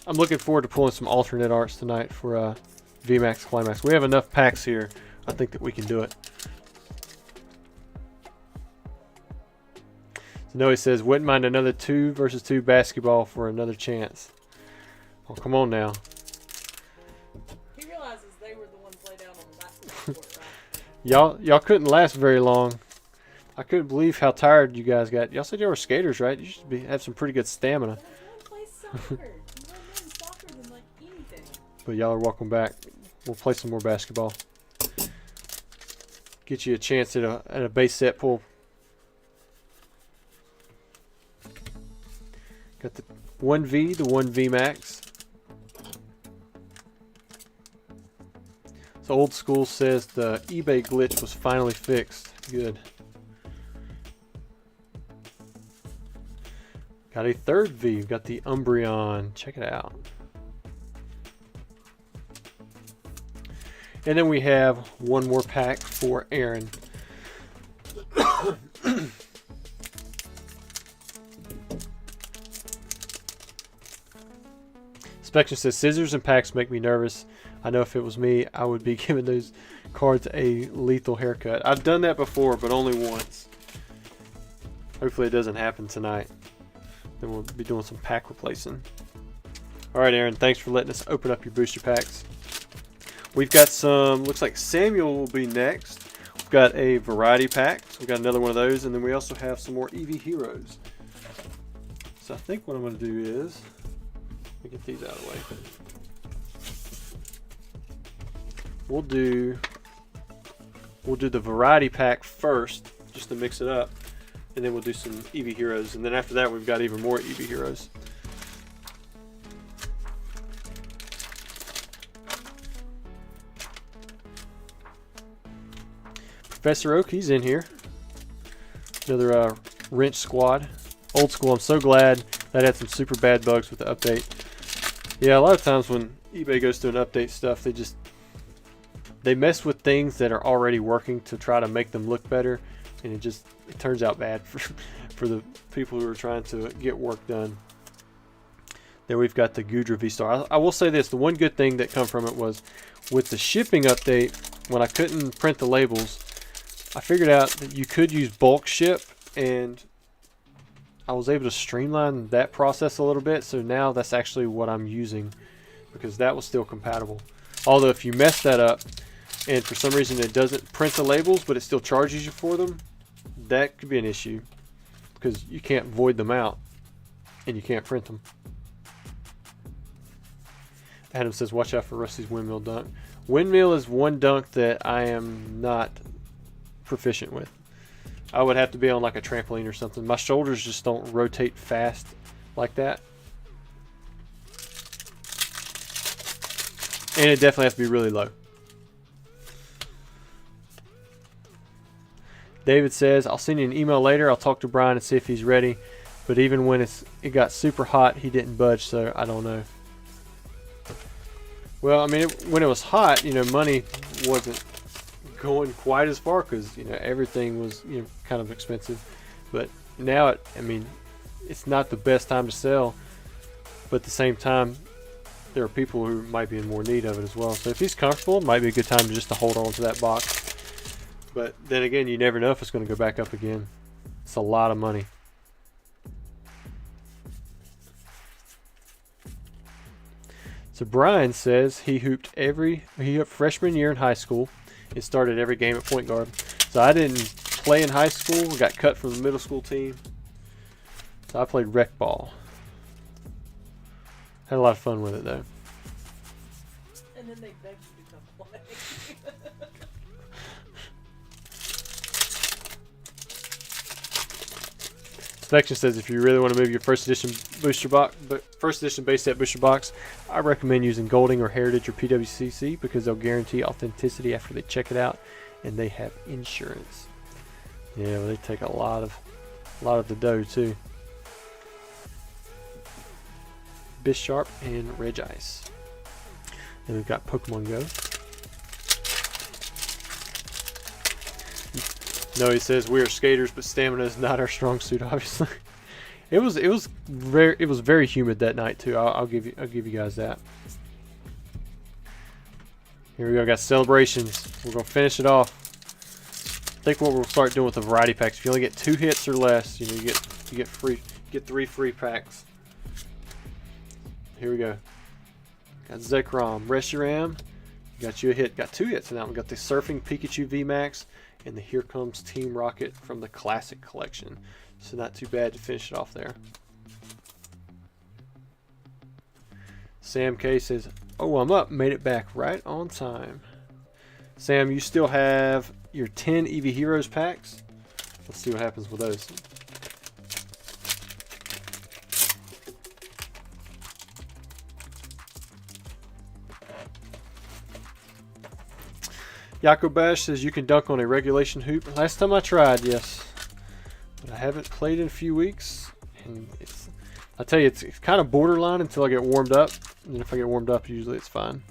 I'm looking forward to pulling some alternate arts tonight for VMAX Climax. We have enough packs here, I think, that we can do it. So Noe says, wouldn't mind another 2 versus 2 basketball for another chance. Oh, come on now.
He realizes they were the ones laid down on the basketball court, right?
Y'all couldn't last very long. I couldn't believe how tired you guys got. Y'all said you were skaters, right? You should have some pretty good stamina.
Play soccer. Soccer than like anything.
But y'all are welcome back. We'll play some more basketball. Get you a chance at a base set pull. Got the 1V, the 1V Max. So Old School says the eBay glitch was finally fixed. Good. Got a 3rd V. We've got the Umbreon. Check it out. And then we have one more pack for Aaron. Inspection says scissors and packs make me nervous. I know if it was me, I would be giving those cards a lethal haircut. I've done that before, but only once. Hopefully it doesn't happen tonight. Then we'll be doing some pack replacing. Alright, Aaron, thanks for letting us open up your booster packs. We've got some, looks like Samuel will be next. We've got a variety pack, so we've got another one of those, and then we also have some more Eevee Heroes. So I think what I'm going to do is, let me get these out of the way. We'll do we'll do the variety pack first, just to mix it up, and then we'll do some Eevee Heroes, and then after that we've got even more Eevee Heroes. Professor Oak, he's in here. Another wrench squad. Old school. I'm so glad that had some super bad bugs with the update. Yeah, a lot of times when eBay goes through an update stuff, they mess with things that are already working to try to make them look better, and it turns out bad for the people who are trying to get work done. Then we've got the Gudra V-Star. I will say this, the one good thing that come from it was with the shipping update, when I couldn't print the labels, I figured out that you could use bulk ship, and I was able to streamline that process a little bit, so now that's actually what I'm using, because that was still compatible. Although if you mess that up and for some reason it doesn't print the labels but it still charges you for them, that could be an issue, because you can't void them out and you can't print them. Adam says watch out for Rusty's windmill dunk. Windmill is one dunk that I am not proficient with. I would have to be on like a trampoline or something. My shoulders just don't rotate fast like that. And it definitely has to be really low. David says, I'll send you an email later. I'll talk to Brian and see if he's ready. But even when it got super hot, he didn't budge, so I don't know. Well, I mean, when it was hot, money wasn't going quite as far, because everything was kind of expensive. But now it's not the best time to sell, but at the same time there are people who might be in more need of it as well. So if he's comfortable, it might be a good time just to hold on to that box. But then again, you never know if it's going to go back up again. It's a lot of money. So Brian says he hooped freshman year in high school. It started every game at point guard. So I didn't play in high school. Got cut from the middle school team. So I played rec ball. Had a lot of fun with it though.
And then they begged you to come play.
Section says if you really want to move your first edition base set booster box, I recommend using Golding or Heritage or PWCC, because they'll guarantee authenticity after they check it out, and they have insurance. Yeah, well, they take a lot of the dough too. Bisharp and Regice. Then we've got Pokemon Go. No, he says we are skaters, but stamina is not our strong suit. Obviously, it was very humid that night too. I'll give you guys that. Here we go. Got celebrations. We're gonna finish it off. I think what we'll start doing with the variety packs. If you only get 2 hits or less, you get 3 free packs. Here we go. Got Zekrom, Reshiram. Got you a hit. Got 2 hits now. We got the Surfing Pikachu VMAX. And the Here Comes Team Rocket from the Classic Collection. So not too bad to finish it off there. Sam K says, oh, I'm up. Made it back right on time. Sam, you still have your 10 Eevee Heroes packs. Let's see what happens with those. Yakobash says you can dunk on a regulation hoop. Last time I tried, yes. But I haven't played in a few weeks. And I tell you, it's kind of borderline until I get warmed up. And if I get warmed up, usually it's fine.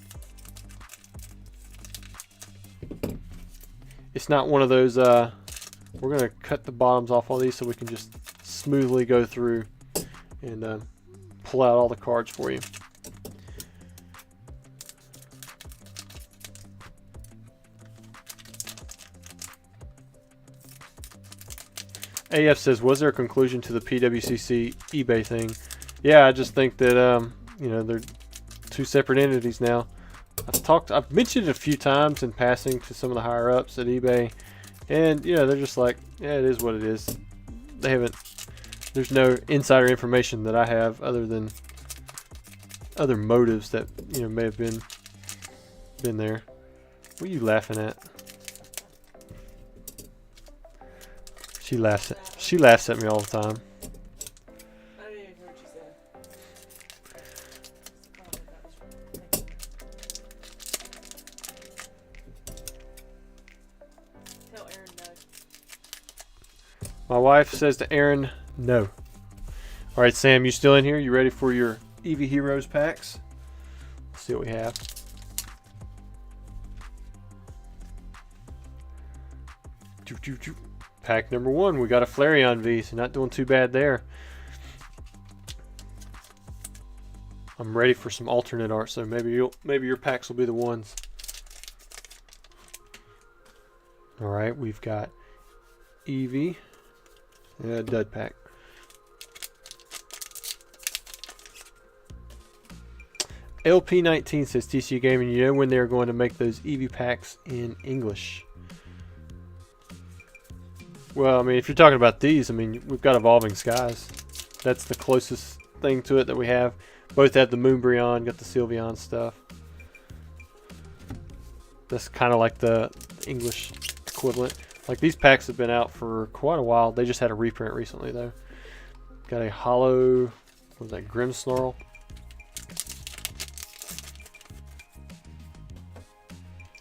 It's not one of those, we're going to cut the bottoms off all these so we can just smoothly go through and pull out all the cards for you. AF says, was there a conclusion to the PWCC eBay thing? Yeah, I just think that, they're 2 separate entities now. I've mentioned it a few times in passing to some of the higher ups at eBay, and, they're just like, yeah, it is what it is. There's no insider information that I have other than other motives that, may have been there. What are you laughing at? She laughs at me all the time.
I didn't even hear what you said. Tell Aaron no.
My wife says to Aaron, no. All right, Sam, you still in here? You ready for your Eevee Heroes packs? Let's see what we have. Pack number 1, we got a Flareon V, so not doing too bad there. I'm ready for some alternate art, so maybe your packs will be the ones. All right, we've got Eevee, dud pack. LP19 says TCU Gaming, you know when they're going to make those Eevee packs in English? Well, I mean, if you're talking about these, I mean, we've got Evolving Skies. That's the closest thing to it that we have. Both have the Moonbreon, got the Sylveon stuff. That's kind of like the English equivalent. Like, these packs have been out for quite a while. They just had a reprint recently, though. Got a hollow, what was that, Grimmsnarl?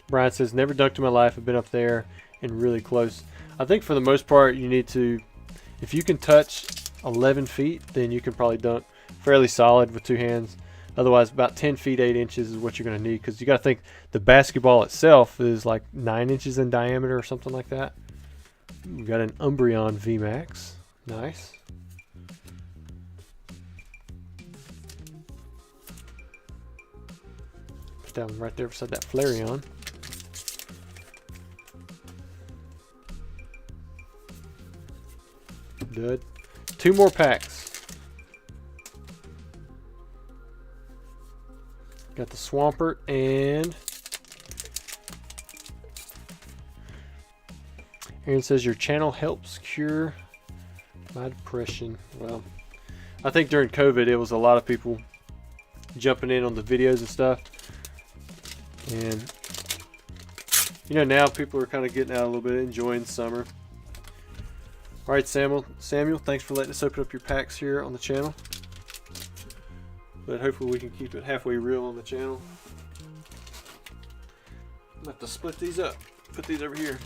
Brian says, never dunked in my life. I've been up there and really close. I think for the most part, you need to, if you can touch 11 feet, then you can probably dunk fairly solid with 2 hands. Otherwise, about 10 feet, 8 inches is what you're going to need, because you got to think the basketball itself is like 9 inches in diameter or something like that. We got an Umbreon VMAX. Nice. Put that one right there beside that Flareon. Good. 2 more packs. Got the Swampert and Aaron says your channel helps cure my depression. Well, I think during COVID it was a lot of people jumping in on the videos and stuff. And you know, now people are kind of getting out a little bit, enjoying summer. Alright, Samuel, thanks for letting us open up your packs here on the channel. But hopefully we can keep it halfway real on the channel. I'm going to have to split these up. Put these over here.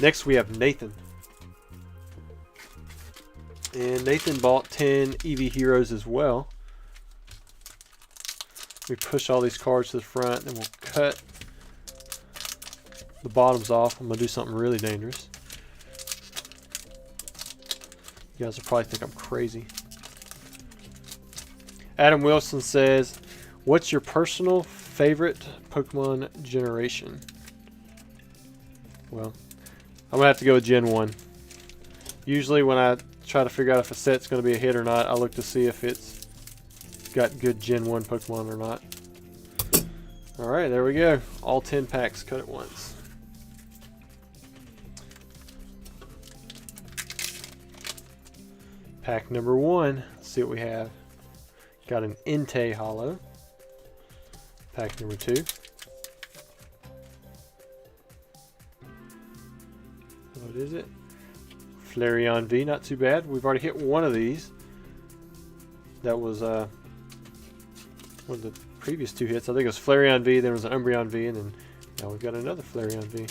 Next we have Nathan. And Nathan bought 10 Eevee Heroes as well. We push all these cards to the front and we'll cut the bottoms off. I'm going to do something really dangerous. You guys will probably think I'm crazy. Adam Wilson says, what's your personal favorite Pokemon generation? Well, I'm going to have to go with Gen 1. Usually when I try to figure out if a set's going to be a hit or not, I look to see if it's got good Gen 1 Pokemon or not. Alright, there we go. All 10 packs cut at once. Pack number 1. Let's see what we have. Got an Entei Hollow. Pack number 2. What is it? Flareon V, not too bad. We've already hit one of these. That was one of the previous 2 hits. I think it was Flareon V, then it was an Umbreon V, and then now we've got another Flareon V.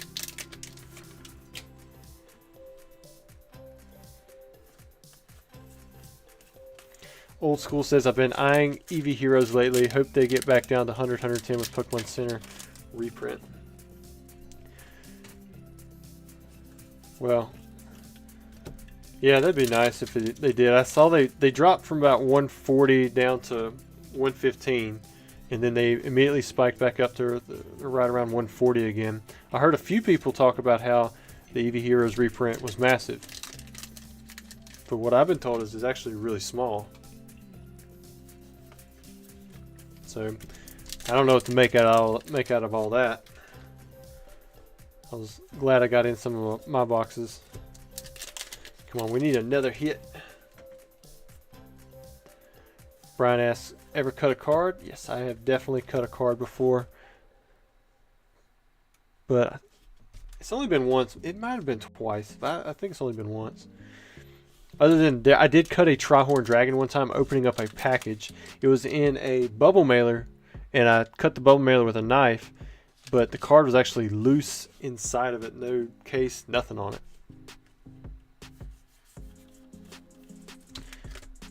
Old School says, I've been eyeing Eevee Heroes lately. Hope they get back down to 100, 110 with Pokemon Center reprint. Well, yeah, that'd be nice if they did. I saw they dropped from about 140 down to 115, and then they immediately spiked back up to right around 140 again. I heard a few people talk about how the Eevee Heroes reprint was massive, but what I've been told is it's actually really small. So I don't know what to make out of all that. I was glad I got in some of my boxes. Come on, we need another hit. Brian asks, ever cut a card? Yes, I have definitely cut a card before. But It's only been once. It might have been twice, but I think it's only been once. Other than that, I did cut a Trihorn Dragon one time opening up a package. It was in a bubble mailer, and I cut the bubble mailer with a knife, but the card was actually loose inside of it. No case, nothing on it.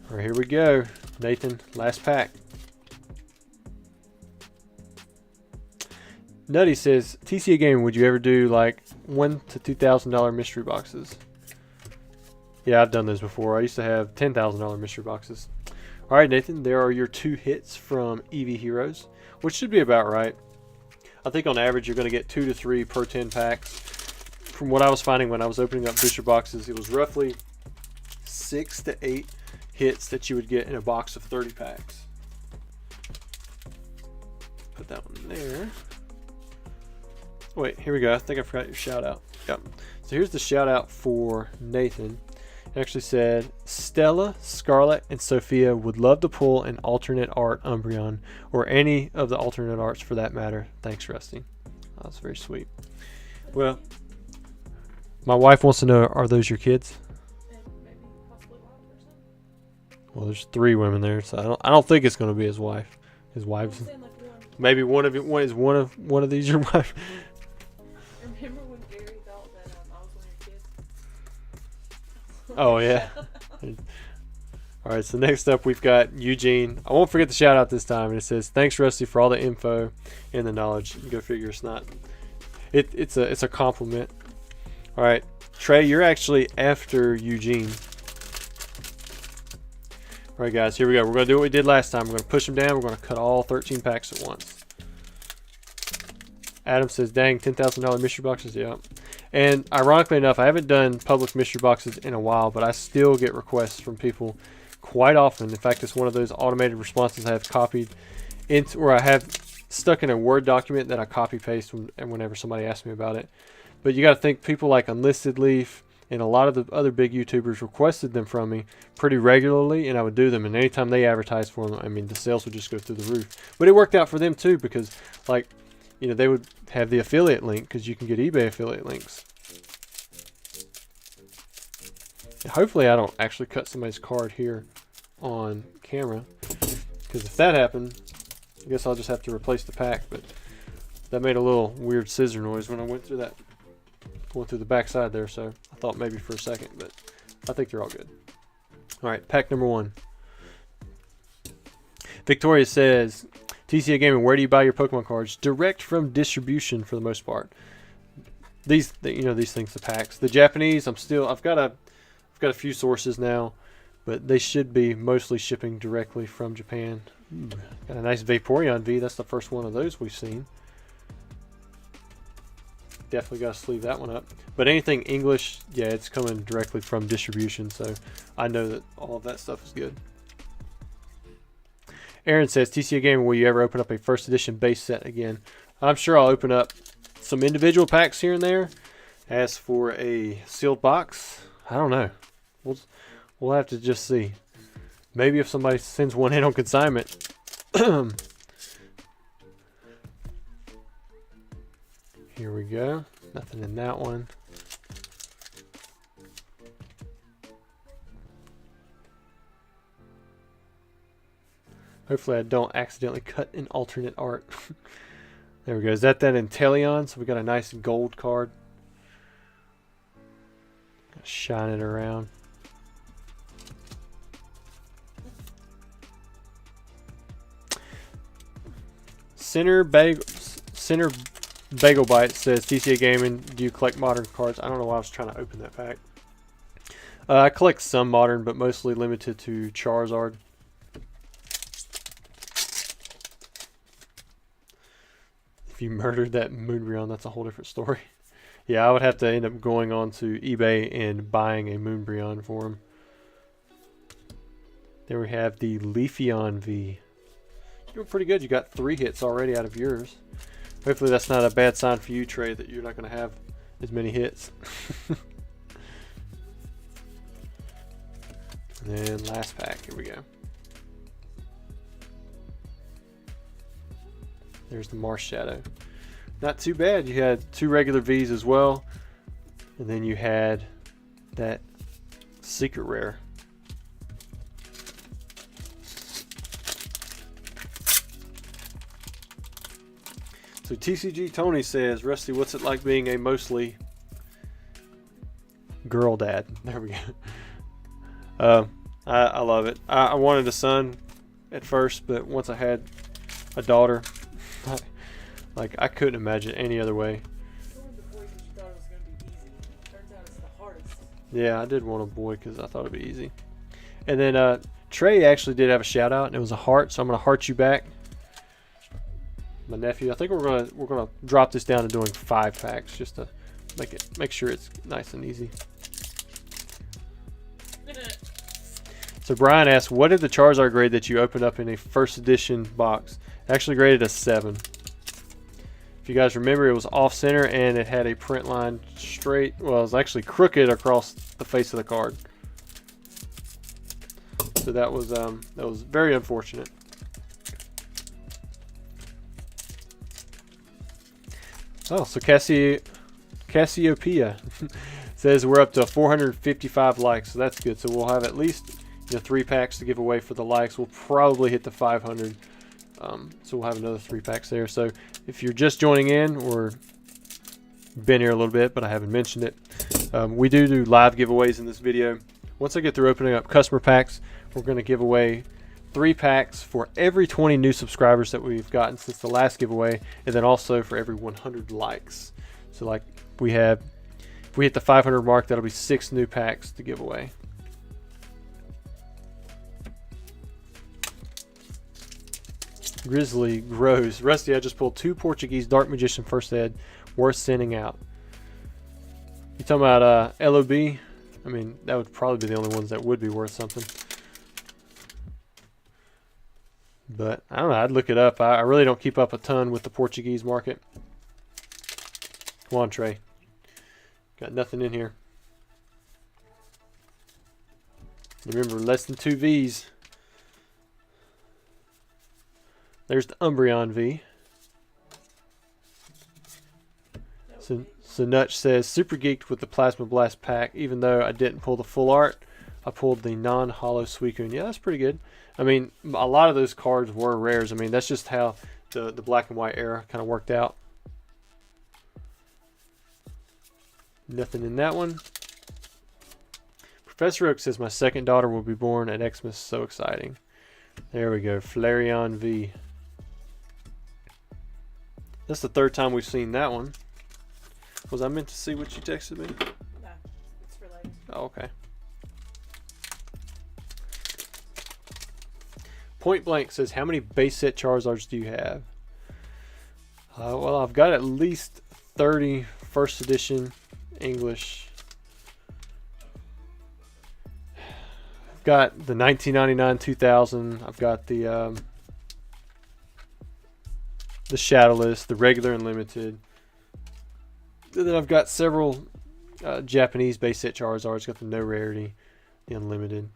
All right, here we go. Nathan, last pack. Nutty says, TCA Gaming, would you ever do like $1,000 to $2,000 mystery boxes? Yeah, I've done those before. I used to have $10,000 mystery boxes. All right, Nathan, there are your 2 hits from Eevee Heroes, which should be about right. I think on average you're going to get 2 to 3 per 10 packs. From what I was finding when I was opening up booster boxes, it was roughly 6 to 8 hits that you would get in a box of 30 packs. Put that one there. Wait, here we go. I think I forgot your shout out. Yep. So here's the shout out for Nathan. It actually said, Stella, Scarlet, and Sophia would love to pull an alternate art Umbreon, or any of the alternate arts for that matter. Thanks, Rusty. That's very sweet. Well, my wife wants to know, are those your kids? Well, there's 3 women there, so I don't think it's going to be his wife. His wife's. Maybe one of these your wife.
Remember when Gary thought that I was one of your kids?
Oh yeah. All right, so next up we've got Eugene. I won't forget the shout out this time, and it says, "Thanks, Rusty, for all the info and the knowledge." Go figure. It's not. It's a compliment. All right, Trey, you're actually after Eugene. All right, guys, here we go. We're gonna do what we did last time. We're gonna push them down. We're gonna cut all 13 packs at once. Adam says, "Dang, $10,000 mystery boxes." Yeah. And ironically enough, I haven't done public mystery boxes in a while, but I still get requests from people quite often. In fact, it's one of those automated responses I have copied into, or I have stuck in a Word document that I copy paste whenever somebody asks me about it. But you got to think, people like Unlisted Leaf and a lot of the other big YouTubers requested them from me pretty regularly, and I would do them. And anytime they advertised for them, I mean, the sales would just go through the roof. But it worked out for them too, because like, you know, they would have the affiliate link, because you can get eBay affiliate links. And hopefully I don't actually cut somebody's card here on camera, because if that happened, I guess I'll just have to replace the pack. But that made a little weird scissor noise when I went through that, going through the back side there, so I thought maybe for a second, but I think they're all good. All right, pack number 1. Victoria says, TCA Gaming, where do you buy your Pokemon cards? Direct from distribution for the most part. These things, the packs. The Japanese, I've got a few sources now, but they should be mostly shipping directly from Japan. Got a nice Vaporeon V. That's the first one of those we've seen. Definitely got to sleeve that one up. But anything English, yeah, it's coming directly from distribution, so I know that all of that stuff is good. Aaron says, TCA Gaming, will you ever open up a first edition base set again? I'm sure I'll open up some individual packs here and there. As for a sealed box, I don't know. We'll have to just see. Maybe if somebody sends one in on consignment. Here we go. Nothing in that one. Hopefully I don't accidentally cut an alternate art. There we go. Is that Inteleon? So we got a nice gold card. Shine it around. Center Bagel Bite says, TCA Gaming, do you collect modern cards? I don't know why I was trying to open that pack. I collect some modern, but mostly limited to Charizard. If you murdered that Moonbreon, that's a whole different story. Yeah, I would have to end up going on to eBay and buying a Moonbreon for him. There we have the Leafeon V. You're doing pretty good. You got 3 hits already out of yours. Hopefully that's not a bad sign for you, Trey, that you're not going to have as many hits. And then last pack. Here we go. There's the Marsh Shadow. not too bad. You had 2 regular Vs as well, and then you had that secret rare. So TCG Tony says, Rusty, what's it like being a mostly girl dad? There we go. I love it. I wanted a son at first, but once I had a daughter, like I couldn't imagine any other way. Yeah, I did want a boy because I thought it'd be easy. And then Trey actually did have a shout out, and it was a heart, so I'm gonna heart you back. My nephew. I think we're gonna drop this down to doing 5 packs just to make sure it's nice and easy. So Brian asked, what did the Charizard grade that you opened up in a first edition box? Actually graded a 7. If you guys remember, it was off center and it had a print line straight. Well, it was actually crooked across the face of the card. So that was very unfortunate. Oh, so Cassiopeia says we're up to 455 likes, so that's good. So we'll have at least 3 packs to give away for the likes. We'll probably hit the 500, so we'll have another 3 packs there. So if you're just joining in or been here a little bit, but I haven't mentioned it, we do live giveaways in this video. Once I get through opening up customer packs, we're going to give away 3 packs for every 20 new subscribers that we've gotten since the last giveaway, and then also for every 100 likes. So like if we hit the 500 mark, that'll be 6 new packs to give away. Grizzly grows. Rusty, I just pulled 2 Portuguese Dark Magician first ed, worth sending out. You talking about LOB? I mean, that would probably be the only ones that would be worth something. But I don't know, I'd look it up. I really don't keep up a ton with the Portuguese market. Come on, Trey. Got nothing in here. Remember, less than 2 Vs. There's the Umbreon V. So Nutch says, super geeked with the Plasma Blast pack. Even though I didn't pull the full art, I pulled the non-hollow Suicune. Yeah, that's pretty good. I mean, a lot of those cards were rares. I mean, that's just how the black and white era kind of worked out. Nothing in that one. Professor Oak says, my second daughter will be born at Xmas. So exciting. There we go. Flareon V. That's the 3rd time we've seen that one. Was I meant to see what you texted me?
No, it's for later.
Oh, okay. Point Blank says, how many base set Charizards do you have? Well, I've got at least 30 first edition English. I've got the 1999 2000. I've got the Shadowless, the regular and limited. And then I've got several Japanese base set Charizards. Got the no rarity, the unlimited.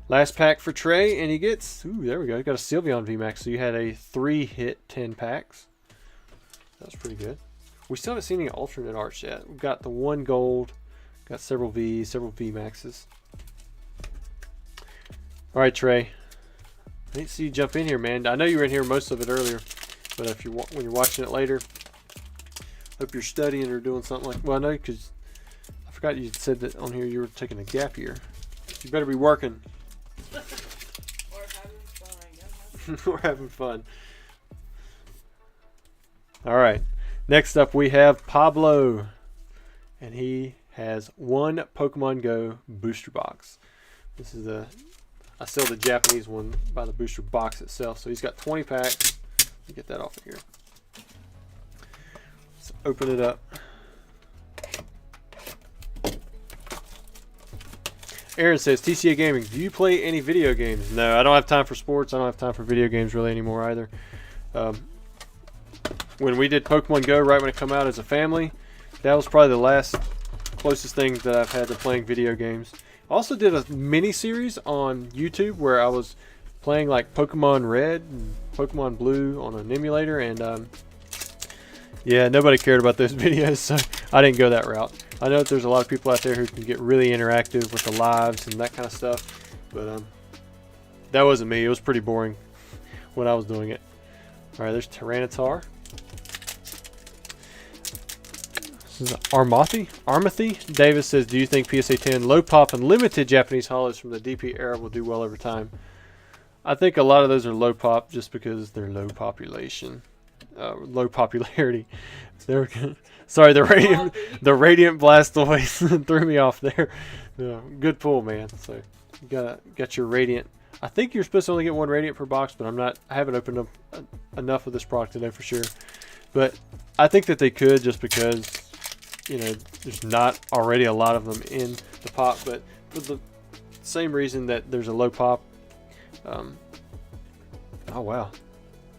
Last pack for Trey, and he gets, ooh, there we go. He got a Sylveon VMAX, so you had a 3-hit 10 packs. That's pretty good. We still haven't seen any alternate arts yet. We've got the 1 gold, got several Vs, several VMAXs. All right, Trey. I didn't see you jump in here, man. I know you were in here most of it earlier, but if you're when you're watching it later, hope you're studying or doing something like. Well, I know because I forgot you said that on here you were taking a gap year. You better be working.
Or having fun.
We're having fun. All right. Next up, we have Pablo, and he has 1 Pokemon Go booster box. This is I sell the Japanese one by the booster box itself. So he's got 20 packs. Let me get that off of here. Let's open it up. Aaron says, TCA Gaming, do you play any video games? No, I don't have time for sports. I don't have time for video games really anymore either. When we did Pokemon Go right when it came out as a family, that was probably the last closest thing that I've had to playing video games. I also did a mini series on YouTube where I was playing like Pokemon Red and Pokemon Blue on an emulator, and Yeah, nobody cared about those videos, so I didn't go that route. I know that there's a lot of people out there who can get really interactive with the lives and that kind of stuff, but that wasn't me. It was pretty boring when I was doing it. All right, there's Tyranitar. This is Armathy. Davis says, do you think PSA 10 low pop and limited Japanese hollows from the DP era will do well over time? I think a lot of those are low pop just because they're low popularity. Sorry, the Radiant Blastoise threw me off there. Good pull, man. So you got your Radiant. I think you're supposed to only get one Radiant per box, but I haven't opened up enough of this product to know for sure. But I think that they could, just because, you know, there's not already a lot of them in the pop, but for the same reason that there's a low pop. Oh wow,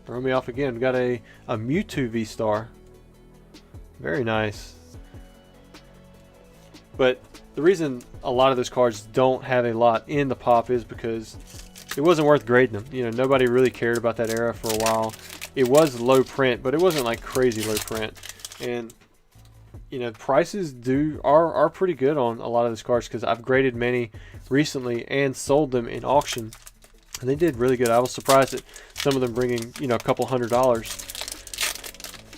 throw me off again. We got a Mewtwo V-Star. Very nice. But the reason a lot of those cards don't have a lot in the pop is because it wasn't worth grading them. You know, nobody really cared about that era for a while. It was low print, but it wasn't like crazy low print. And you know, prices are pretty good on a lot of those cards, because I've graded many recently and sold them in auction, and they did really good. I was surprised at some of them bringing, you know, a couple $100s.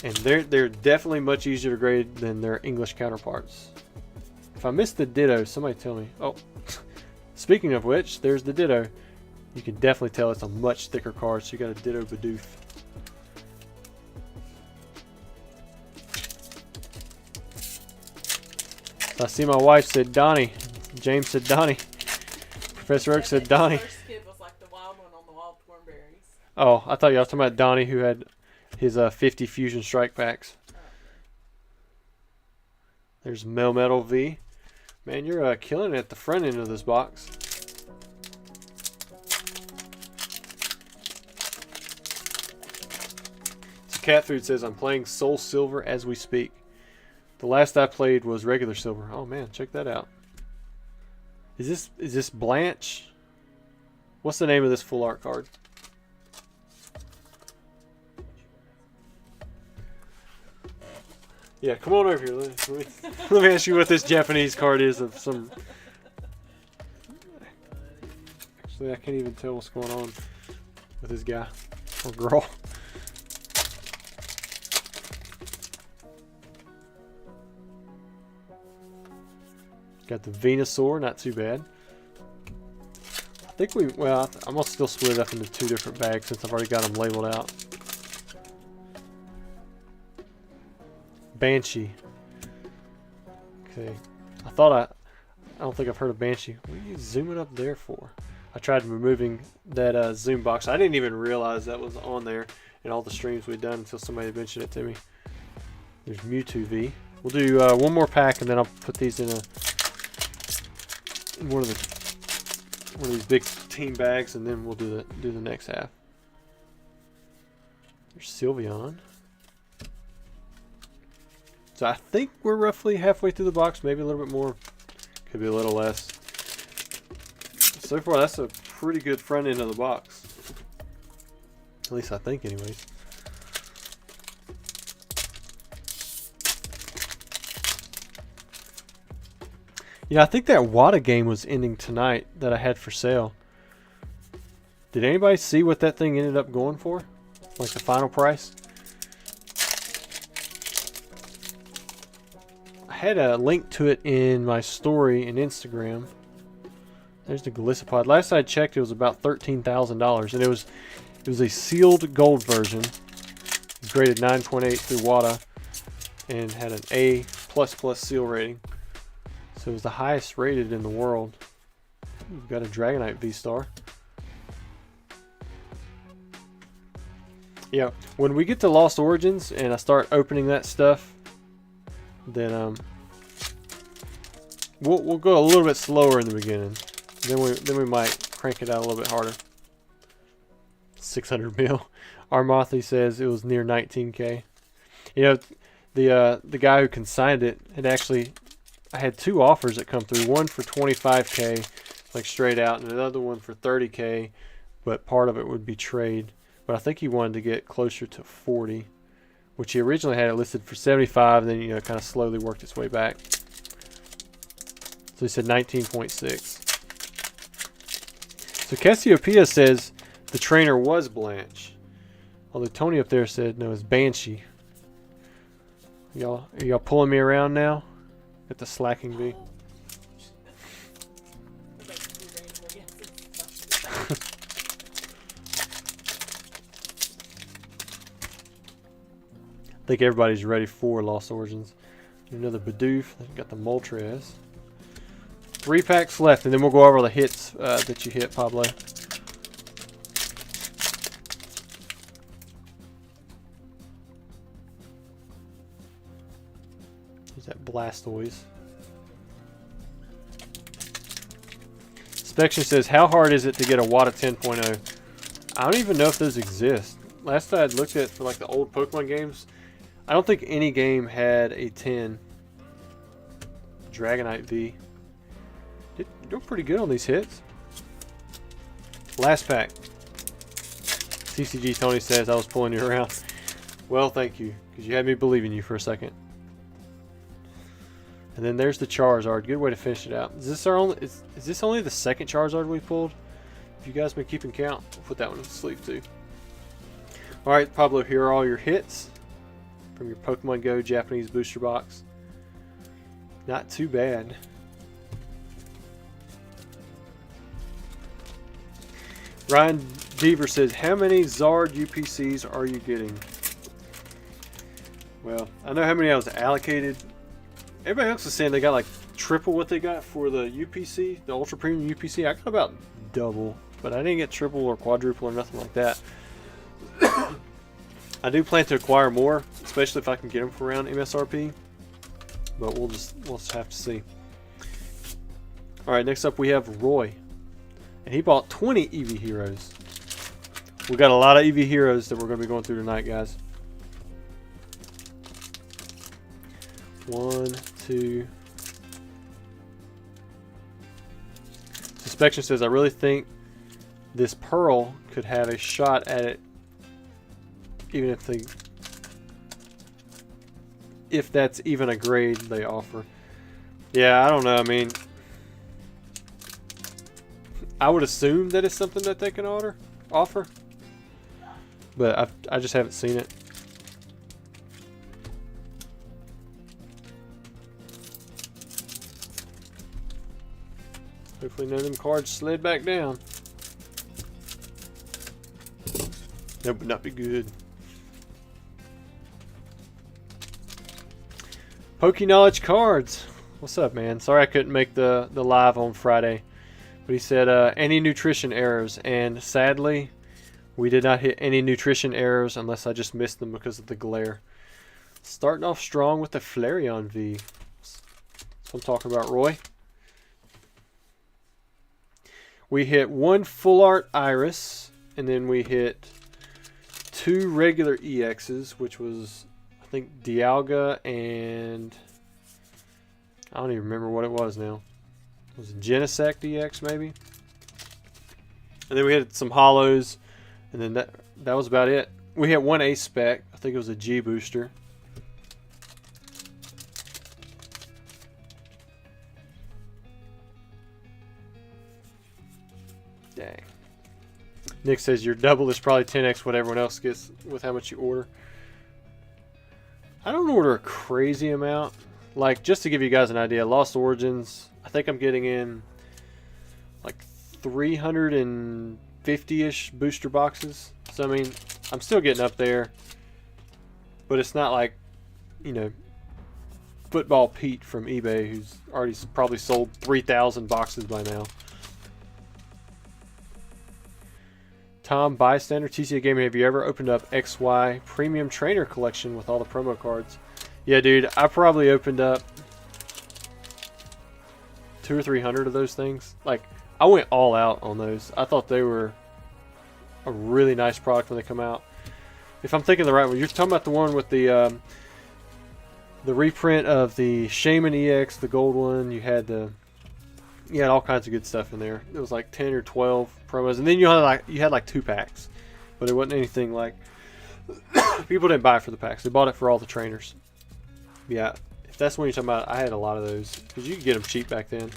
And they're definitely much easier to grade than their English counterparts. If I missed the Ditto, somebody tell me. Oh, speaking of which, there's the Ditto. You can definitely tell it's a much thicker card, so you got a Ditto Bidoof. I see my wife said Donnie. James said Donnie. Professor Oak said Donnie.
First kid was like the wild one on the wild cornberries.
Oh, I thought y'all was talking about Donnie, who had his 50 Fusion Strike packs. There's Melmetal V. Man, you're killing it at the front end of this box. So Cat Food says, I'm playing Soul Silver as we speak. The last I played was regular silver. Oh man, check that out. Is this Blanche? What's the name of this full art card? Yeah, come on over here. Let me ask you what this Japanese card is of some. Actually, I can't even tell what's going on with this guy or girl. Got the Venusaur, not too bad. I think I'm gonna still split it up into two different bags since I've already got them labeled out. Banshee. Okay. I don't think I've heard of Banshee. What are you zooming up there for? I tried removing that zoom box. I didn't even realize that was on there in all the streams we've done until somebody mentioned it to me. There's Mewtwo V. We'll do one more pack, and then I'll put these in one of these big team bags, and then we'll do the next half. There's Sylveon. So I think we're roughly halfway through the box, maybe a little bit more, could be a little less. So far, that's a pretty good front end of the box. At least I think, anyways. Yeah, I think that WADA game was ending tonight that I had for sale. Did anybody see what that thing ended up going for? Like the final price? I had a link to it in my story in Instagram. There's the Golisopod. Last I checked, it was about $13,000, and it was a sealed gold version. It was graded 9.8 through WADA and had an A++ seal rating. So it was the highest rated in the world. We've got a Dragonite V-Star. Yeah, when we get to Lost Origins and I start opening that stuff, then we'll go a little bit slower in the beginning. Then we might crank it out a little bit harder. 600 mil. Armathy says it was near 19K. You know, the guy who consigned it had actually, I had two offers that come through. One for 25K, like straight out, and another one for 30K, but part of it would be trade. But I think he wanted to get closer to 40, which he originally had it listed for 75, and then, you know, kind of slowly worked its way back. So he said 19.6. So Cassiopeia says the trainer was Blanche. Although Tony up there said no, it's Banshee. Are y'all pulling me around now? At the slacking bee. I think everybody's ready for Lost Origins. Another Bidoof. Got the Moltres. 3 packs left, and then we'll go over the hits that you hit, Pablo. There's that Blastoise. Inspection says, how hard is it to get a Wada 10.0? I don't even know if those exist. Last I had looked at for like the old Pokemon games, I don't think any game had a 10. Dragonite V. You're doing pretty good on these hits. Last pack. CCG Tony says I was pulling you around. Well, thank you, because you had me believing you for a second. And then there's the Charizard. Good way to finish it out. Is this our only? Is this only the second Charizard we pulled? If you guys been keeping count, we'll put that one in the sleeve too. All right, Pablo. Here are all your hits from your Pokemon Go Japanese booster box. Not too bad. Ryan Deaver says, how many Zard UPCs are you getting? Well, I know how many I was allocated. Everybody else is saying they got like triple what they got for the UPC, the Ultra Premium UPC. I got about double, but I didn't get triple or quadruple or nothing like that. I do plan to acquire more, especially if I can get them for around MSRP. But we'll just have to see. All right, next up we have Roy, and he bought 20 Eevee Heroes. We got a lot of Eevee Heroes that we're going to be going through tonight, guys. 1, 2. Suspection says, I really think this Pearl could have a shot at it, even if that's even a grade they offer. Yeah, I don't know. I mean, I would assume that it's something that they can offer, but I just haven't seen it. Hopefully none of them cards slid back down. That would not be good. Poke Knowledge Cards. What's up, man? Sorry I couldn't make the live on Friday. But he said, any nutrition errors. And sadly, we did not hit any nutrition errors unless I just missed them because of the glare. Starting off strong with the Flareon V. That's what I'm talking about, Roy. We hit 1 Full Art Iris. And then we hit 2 regular EXs, which was, I think, Dialga and I don't even remember what it was now. It was Genesect DX maybe? And then we had some hollows, and then that was about it. We had 1 Ace Spec. I think it was a G booster. Dang. Nick says your double is probably 10x what everyone else gets with how much you order. I don't order a crazy amount. Like, just to give you guys an idea, Lost Origins, I think I'm getting in like 350-ish booster boxes. So, I mean, I'm still getting up there. But it's not like, you know, Football Pete from eBay, who's already probably sold 3,000 boxes by now. Tom Bystander, TCA Gaming, have you ever opened up XY Premium Trainer Collection with all the promo cards? Yeah, dude, I probably opened up 200 or 300 of those things. Like, I went all out on those. I thought they were a really nice product when they come out. If I'm thinking the right one, you're talking about the one with the reprint of the Shaman EX, the gold one. You had all kinds of good stuff in there. It was like 10 or 12 promos, and then you had like 2 packs, but it wasn't anything like People didn't buy it for the packs. They bought it for all the trainers. Yeah, if that's what you're talking about, I had a lot of those. Because you could get them cheap back then.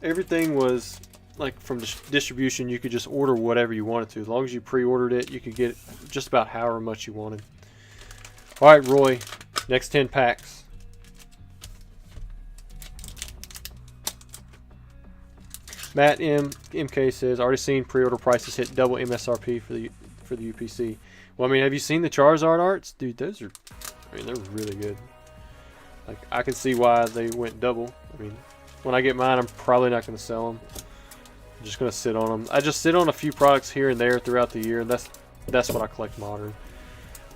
Everything was, like, from distribution, you could just order whatever you wanted to. As long as you pre-ordered it, you could get just about however much you wanted. Alright, Roy. Next 10 packs. Matt MK says, already seen pre-order prices hit double MSRP for the UPC. Well, I mean, have you seen the Charizard arts? Dude, those are, I mean, they're really good. Like, I can see why they went double. I mean, when I get mine, I'm probably not going to sell them. I'm just going to sit on them. I just sit on a few products here and there throughout the year, and that's what I collect modern.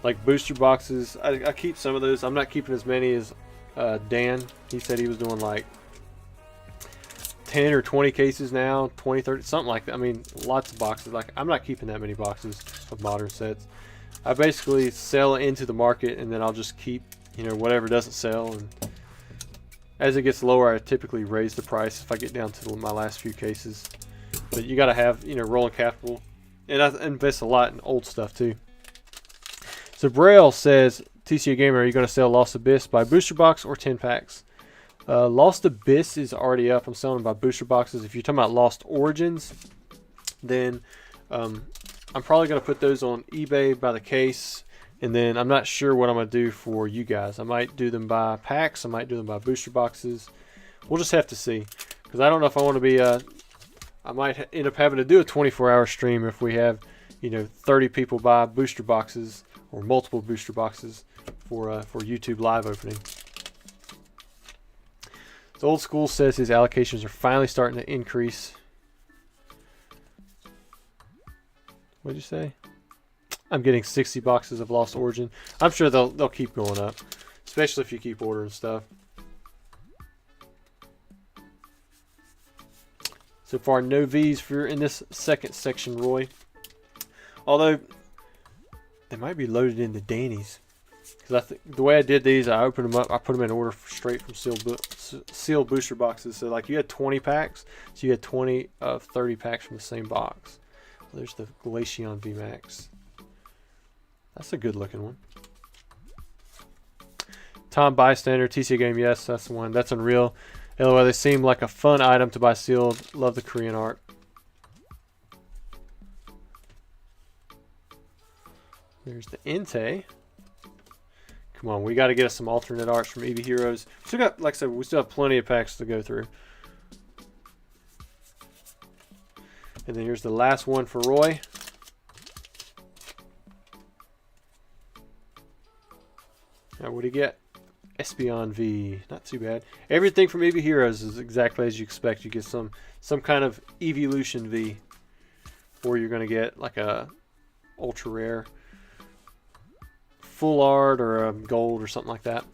Like booster boxes, I keep some of those. I'm not keeping as many as Dan. He said he was doing like 10 or 20 cases now, 20, 30, something like that. I mean, lots of boxes. Like, I'm not keeping that many boxes of modern sets. I basically sell into the market, and then I'll just keep, you know, whatever doesn't sell. And as it gets lower, I typically raise the price if I get down to my last few cases. But you got to have, you know, rolling capital. And I invest a lot in old stuff, too. So, Braille says, TCA Gamer, are you going to sell Lost Abyss by booster box or 10 packs? Lost Abyss is already up. I'm selling them by booster boxes. If you're talking about Lost Origins, then I'm probably going to put those on eBay by the case. And then I'm not sure what I'm going to do for you guys. I might do them by packs. I might do them by booster boxes. We'll just have to see. Because I don't know if I want to be... I might end up having to do a 24-hour stream if we have, you know, 30 people buy booster boxes or multiple booster boxes for YouTube live opening. The Old School says his allocations are finally starting to increase. What did you say? I'm getting 60 boxes of Lost Origin. I'm sure they'll keep going up, especially if you keep ordering stuff. So far, no V's for in this second section, Roy. Although they might be loaded into Danny's. Because I think the way I did these, I opened them up. I put them in order straight from sealed booster boxes. So like you had 20 packs, so you had 20 of 30 packs from the same box. Well, there's the Glaceon VMAX. That's a good looking one. Tom Bystander, TCA Game, yes, that's the one. That's Unreal. LOL, they seem like a fun item to buy sealed. Love the Korean art. There's the Entei. Come on, we got to get us some alternate arts from Eevee Heroes. We still got, like I said, we still have plenty of packs to go through. And then here's the last one for Roy. Now, what do you get? Espeon V. Not too bad. Everything from Eevee Heroes is exactly as you expect. You get some kind of Evolution V. Or you're going to get like a ultra rare full art or a gold or something like that.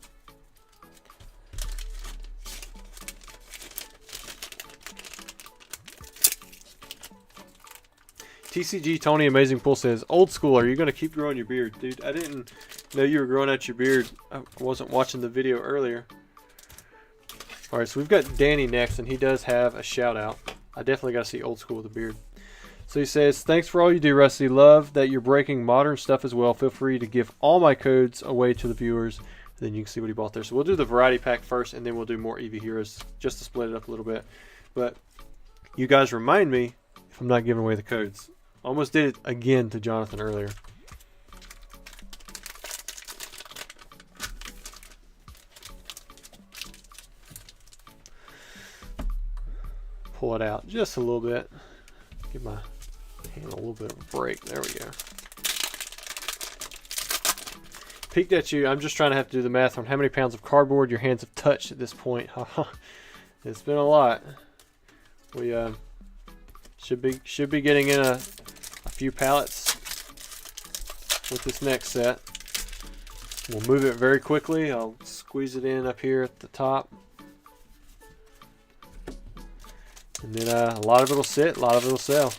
TCG Tony Amazing Pool says, Old School, are you going to keep growing your beard? Dude, I didn't know you were growing out your beard. I wasn't watching the video earlier. Alright, so we've got Danny next, and he does have a shout out. I definitely got to see Old School with a beard. So he says, thanks for all you do, Rusty. Love that you're breaking modern stuff as well. Feel free to give all my codes away to the viewers. Then you can see what he bought there. So we'll do the variety pack first, and then we'll do more Eevee Heroes just to split it up a little bit. But you guys remind me if I'm not giving away the codes. Almost did it again to Jonathan earlier. Pull it out just a little bit. Give my hand a little bit of a break. There we go. Peeked at you. I'm just trying to have to do the math on how many pounds of cardboard your hands have touched at this point. It's been a lot. We should be getting in a few pallets with this next set. We'll move it very quickly. I'll squeeze it in up here at the top. And then a lot of it will sit, a lot of it will sell.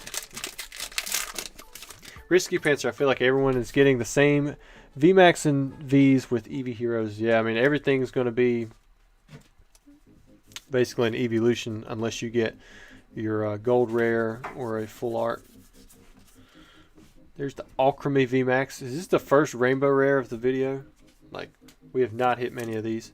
Risky Panther, I feel like everyone is getting the same VMAX and Vs with Eevee Heroes. Yeah, I mean, everything's going to be basically an evolution unless you get your gold rare or a full art. There's the Alchemy VMAX. Is this the first rainbow rare of the video? Like, we have not hit many of these.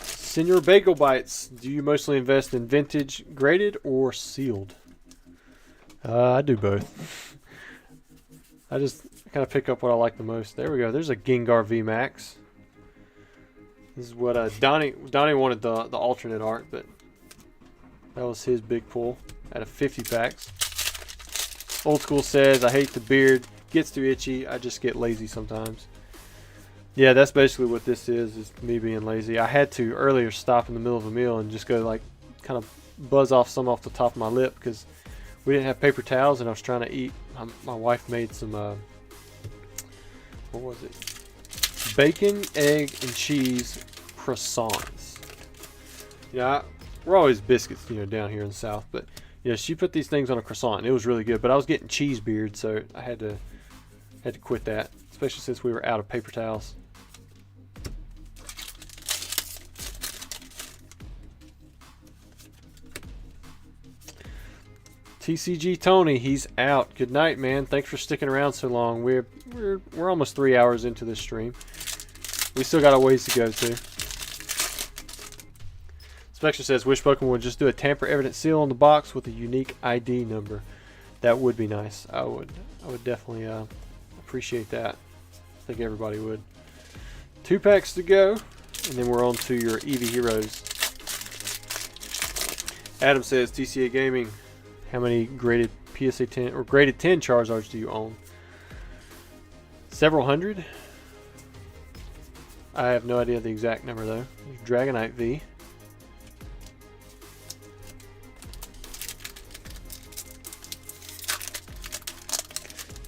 Senor Bagel Bites. Do you mostly invest in vintage, graded, or sealed? I do both. I just kind of pick up what I like the most. There we go. There's a Gengar VMAX. This is what Donnie wanted the alternate art, but that was his big pull out of 50 packs. Old School says, I hate the beard. Gets too itchy. I just get lazy sometimes. Yeah, that's basically what this is me being lazy. I had to earlier stop in the middle of a meal and just go like kind of buzz off some off the top of my lip because we didn't have paper towels and I was trying to eat. My wife made some, what was it? Bacon, egg, and cheese croissants. Yeah, we're always biscuits, down here in the South, but she put these things on a croissant and it was really good. But I was getting cheese beard, so I had to quit that, especially since we were out of paper towels. TCG Tony, he's out. Good night, man. Thanks for sticking around so long. We're almost 3 hours into this stream. We still got a ways to go too. Spectre says, wish Pokemon would just do a tamper evidence seal on the box with a unique ID number. That would be nice. I would definitely appreciate that. I think everybody would. 2 packs to go, and then we're on to your Eevee Heroes. Adam says, TCA Gaming, how many graded PSA 10 or graded 10 Charizards do you own? Several hundred. I have no idea the exact number though. Dragonite V.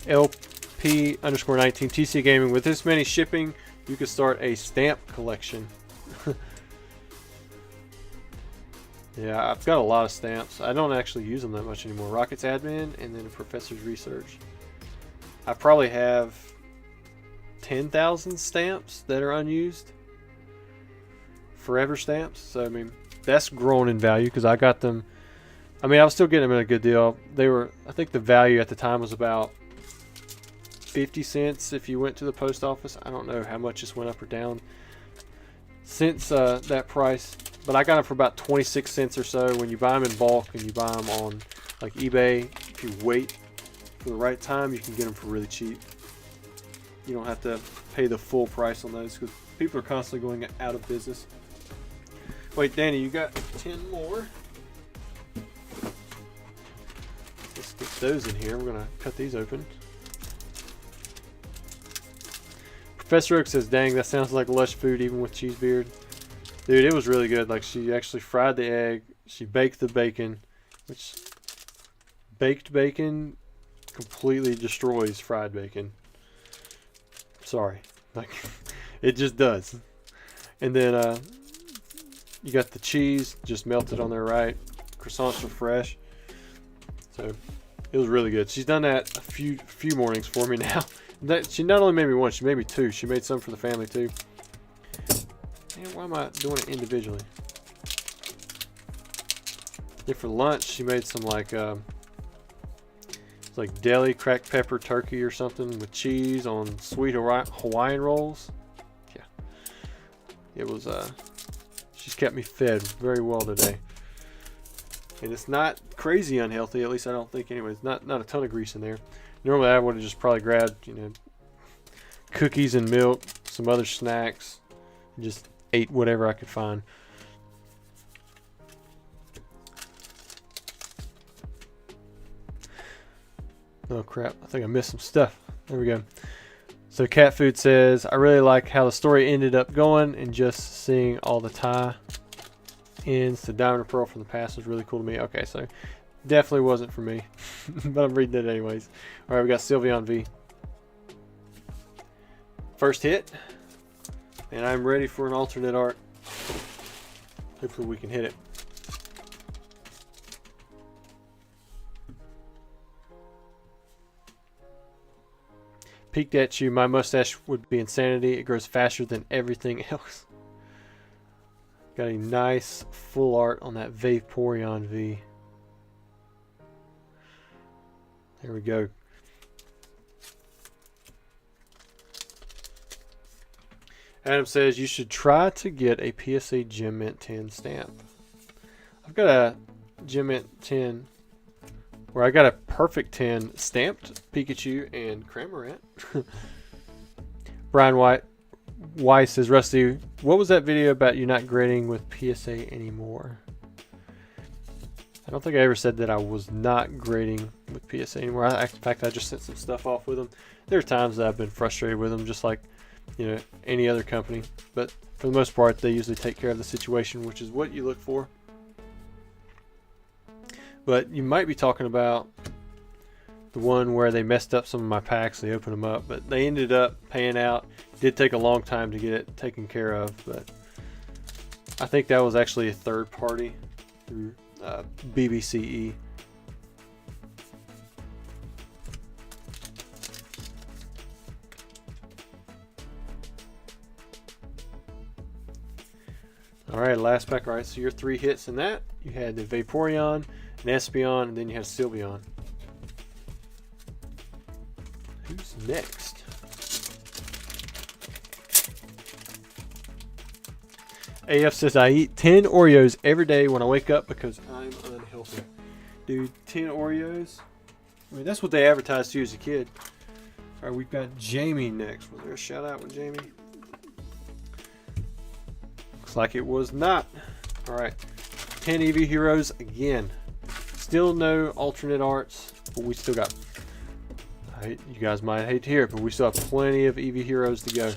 LP_19 TCA Gaming. With this many shipping, you could start a stamp collection. Yeah, I've got a lot of stamps. I don't actually use them that much anymore. Rockets Admin and then Professor's Research. I probably have 10,000 stamps that are unused. Forever stamps. So, I mean, that's grown in value because I got them. I mean, I was still getting them at a good deal. They were, I think the value at the time was about 50 cents if you went to the post office. I don't know how much this went up or down since that price. But I got them for about 26 cents or so. When you buy them in bulk and you buy them on like eBay, if you wait for the right time, you can get them for really cheap. You don't have to pay the full price on those because people are constantly going out of business. Wait, Danny, you got 10 more? Let's get those in here. We're going to cut these open. Professor Oak says, dang, that sounds like lush food even with cheese beard. Dude, it was really good. Like, she actually fried the egg. She baked the bacon, which baked bacon completely destroys fried bacon. Sorry. Like, it just does. And then you got the cheese just melted on there, right? Croissants were fresh. So, it was really good. She's done that a few mornings for me now. She not only made me one, she made me 2. She made some for the family, too. Man, why am I doing it individually? Then for lunch, she made some like it's like deli cracked pepper turkey or something with cheese on sweet Hawaiian rolls. Yeah, it was. She's kept me fed very well today, and it's not crazy unhealthy. At least I don't think. Anyways, not a ton of grease in there. Normally, I would have just probably grabbed cookies and milk, some other snacks, and just ate whatever I could find. Oh crap, I think I missed some stuff. There we go. So Cat Food says, I really like how the story ended up going and just seeing all the tie-ins to Diamond and Pearl from the past was really cool to me. Okay, so definitely wasn't for me, but I'm reading it anyways. Alright, we got Sylveon V. First hit. And I'm ready for an alternate art. Hopefully we can hit it. Peeked at you. My mustache would be insanity. It grows faster than everything else. Got a nice full art on that Vaporeon V. There we go. Adam says you should try to get a PSA Gem Mint 10 stamp. I've got a Gem Mint 10 where I got a perfect 10 stamped Pikachu and Cramorant. Brian Weiss says, Rusty, what was that video about you not grading with PSA anymore? I don't think I ever said that I was not grading with PSA anymore. In fact, I just sent some stuff off with them. There are times that I've been frustrated with them, just like, you know, any other company. But for the most part, they usually take care of the situation, which is what you look for. But you might be talking about the one where they messed up some of my packs. They opened them up, but they ended up paying out. It did take a long time to get it taken care of, but I think that was actually a third party through BBCE. All right, last pack. All right, so your 3 hits in that. You had the Vaporeon, an Espeon, and then you had a Sylveon. Who's next? AF says, I eat 10 Oreos every day when I wake up because I'm unhealthy. Dude, 10 Oreos? I mean, that's what they advertised to you as a kid. All right, we've got Jamie next. Was there a shout out with Jamie? Looks like it was not. All right, 10 Eevee Heroes again. Still no alternate arts, but we still got... you guys might hate to hear it, but we still have plenty of Eevee Heroes to go.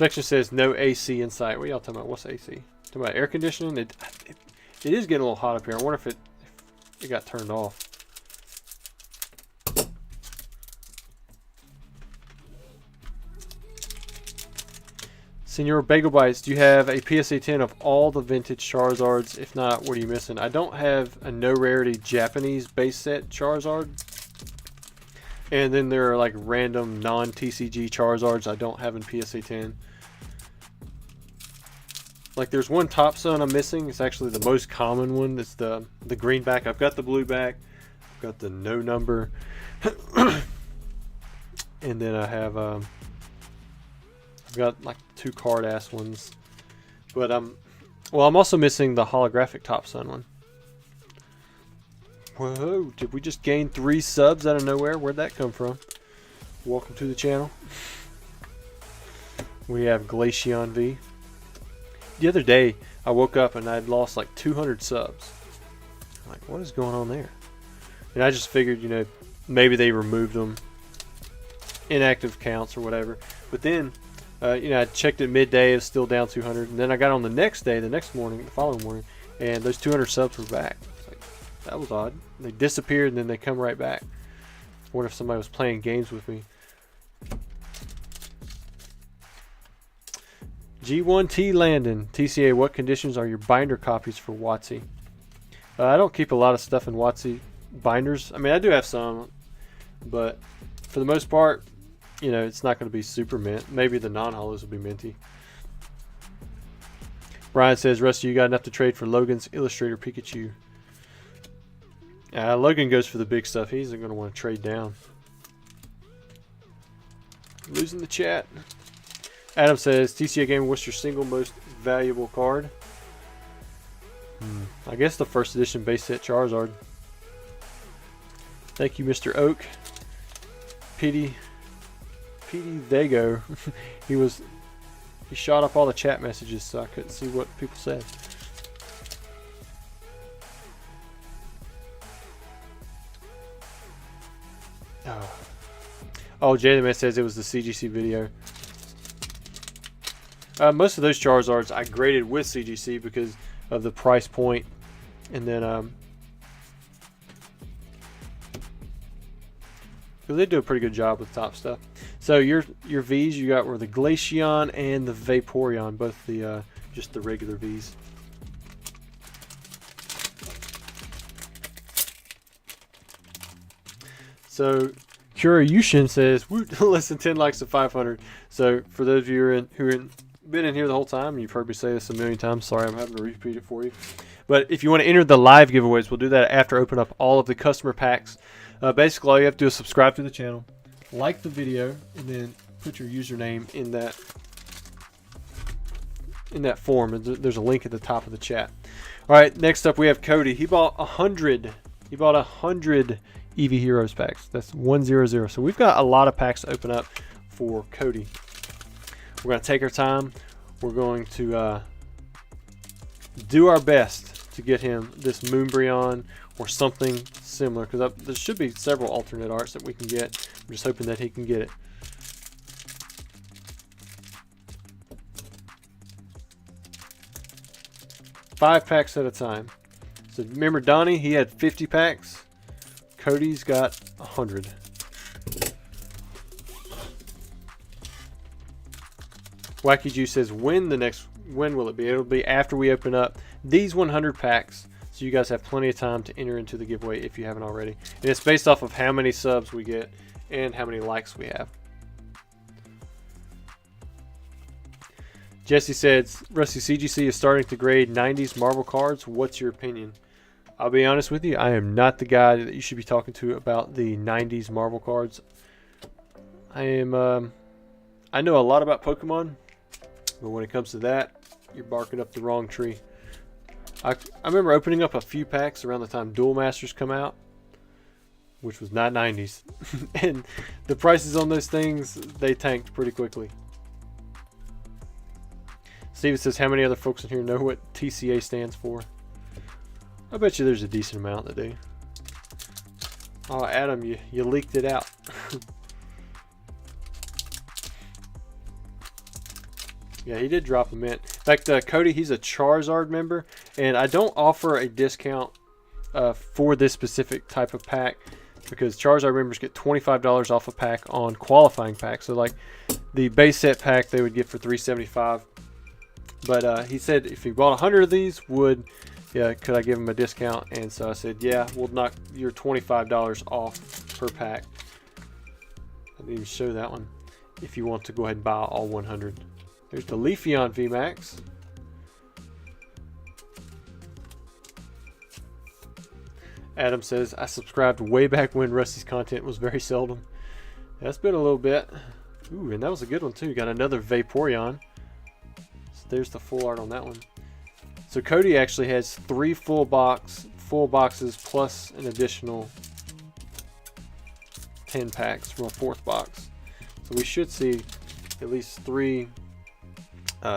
Inspection says no AC in sight. What are y'all talking about? What's AC? Talking about air conditioning? It is getting a little hot up here. I wonder if it got turned off. Senor Bagel Bites, do you have a PSA 10 of all the vintage Charizards? If not, what are you missing? I don't have a no rarity Japanese base set Charizard. And then there are like random non-TCG Charizards I don't have in PSA 10. Like there's one Top Sun I'm missing. It's actually the most common one. It's the green back. I've got the blue back. I've got the no number. And then I have I've got like 2 card ass ones. But I'm also missing the holographic Top Sun one. Whoa, did we just gain 3 subs out of nowhere? Where'd that come from? Welcome to the channel. We have Glaceon V. The other day, I woke up and I'd lost like 200 subs. I'm like, what is going on there? And I just figured, you know, maybe they removed them. Inactive counts or whatever. But then, you know, I checked at midday, it was still down 200. And then I got on the next day, the next morning, the following morning, and those 200 subs were back. Like, that was odd. They disappeared and then they come right back. I wonder if somebody was playing games with me. G1T Landon. TCA, what conditions are your binder copies for WotC? I don't keep a lot of stuff in WotC binders. I mean, I do have some, but for the most part, you know, it's not going to be super mint. Maybe the non-holos will be minty. Brian says, Rusty, you got enough to trade for Logan's Illustrator Pikachu. Logan goes for the big stuff. He's going to want to trade down. Losing the chat. Adam says, TCA Gamer, what's your single most valuable card? I guess the first edition base set Charizard. Thank you, Mr. Oak. Petey, they go. He shot up all the chat messages, so I couldn't see what people said. Oh, Jayman says it was the CGC video. Most of those Charizards I graded with CGC because of the price point, and then they do a pretty good job with top stuff. So your V's you got were the Glaceon and the Vaporeon, both the just the regular V's. So Cura Yushin says, less than 10 likes to 500. So for those of you who are in been in here the whole time, and you've heard me say this a million times, sorry I'm having to repeat it for you. But if you want to enter the live giveaways, we'll do that after I open up all of the customer packs. Basically, all you have to do is subscribe to the channel, like the video, and then put your username in that form. And there's a link at the top of the chat. All right, next up we have Cody. He bought 100. He bought 100 Eevee Heroes packs. That's 100. So we've got a lot of packs to open up for Cody. We're going to take our time. We're going to do our best to get him this Moonbreon or something similar, because there should be several alternate arts that we can get. I'm just hoping that he can get it. Five packs at a time. So remember Donnie, he had 50 packs. Cody's got 100. Wacky Juice says, when will it be? It'll be after we open up these 100 packs. So you guys have plenty of time to enter into the giveaway if you haven't already. And it's based off of how many subs we get and how many likes we have. Jesse says, Rusty, CGC is starting to grade 90s Marvel cards. What's your opinion? I'll be honest with you, I am not the guy that you should be talking to about the 90s Marvel cards. I know a lot about Pokemon, but when it comes to that, you're barking up the wrong tree. I remember opening up a few packs around the time Duel Masters come out, which was not 90s. And the prices on those things, they tanked pretty quickly. Steven says, how many other folks in here know what TCA stands for? I bet you there's a decent amount that do. Oh, Adam, you leaked it out. Yeah, he did drop a mint. In fact, Cody, he's a Charizard member, and I don't offer a discount for this specific type of pack, because Charizard members get $25 off a pack on qualifying packs. So like the base set pack they would get for $375. But he said if he bought 100 of these, could I give him a discount? And so I said, yeah, we'll knock your $25 off per pack. I didn't even show that one. If you want to go ahead and buy all 100. There's the Leafeon VMAX. Adam says, I subscribed way back when Rusty's content was very seldom. That's been a little bit. Ooh, and that was a good one too. Got another Vaporeon. So there's the full art on that one. So Cody actually has 3 full boxes plus an additional 10 packs from a 4th box. So we should see at least 3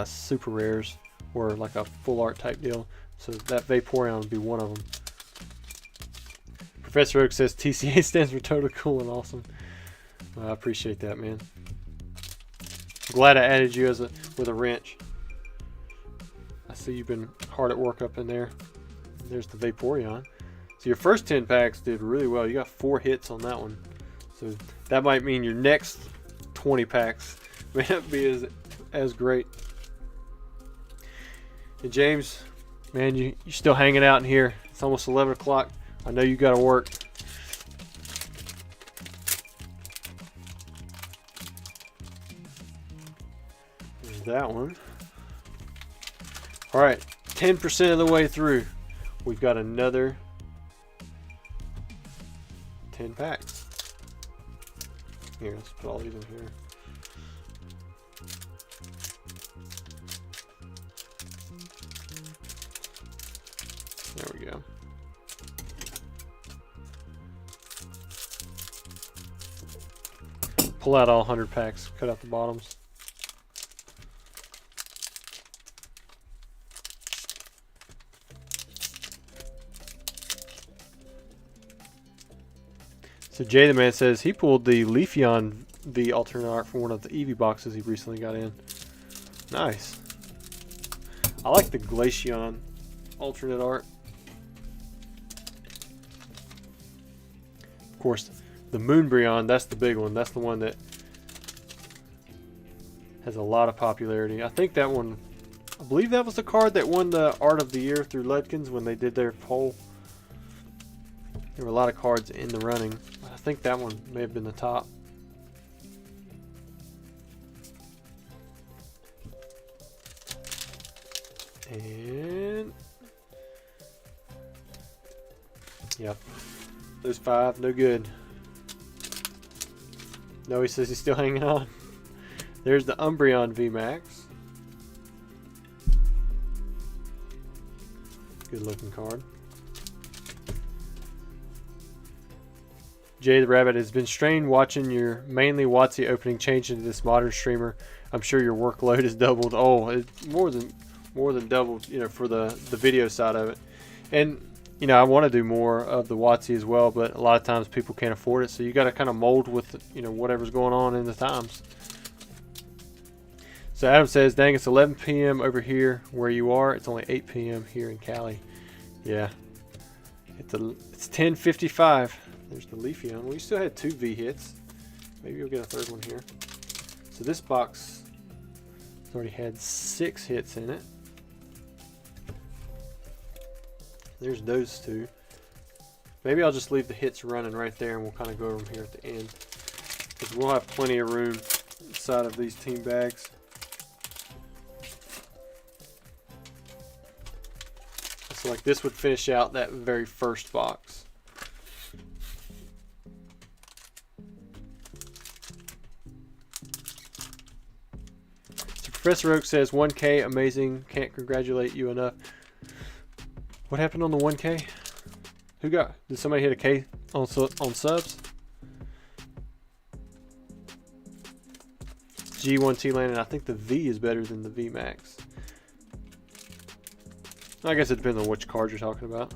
super rares or like a full art type deal. So that Vaporeon would be one of them. Professor Oak says TCA stands for total cool and awesome. I appreciate that, man. I'm glad I added you with a wrench. I see you've been hard at work up in there. There's the Vaporeon. So your first 10 packs did really well. You got 4 hits on that one. So that might mean your next 20 packs may not be as great. And James, man, you're still hanging out in here. It's almost 11 o'clock. I know you got to work. There's that one. All right, 10% of the way through. We've got another 10 packs. Here, let's put all these in here. There we go. Pull out all 100 packs, cut out the bottoms. So Jay the Man says he pulled the Leafeon V alternate art from one of the Eevee boxes he recently got in. Nice. I like the Glaceon alternate art. Of course, the Moonbreon, that's the big one. That's the one that has a lot of popularity. I think that one, I believe that was the card that won the Art of the Year through Ledkins when they did their poll. There were a lot of cards in the running. I think that one may have been the top. And yep, those 5, no good. No, he says he's still hanging on. There's the Umbreon VMAX. Good looking card. Jay the Rabbit has been strained watching your mainly WotC opening change into this modern streamer. I'm sure your workload has doubled. Oh, it's more than doubled, you know, for the video side of it. And you know, I want to do more of the WotC as well, but a lot of times people can't afford it, so you got to kind of mold with, you know, whatever's going on in the times. So Adam says, dang, it's 11 p.m. over here where you are. It's only 8 p.m. here in Cali. Yeah, it's 10:55. There's the Leafeon. We still had 2 V hits. Maybe you'll get a 3rd one here. So this box has already had 6 hits in it. There's those 2. Maybe I'll just leave the hits running right there and we'll kind of go over them here at the end, because we'll have plenty of room inside of these team bags. So like this would finish out that very first box. So Professor Oak says 1K, amazing, can't congratulate you enough. What happened on the 1K? Who got? Did somebody hit a K on subs? G1T landed. I think the V is better than the V Max. I guess it depends on which card you're talking about.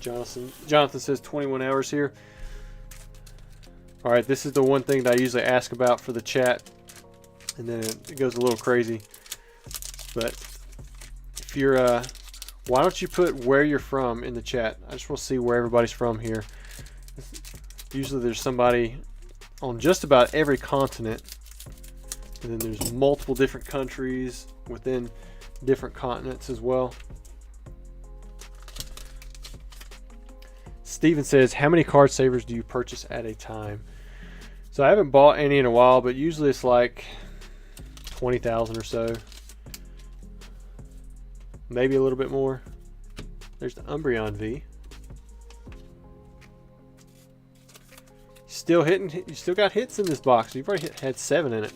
Jonathan says 21 hours here. All right, this is the one thing that I usually ask about for the chat, and then it goes a little crazy. But if you're, why don't you put where you're from in the chat? I just want to see where everybody's from here. Usually there's somebody on just about every continent, and then there's multiple different countries within different continents as well. Steven says, how many card savers do you purchase at a time? So I haven't bought any in a while, but usually it's like 20,000 or so. Maybe a little bit more. There's the Umbreon V. Still hitting. You still got hits in this box. You've already had 7 in it.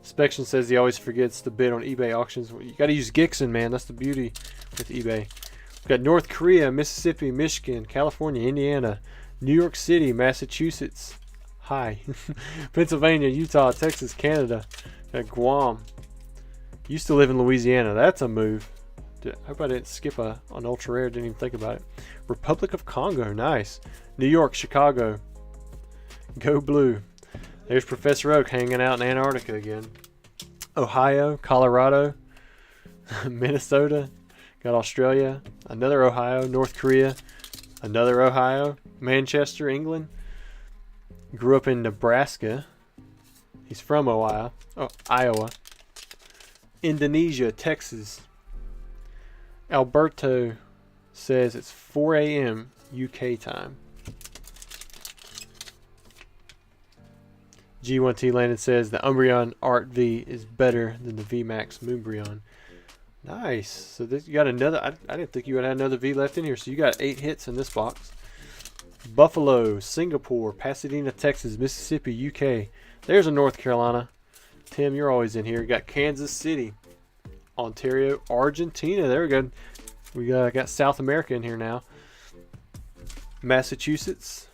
Spection says he always forgets to bid on eBay auctions. You got to use Gixxon, man. That's the beauty with eBay. We've got North Korea, Mississippi, Michigan, California, Indiana, New York City, Massachusetts. Hi. Pennsylvania, Utah, Texas, Canada. Got Guam. Used to live in Louisiana. That's a move. I hope I didn't skip an ultra rare. Didn't even think about it. Republic of Congo. Nice. New York, Chicago. Go Blue. There's Professor Oak hanging out in Antarctica again. Ohio, Colorado, Minnesota. Got Australia. Another Ohio. North Korea. Another Ohio. Manchester, England. Grew up in Nebraska. He's from Ohio. Oh, Iowa. Indonesia, Texas. Alberto says it's 4 a.m. UK time. G1T Landon says the Umbreon Art V is better than the VMAX Moonbreon. Nice. So this, you got another. I didn't think you would have another V left in here. So you got 8 hits in this box. Buffalo, Singapore, Pasadena, Texas, Mississippi, UK. There's a North Carolina. Tim, you're always in here. You got Kansas City, Ontario, Argentina. There we go. We got South America in here now. Massachusetts,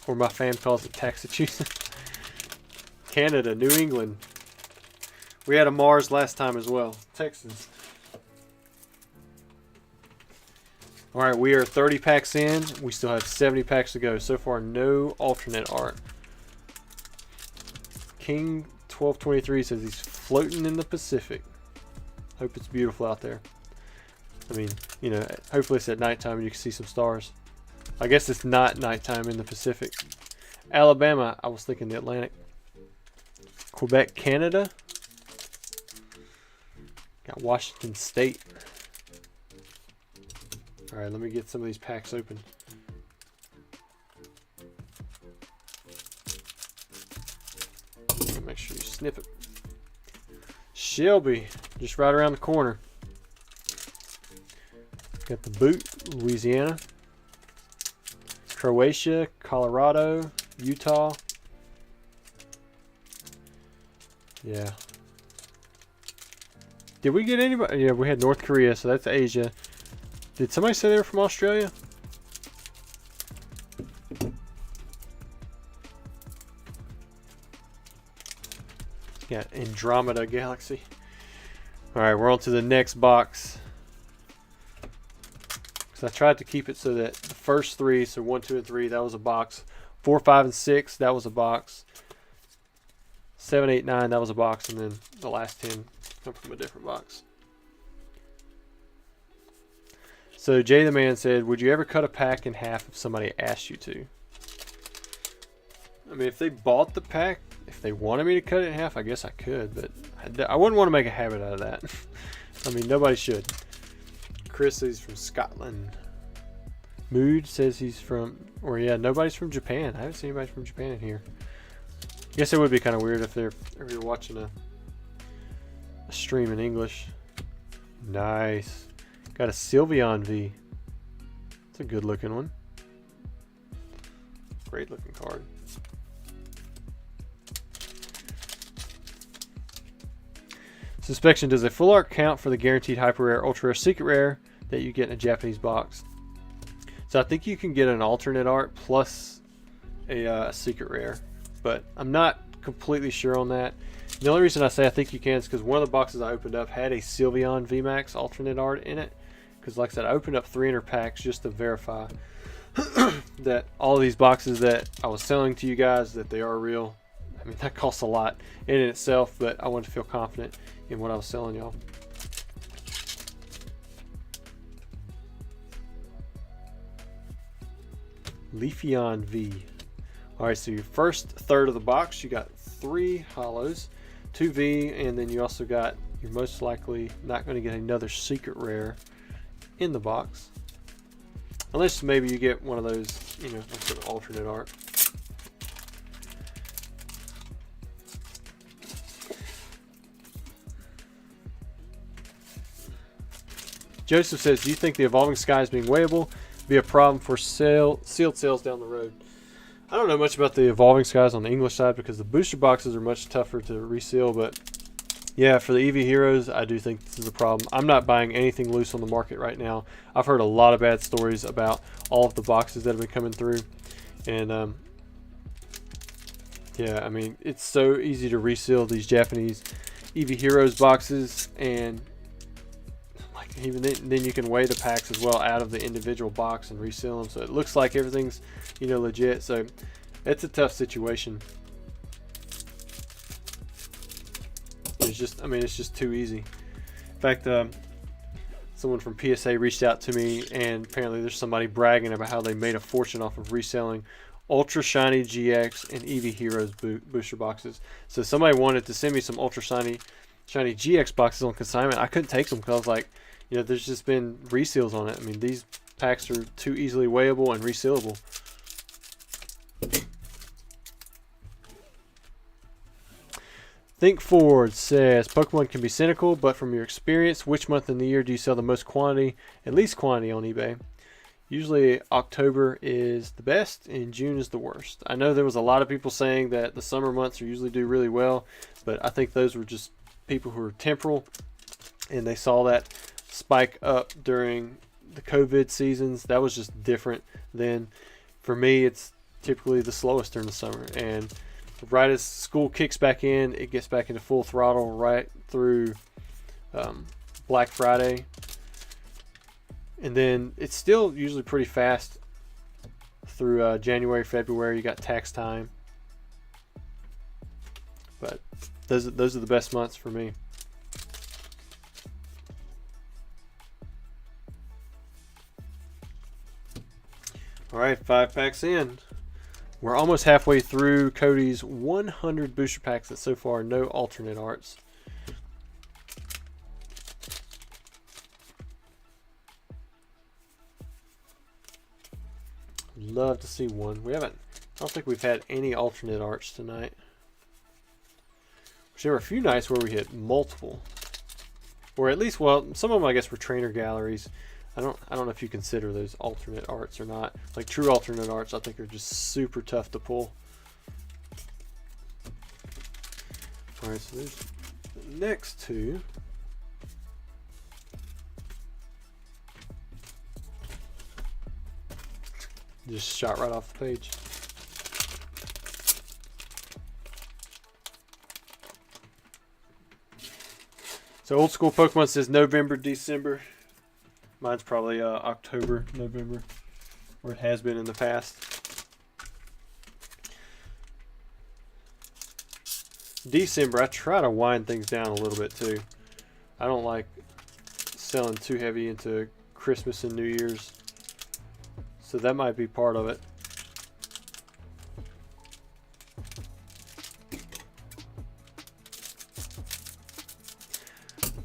or my fam calls it Taxachusetts. Canada, New England. We had a Mars last time as well. Texas. All right, we are 30 packs in. We still have 70 packs to go. So far, no alternate art. King 1223 says he's floating in the Pacific. Hope it's beautiful out there. I mean, you know, hopefully it's at nighttime and you can see some stars. I guess it's not nighttime in the Pacific. Alabama, I was thinking the Atlantic. Quebec, Canada. Got Washington State. All right, let me get some of these packs open. Make sure you snip it. Shelby, just right around the corner. Got the boot, Louisiana, Croatia, Colorado, Utah. Yeah. Did we get anybody? Yeah, we had North Korea, so that's Asia. Did somebody say they were from Australia? Got Andromeda Galaxy. Alright, we're on to the next box. So I tried to keep it so that the first three, so 1, 2, and 3, that was a box. 4, 5, and 6, that was a box. 7, 8, 9, that was a box. And then the last 10 come from a different box. So Jay the Man said, would you ever cut a pack in half if somebody asked you to? I mean, if they bought the pack, if they wanted me to cut it in half, I guess I could, but I wouldn't want to make a habit out of that. I mean, nobody should. Chris says he's from Scotland. Mood says he's from, or yeah, nobody's from Japan. I haven't seen anybody from Japan in here. I guess it would be kind of weird if you're watching a stream in English. Nice. Got a Sylveon V. It's a good looking one. Great looking card. Suspension, does a full art count for the guaranteed hyper rare, ultra rare, secret rare that you get in a Japanese box? So I think you can get an alternate art plus a secret rare, but I'm not completely sure on that. The only reason I say I think you can is because one of the boxes I opened up had a Sylveon VMAX alternate art in it. Because like I said, I opened up 300 packs just to verify that all of these boxes that I was selling to you guys, that they are real. I mean, that costs a lot in itself, but I wanted to feel confident in what I was selling y'all. Leafeon V. Alright, so your first third of the box, you got 3 hollows, 2 V, and then you also got, you're most likely not going to get another secret rare in the box. Unless maybe you get one of those, you know, sort of alternate art. Joseph says, do you think the Evolving Skies being weighable be a problem for sealed sales down the road? I don't know much about the Evolving Skies on the English side because the booster boxes are much tougher to reseal, but yeah, for the Eevee Heroes, I do think this is a problem. I'm not buying anything loose on the market right now. I've heard a lot of bad stories about all of the boxes that have been coming through. And yeah, I mean, it's so easy to reseal these Japanese Eevee Heroes boxes, and like even then you can weigh the packs as well out of the individual box and reseal them. So it looks like everything's, you know, legit. So it's a tough situation. It's just, I mean, it's just too easy. In fact, someone from PSA reached out to me, and apparently there's somebody bragging about how they made a fortune off of reselling Ultra Shiny GX and Eevee Heroes booster boxes. So somebody wanted to send me some Ultra Shiny GX boxes on consignment. I couldn't take them because I was like, you know, there's just been reseals on it. I mean, these packs are too easily weighable and resealable. Think Forward says, Pokemon can be cynical, but from your experience, which month in the year do you sell the most quantity, at least quantity, on eBay? Usually October is the best and June is the worst. I know there was a lot of people saying that the summer months usually do really well, but I think those were just people who are temporal, and they saw that spike up during the COVID seasons. That was just different then. For me, it's typically the slowest during the summer, and right as school kicks back in, it gets back into full throttle right through Black Friday. And then it's still usually pretty fast through January, February. You got tax time. But those are the best months for me. All right, 5 packs in. We're almost halfway through Cody's 100 booster packs that so far no alternate arts. Love to see one. I don't think we've had any alternate arts tonight. There were a few nights where we hit multiple. Or at least, well, some of them I guess were trainer galleries. I don't know if you consider those alternate arts or not. Like true alternate arts, I think are just super tough to pull. Alright, so there's the next two. Just shot right off the page. So old school Pokemon says November, December. Mine's probably October, November, or it has been in the past. December, I try to wind things down a little bit too. I don't like selling too heavy into Christmas and New Year's. So that might be part of it.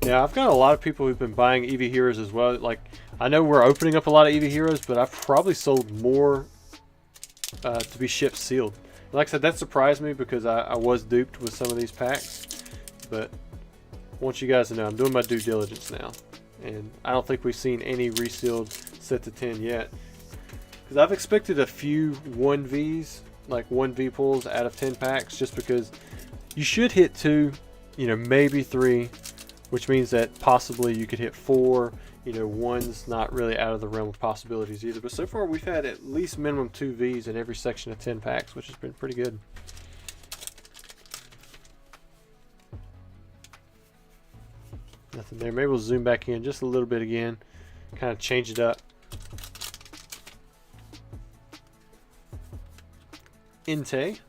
Yeah, I've got a lot of people who've been buying Eevee Heroes as well. Like, I know we're opening up a lot of Eevee Heroes, but I've probably sold more to be shipped sealed. Like I said, that surprised me because I was duped with some of these packs. But I want you guys to know I'm doing my due diligence now. And I don't think we've seen any resealed set to 10 yet. Because I've expected a few 1Vs, like 1V pulls out of 10 packs, just because you should hit 2, you know, maybe 3, which means that possibly you could hit 4. You know, 1's not really out of the realm of possibilities either. But so far we've had at least minimum 2 Vs in every section of 10 packs, which has been pretty good. Nothing there. Maybe we'll zoom back in just a little bit again, kind of change it up. Inte.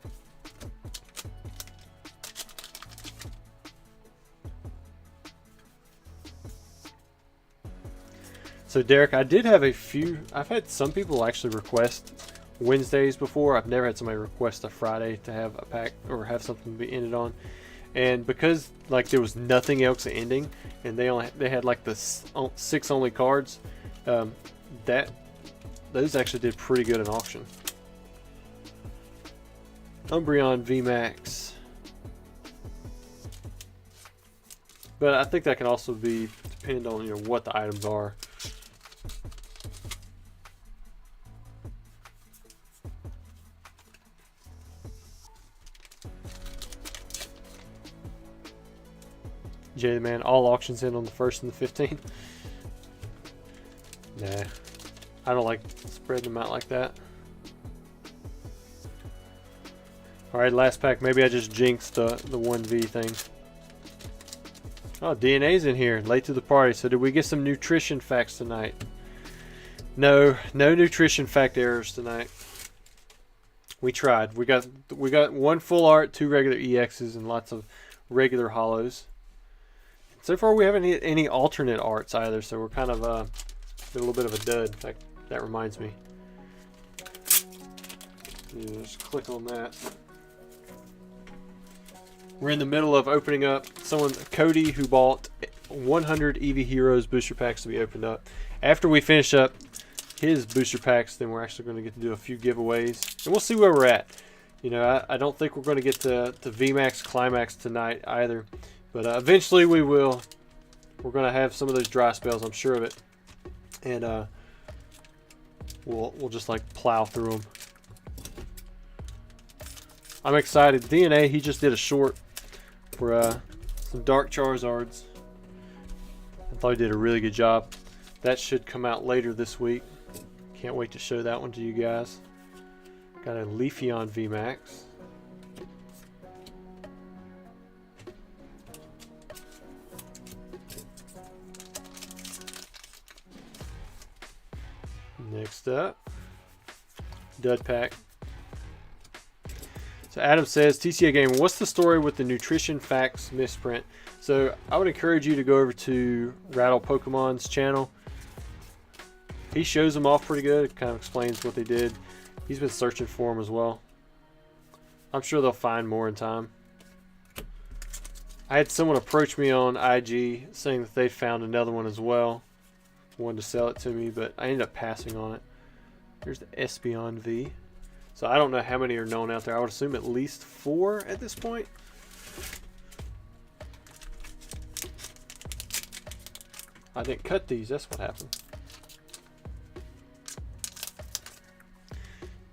So Derek, I did have a few, I've had some people actually request Wednesdays before. I've never had somebody request a Friday to have a pack or have something to be ended on. And because like there was nothing else ending and they had like the 6 only cards, those actually did pretty good in auction. Umbreon VMAX. But I think that can also be depend on, you know, what the items are. Jay the Man, all auctions end on the 1st and the 15th. Nah, I don't like spreading them out like that. Alright, last pack. Maybe I just jinxed the 1V thing. Oh, DNA's in here, late to the party. So did we get some nutrition facts tonight? No nutrition fact errors tonight. We tried. We got 1 full art, 2 regular EXs, and lots of regular holos. So far we haven't hit any alternate arts either, so we're kind of a little bit of a dud. In fact, that reminds me. Yeah, just click on that. We're in the middle of opening up Cody, who bought 100 Eevee Heroes booster packs to be opened up. After we finish up his booster packs, then we're actually going to get to do a few giveaways, and we'll see where we're at. You know, I don't think we're going to get to VMAX Climax tonight either, but eventually we will. We're going to have some of those dry spells, I'm sure of it, and we'll just like plow through them. I'm excited. DNA, he just did a short for some Dark Charizards. I thought he did a really good job. That should come out later this week. Can't wait to show that one to you guys. Got a Leafeon VMAX. Next up, Dud Pack. So Adam says, TCA Game, what's the story with the nutrition facts misprint? So I would encourage you to go over to Rattle Pokemon's channel. He shows them off pretty good. It kind of explains what they did. He's been searching for them as well. I'm sure they'll find more in time. I had someone approach me on IG saying that they found another one as well. Wanted to sell it to me, but I ended up passing on it. Here's the Espeon V. So I don't know how many are known out there. I would assume at least 4 at this point. I didn't cut these, that's what happened.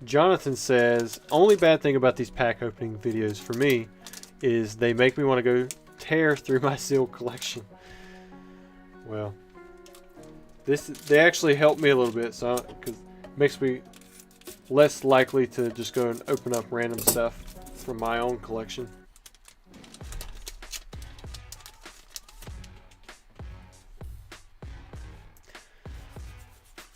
Jonathan says, only bad thing about these pack opening videos for me is they make me want to go tear through my seal collection. Well, they actually help me a little bit, so because it makes me less likely to just go and open up random stuff from my own collection.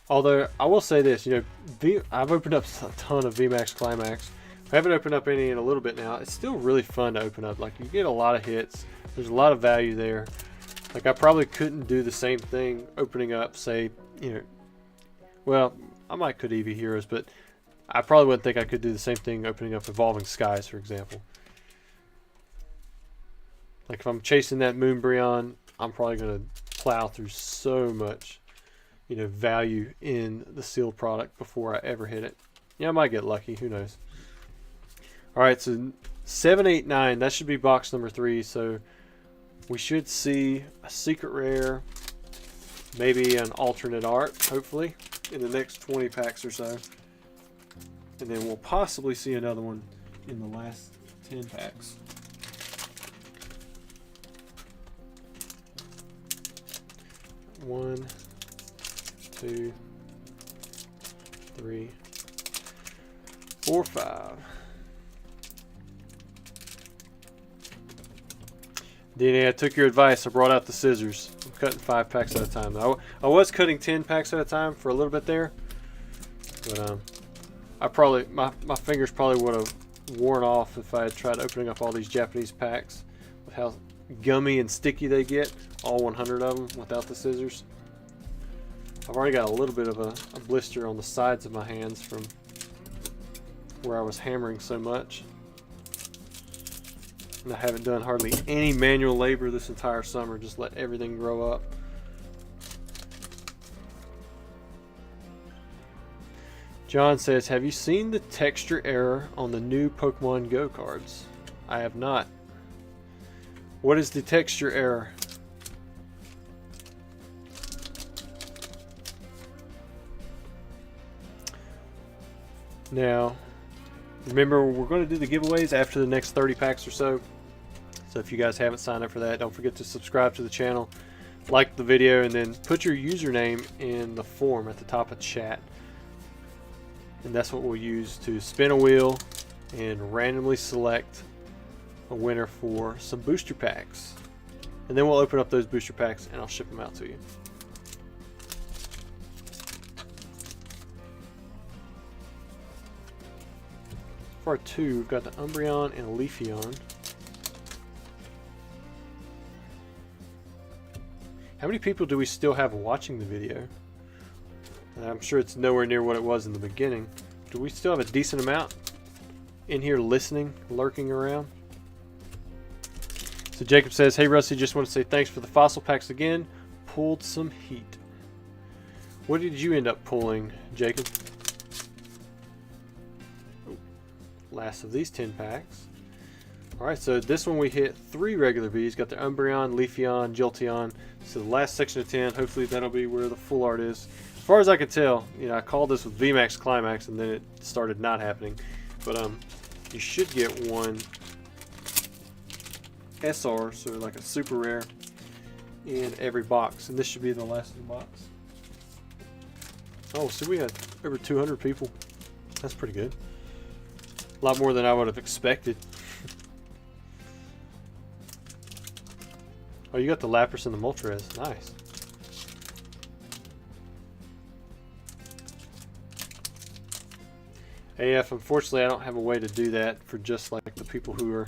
Although I will say this, you know, I've opened up a ton of VMAX Climax. I haven't opened up any in a little bit now. It's still really fun to open up. Like, you get a lot of hits. There's a lot of value there. Like, I probably couldn't do the same thing opening up, say, you know, well, I might could Eevee Heroes, but I probably wouldn't think I could do the same thing opening up Evolving Skies, for example. Like, if I'm chasing that Moonbreon, I'm probably going to plow through so much, you know, value in the sealed product before I ever hit it. Yeah, I might get lucky. Who knows? All right, so 789, that should be box number 3. So we should see a secret rare, maybe an alternate art, hopefully, in the next 20 packs or so. And then we'll possibly see another one in the last 10 packs. One, 2, 3, 4, 5. DNA, I took your advice. I brought out the scissors. I'm cutting 5 packs at a time. I was cutting 10 packs at a time for a little bit there, but I probably my fingers probably would have worn off if I had tried opening up all these Japanese packs with how gummy and sticky they get, all 100 of them without the scissors. I've already got a little bit of a blister on the sides of my hands from where I was hammering so much. And I haven't done hardly any manual labor this entire summer, just let everything grow up. John says, have you seen the texture error on the new Pokemon Go cards? I have not. What is the texture error? Now, remember, we're going to do the giveaways after the next 30 packs or so. So if you guys haven't signed up for that, don't forget to subscribe to the channel, like the video, and then put your username in the form at the top of chat. And that's what we'll use to spin a wheel and randomly select a winner for some booster packs. And then we'll open up those booster packs and I'll ship them out to you. For our 2, we've got the Umbreon and a Leafeon. How many people do we still have watching the video? I'm sure it's nowhere near what it was in the beginning. Do we still have a decent amount in here listening, lurking around? So Jacob says, hey Rusty, just want to say thanks for the fossil packs again. Pulled some heat. What did you end up pulling, Jacob? Last of these 10 packs. Alright, so this one we hit 3 regular Vs. Got the Umbreon, Leafeon, Jolteon. So the last section of 10, hopefully that'll be where the full art is. As far as I can tell, you know, I called this with VMAX Climax and then it started not happening. But you should get one SR, so like a super rare, in every box. And this should be the last of the box. Oh, so we had over 200 people. That's pretty good. A lot more than I would have expected. Oh, you got the Lapras and the Moltres. Nice. AF, unfortunately, I don't have a way to do that for just like the people who are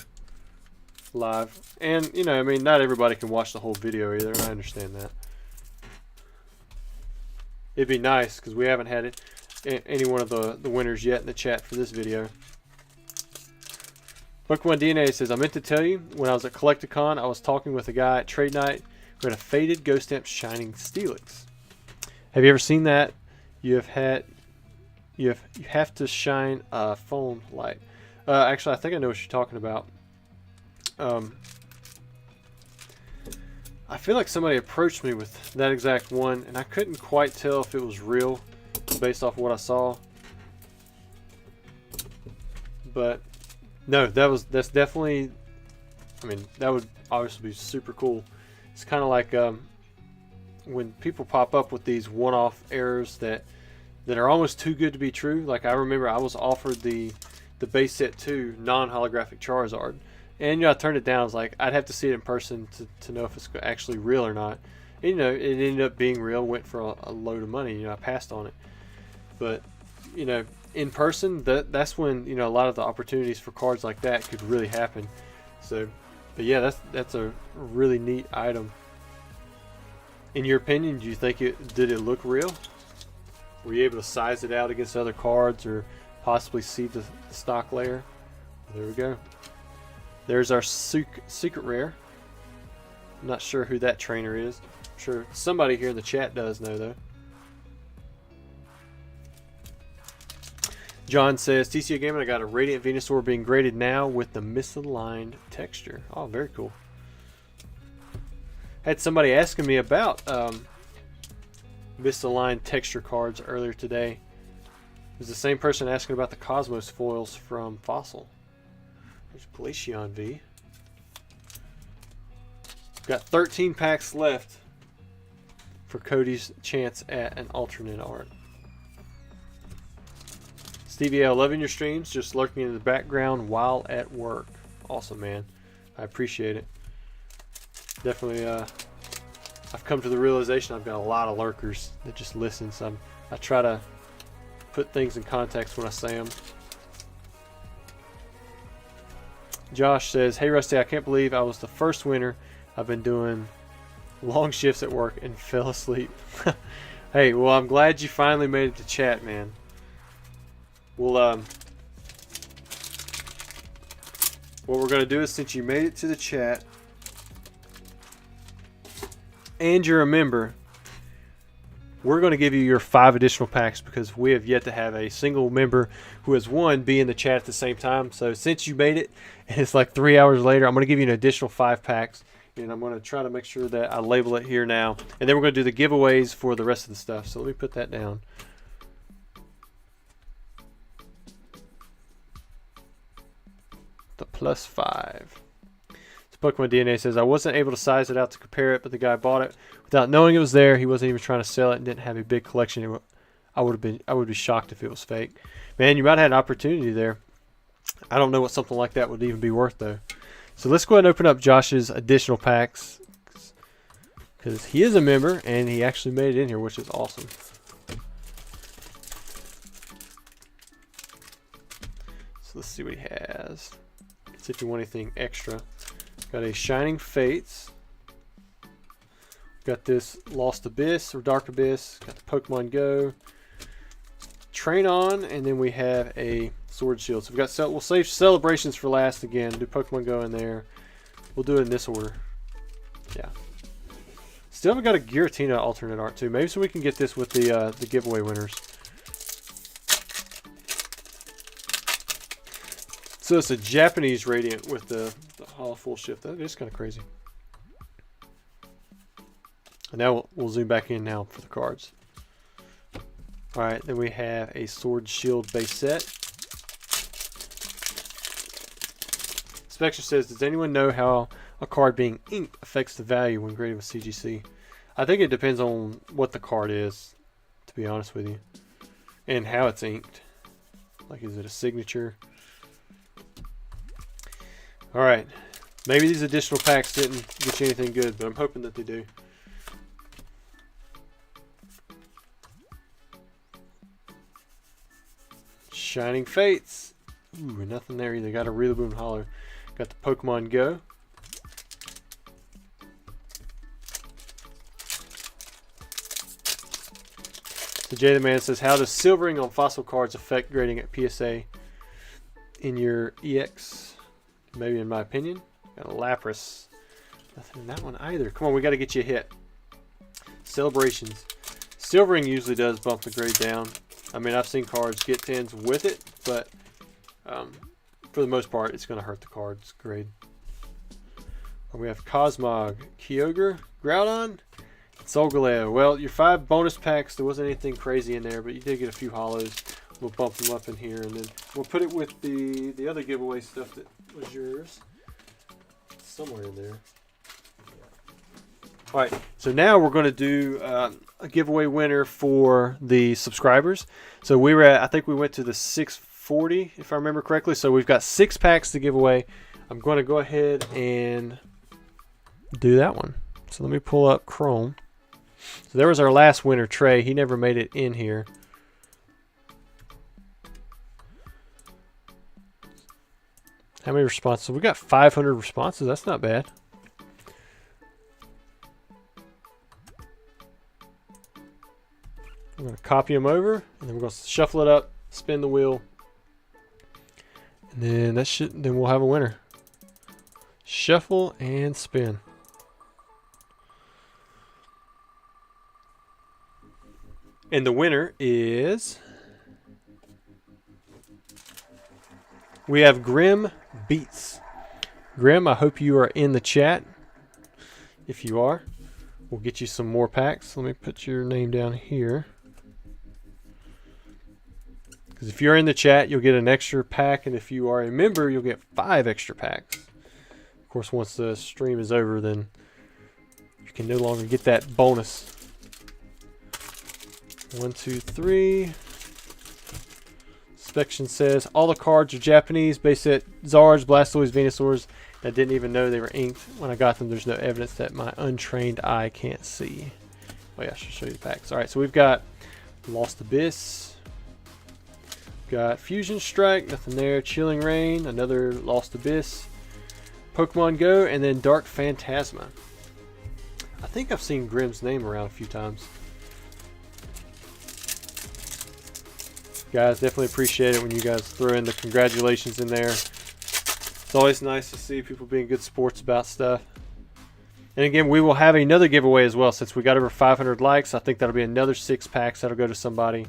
live. And, you know, I mean, not everybody can watch the whole video either, and I understand that. It'd be nice, because we haven't had any one of the winners yet in the chat for this video. Pokemon DNA says, I meant to tell you, when I was at Collecticon, I was talking with a guy at Trade Night who had a faded Ghost Stamp Shining Steelix. Have you ever seen that? You have to shine a phone light. Actually, I think I know what you're talking about. I feel like somebody approached me with that exact one, and I couldn't quite tell if it was real based off what I saw. But no, that's definitely. I mean, that would obviously be super cool. It's kind of like when people pop up with these one-off errors that are almost too good to be true. Like I remember I was offered the base set 2 non-holographic Charizard, and I turned it down. I was like, I'd have to see it in person to know if it's actually real or not. And, it ended up being real. Went for a load of money. I passed on it. But in person, that's when a lot of the opportunities for cards like that could really happen. So, but yeah, that's a really neat item. In your opinion, do you think did it look real? Were you able to size it out against other cards or possibly see the stock layer? There we go. There's our secret rare. I'm not sure who that trainer is. I'm sure somebody here in the chat does know though. John says, TCA Gaming, I got a Radiant Venusaur being graded now with the misaligned texture. Oh, very cool. Had somebody asking me about misaligned texture cards earlier today. It was the same person asking about the Cosmos foils from Fossil. There's Glaceon V. Got 13 packs left for Cody's chance at an alternate art. Stevie L, loving your streams, just lurking in the background while at work. Awesome, man. I appreciate it. Definitely, I've come to the realization I've got a lot of lurkers that just listen, so I try to put things in context when I say them. Josh says, hey Rusty, I can't believe I was the first winner. I've been doing long shifts at work and fell asleep. Hey, well, I'm glad you finally made it to chat, man. Well, what we're going to do is, since you made it to the chat and you're a member, we're going to give you your 5 additional packs because we have yet to have a single member who has won be in the chat at the same time. So since you made it and it's like 3 hours later, I'm going to give you an additional 5 packs, and I'm going to try to make sure that I label it here now. And then we're going to do the giveaways for the rest of the stuff. So let me put that down. The +5. So Pokemon DNA says, I wasn't able to size it out to compare it, but the guy bought it without knowing it was there. He wasn't even trying to sell it and didn't have a big collection. I would be shocked if it was fake. Man, you might have had an opportunity there. I don't know what something like that would even be worth though. So let's go ahead and open up Josh's additional packs because he is a member and he actually made it in here, which is awesome. So let's see what he has. See if you want anything extra. Got a Shining Fates. Got this Lost Abyss or Dark Abyss. Got the Pokemon Go. Train On, and then we have a Sword Shield. So we'll save Celebrations for last again. Do Pokemon Go in there. We'll do it in this order. Yeah. Still haven't got a Giratina alternate art too. Maybe so we can get this with the giveaway winners. So it's a Japanese Radiant with the hollow full shift. That is kind of crazy. And now we'll zoom back in now for the cards. Alright, then we have a Sword Shield base set. Spectre says, does anyone know how a card being inked affects the value when graded with CGC? I think it depends on what the card is, to be honest with you. And how it's inked. Like, is it a signature? Alright, maybe these additional packs didn't get you anything good, but I'm hoping that they do. Shining Fates. Ooh, nothing there either. Got a Rillaboom Hollow. Got the Pokemon Go. So Jay the Man says, how does silvering on fossil cards affect grading at PSA in your EX? Maybe in my opinion. Got a Lapras. Nothing in that one either. Come on, we got to get you a hit. Celebrations. Silvering usually does bump the grade down. I mean, I've seen cards get 10s with it, but for the most part, it's going to hurt the card's grade. We have Cosmog, Kyogre, Groudon, Solgaleo. Well, your 5 bonus packs, there wasn't anything crazy in there, but you did get a few holos. We'll bump them up in here, and then we'll put it with the other giveaway stuff that was yours. Somewhere in there. All right, so now we're going to do a giveaway winner for the subscribers. So we were at, I think we went to the 640, if I remember correctly. So we've got 6 packs to give away. I'm going to go ahead and do that one. So let me pull up Chrome. So there was our last winner, Trey. He never made it in here. How many responses? We got 500 responses. That's not bad. I'm going to copy them over, and then we're going to shuffle it up, spin the wheel, and then then we'll have a winner. Shuffle and spin. And the winner is, we have Grim Beats. Grim, I hope you are in the chat. If you are, we'll get you some more packs. Let me put your name down here. Because if you're in the chat, you'll get an extra pack, and if you are a member, you'll get 5 extra packs. Of course, once the stream is over, then you can no longer get that bonus. 1, 2, 3. Inspection says all the cards are Japanese, base set Zards, Blastoise, Venusaurs. I didn't even know they were inked. When I got them, there's no evidence that my untrained eye can't see. Oh yeah, I should show you the packs. Alright, so we've got Lost Abyss. Got Fusion Strike, nothing there. Chilling Rain, another Lost Abyss. Pokemon Go, and then Dark Phantasma. I think I've seen Grim's name around a few times. Guys, definitely appreciate it when you guys throw in the congratulations in there. It's always nice to see people being good sports about stuff. And again, we will have another giveaway as well. Since we got over 500 likes, I think that'll be another 6 packs that'll go to somebody.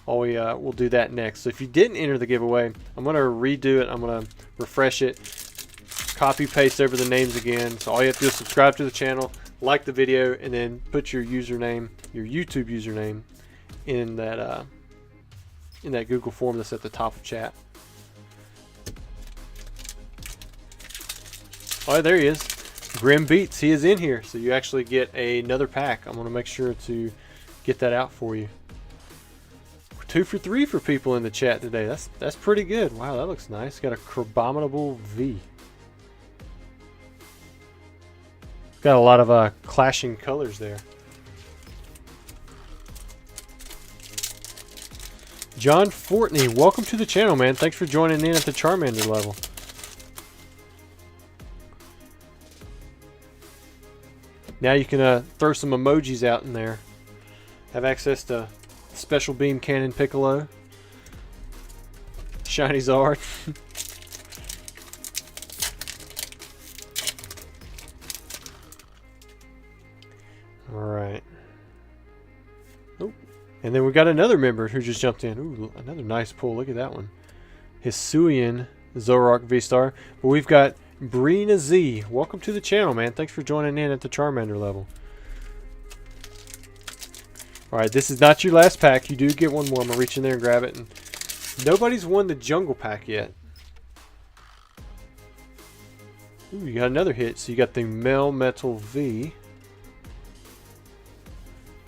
We'll do that next. So if you didn't enter the giveaway, I'm going to redo it. I'm going to refresh it, copy paste over the names again. So all you have to do is subscribe to the channel, like the video, and then put your username, your YouTube username, in that Google form that's at the top of chat. Oh, there he is. Grim Beats. He is in here. So you actually get another pack. I'm going to make sure to get that out for you. 2 for 3 for people in the chat today. That's pretty good. Wow, that looks nice. Got a Crabominable V. Got a lot of clashing colors there. John Fortney, welcome to the channel, man. Thanks for joining in at the Charmander level. Now you can throw some emojis out in there. Have access to Special Beam Cannon Piccolo, Shiny Zard. Alright. Oh. And then we got another member who just jumped in. Ooh, another nice pull. Look at that one. Hisuian Zoroark V-Star. But we've got Brina Z. Welcome to the channel, man. Thanks for joining in at the Charmander level. Alright, this is not your last pack. You do get one more. I'm going to reach in there and grab it. And nobody's won the Jungle Pack yet. Ooh, you got another hit. So you got the Melmetal V.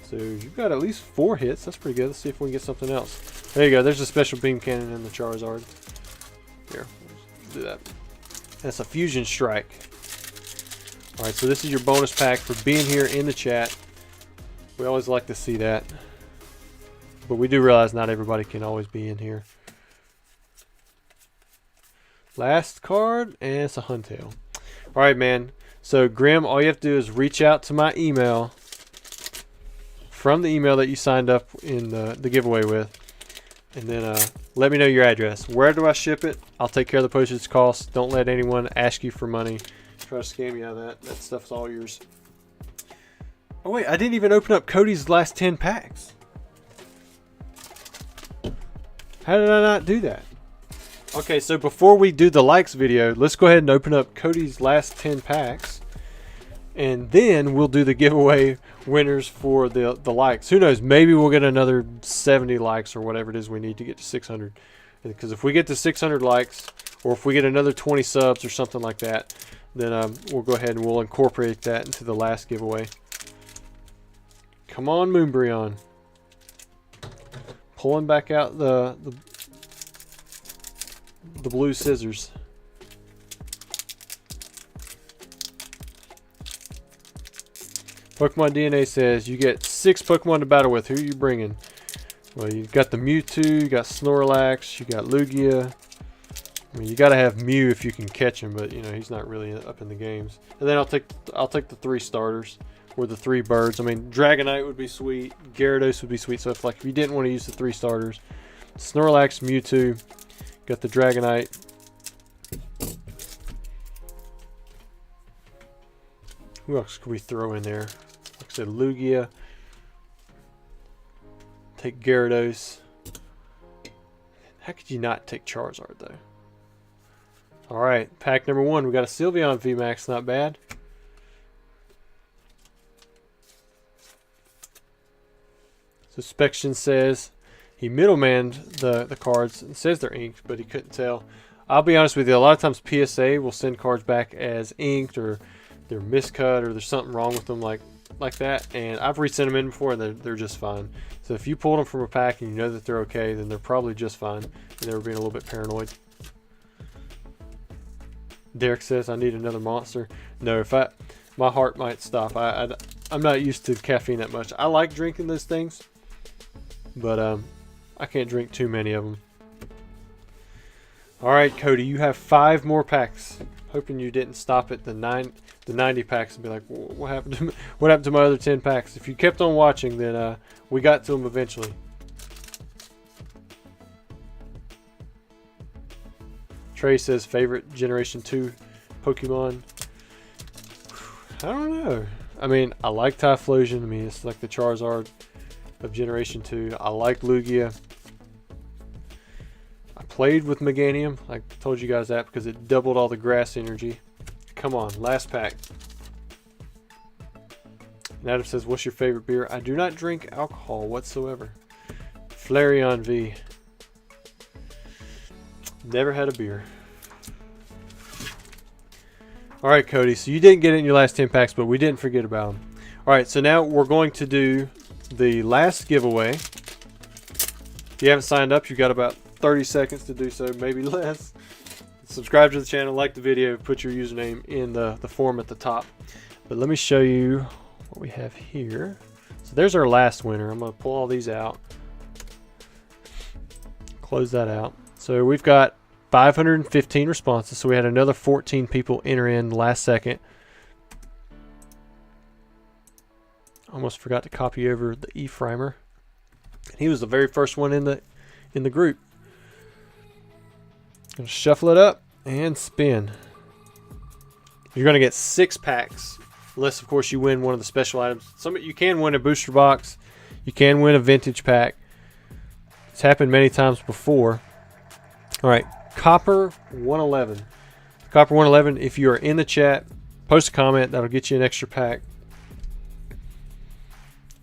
So you've got at least 4 hits. That's pretty good. Let's see if we can get something else. There you go. There's a Special Beam Cannon and the Charizard. Here, let's do that. That's a Fusion Strike. Alright, so this is your bonus pack for being here in the chat. We always like to see that. But we do realize not everybody can always be in here. Last card, and it's a Huntail. Alright, man. So, Grim, all you have to do is reach out to my email from the email that you signed up in the giveaway with. And then let me know your address. Where do I ship it? I'll take care of the postage costs. Don't let anyone ask you for money. Try to scam you out of that. That stuff's all yours. Oh wait, I didn't even open up Cody's last 10 packs. How did I not do that? Okay, so before we do the likes video, let's go ahead and open up Cody's last 10 packs. and then we'll do the giveaway winners for the likes. Who knows? Maybe we'll get another 70 likes or whatever it is we need to get to 600. Because if we get to 600 likes, or if we get another 20 subs or something like that, then we'll go ahead and we'll incorporate that into the last giveaway. Come on, Moonbryon. Pulling back out the blue scissors. Pokemon DNA says you get 6 Pokemon to battle with. Who are you bringing? Well, you got the Mewtwo, you got Snorlax, you got Lugia. I mean, you got to have Mew if you can catch him, but you know he's not really up in the games. And then I'll take the 3 starters or the 3 birds. I mean, Dragonite would be sweet, Gyarados would be sweet. So if you didn't want to use the 3 starters, Snorlax, Mewtwo, got the Dragonite. Who else could we throw in there? Like I said, Lugia. Take Gyarados. How could you not take Charizard though? Alright, pack number 1. We got a Sylveon VMAX, not bad. Suspection says he middlemanned the cards and says they're inked, but he couldn't tell. I'll be honest with you, a lot of times PSA will send cards back as inked, or they're miscut, or there's something wrong with them like that, and I've resent them in before and they're just fine. So if you pulled them from a pack and you know that they're okay, then they're probably just fine, and they were being a little bit paranoid. Derek says I need another monster. No, my heart might stop. I'm not used to caffeine that much. I like drinking those things, but I can't drink too many of them. All right, Cody, you have 5 more packs. Hoping you didn't stop at the 90 packs and be like, what happened to my other 10 packs? If you kept on watching, then we got to them eventually. Trey says favorite Generation 2 Pokemon. I don't know. I mean, I like Typhlosion. I mean, it's like the Charizard of Generation 2. I like Lugia. I played with Meganium. I told you guys that because it doubled all the grass energy. Come on, last pack. And Adam says, what's your favorite beer? I do not drink alcohol whatsoever. Flareon V. Never had a beer. Alright, Cody, so you didn't get it in your last 10 packs, but we didn't forget about them. Alright, so now we're going to do the last giveaway. If you haven't signed up, you've got about 30 seconds to do so, maybe less. Subscribe to the channel, like the video, put your username in the form at the top. But let me show you what we have here. So there's our last winner. I'm going to pull all these out. Close that out. So we've got 515 responses. So we had another 14 people enter in last second. Almost forgot to copy over the Eevee. He was the very first one in the group. Gonna shuffle it up and spin. You're gonna get 6 packs, unless of course you win one of the special items. You can win a booster box. You can win a vintage pack. It's happened many times before. All right, Copper 111. Copper 111. If you are in the chat, post a comment. That'll get you an extra pack.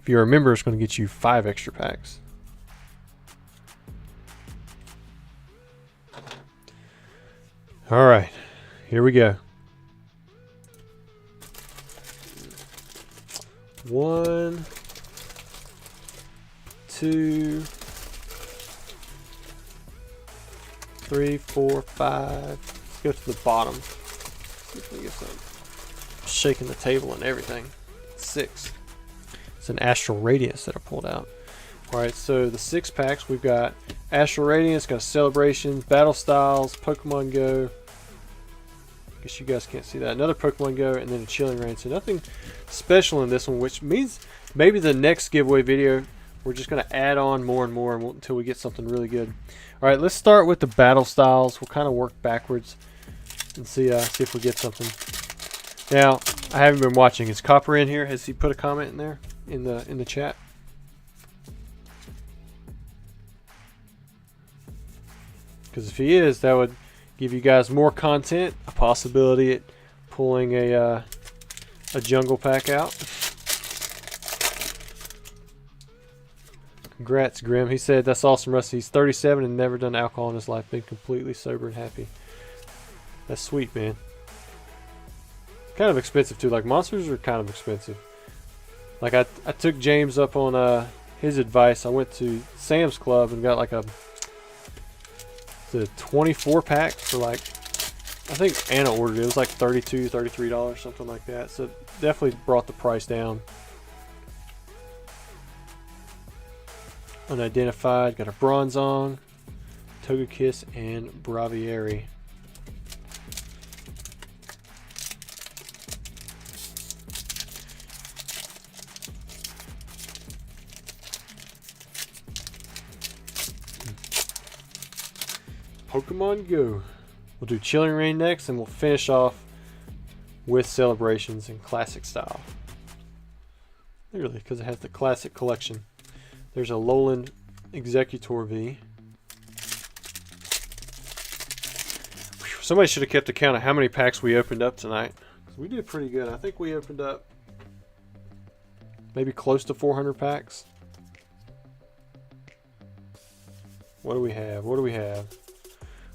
If you're a member, it's going to get you 5 extra packs. All right, here we go. 1, 2, 3, 4, 5. Let's go to the bottom. See if we get some. Shaking the table and everything. 6. It's an Astral Radiance that I pulled out. Alright, so the 6 packs, we've got Astral Radiance, got Celebrations, Battle Styles, Pokemon Go. I guess you guys can't see that. Another Pokemon Go, and then a Chilling Reign. So nothing special in this one, which means maybe the next giveaway video, we're just going to add on more and more until we get something really good. Alright, let's start with the Battle Styles. We'll kind of work backwards and see if we get something. Now, I haven't been watching. Is Copper in here? Has he put a comment in there in the chat? Because if he is, that would give you guys more content, a possibility at pulling a a jungle pack out. Congrats, Grim. He said, that's awesome, Rusty. He's 37 and never done alcohol in his life. Been completely sober and happy. That's sweet, man. Kind of expensive, too. Like, monsters are kind of expensive. Like, I took James up on his advice. I went to Sam's Club and got like the 24 pack for like, I think Anna ordered it. It was like $32, $33, something like that. So definitely brought the price down. Unidentified, got a Bronzong, Togekiss, and Braviary. Pokemon Go. We'll do Chilling Reign next, and we'll finish off with Celebrations in classic style. Literally, because it has the classic collection. There's a Lowland Executor V. Somebody should have kept a count of how many packs we opened up tonight. We did pretty good. I think we opened up maybe close to 400 packs. What do we have? What do we have?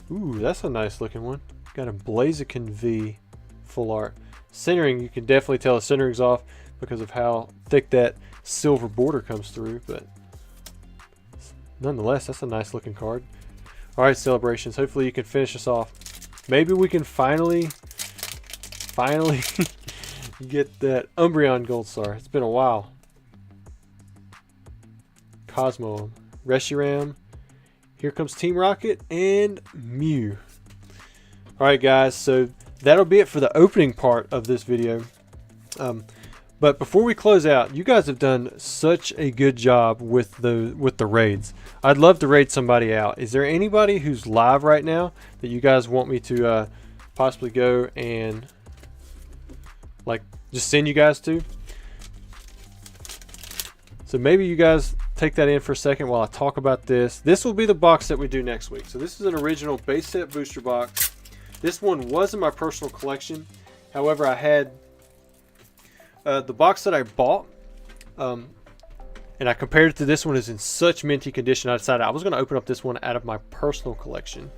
Ooh, that's a nice looking one. Got a Blaziken V full art. Centering, you can definitely tell the centering's off because of how thick that silver border comes through, but nonetheless, that's a nice looking card. Alright, Celebrations. Hopefully you can finish us off. Maybe we can finally get that Umbreon Gold Star. It's been a while. Cosmo, Reshiram. Here comes Team Rocket and Mew. Alright guys, so that'll be it for the opening part of this video. But before we close out, you guys have done such a good job with the raids. I'd love to raid somebody out. Is there anybody who's live right now that you guys want me to possibly go and like just send you guys to? So maybe you guys take that in for a second while I talk about this. This will be the box that we do next week. So this is an original base set booster box. This one was in my personal collection. However, I had the box that I bought, and I compared it to this one, is in such minty condition. I decided I was going to open up this one out of my personal collection.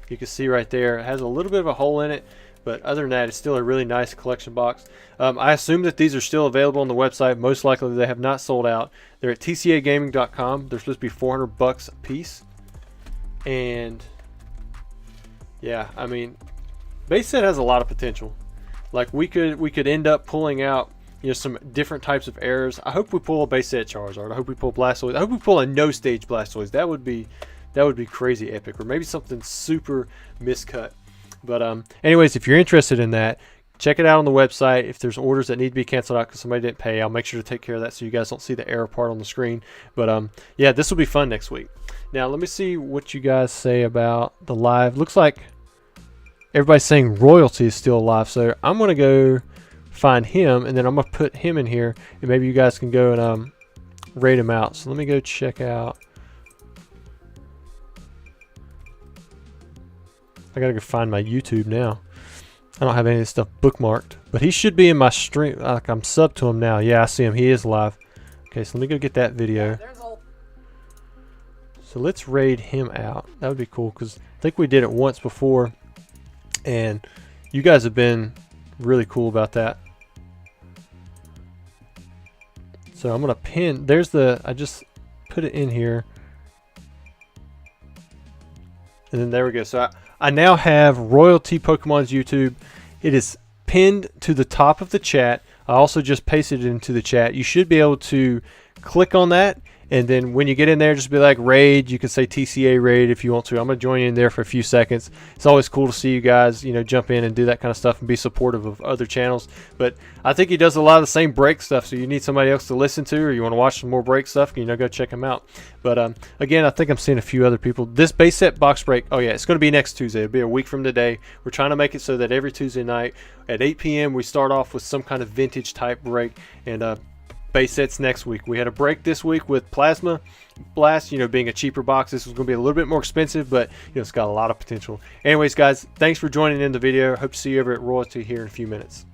You can see right there, it has a little bit of a hole in it, but other than that, it's still a really nice collection box. I assume that these are still available on the website. Most likely they have not sold out. They're at tcagaming.com. They're supposed to be $400 a piece. And yeah, I mean, base set has a lot of potential. Like we could end up pulling out, you know, some different types of errors. I hope we pull a base set Charizard. I hope we pull Blastoise. I hope we pull a no stage Blastoise. That would be crazy epic, or maybe something super miscut. But anyways, if you're interested in that, check it out on the website. If there's orders that need to be canceled out because somebody didn't pay, I'll make sure to take care of that so you guys don't see the error part on the screen. But yeah, this will be fun next week. Now let me see what you guys say about the live. Looks like everybody's saying Royalty is still alive, so I'm gonna go find him, and then I'm gonna put him in here, and maybe you guys can go and rate him out. So let me go check out. I gotta go find my YouTube now. I don't have any of this stuff bookmarked, but he should be in my stream. Like, I'm subbed to him now. Yeah, I see him. He is live. Okay, so let me go get that video. So let's raid him out. That would be cool because I think we did it once before, and you guys have been really cool about that. So I'm gonna pin. There's the. I just put it in here, and then there we go. So I now have Royalty Pokemon's YouTube. It is pinned to the top of the chat. I also just pasted it into the chat. You should be able to click on that, and then when you get in there, just be like raid. You can say TCA raid if you want to. I'm gonna join you in there for a few seconds. It's always cool to see you guys, you know, jump in and do that kind of stuff and be supportive of other channels. But I think he does a lot of the same break stuff, so you need somebody else to listen to, or you want to watch some more break stuff, you know, go check him out. But again, I think I'm seeing a few other people. This base set box break, oh yeah, it's going to be next Tuesday. It'll be a week from today. We're trying to make it so that every Tuesday night at 8 p.m. we start off with some kind of vintage type break, and base sets next week. We had a break this week with Plasma Blast, you know, being a cheaper box. This was going to be a little bit more expensive, but you know, it's got a lot of potential. Anyways, guys, thanks for joining in the video. Hope to see you over at Royalty here in a few minutes.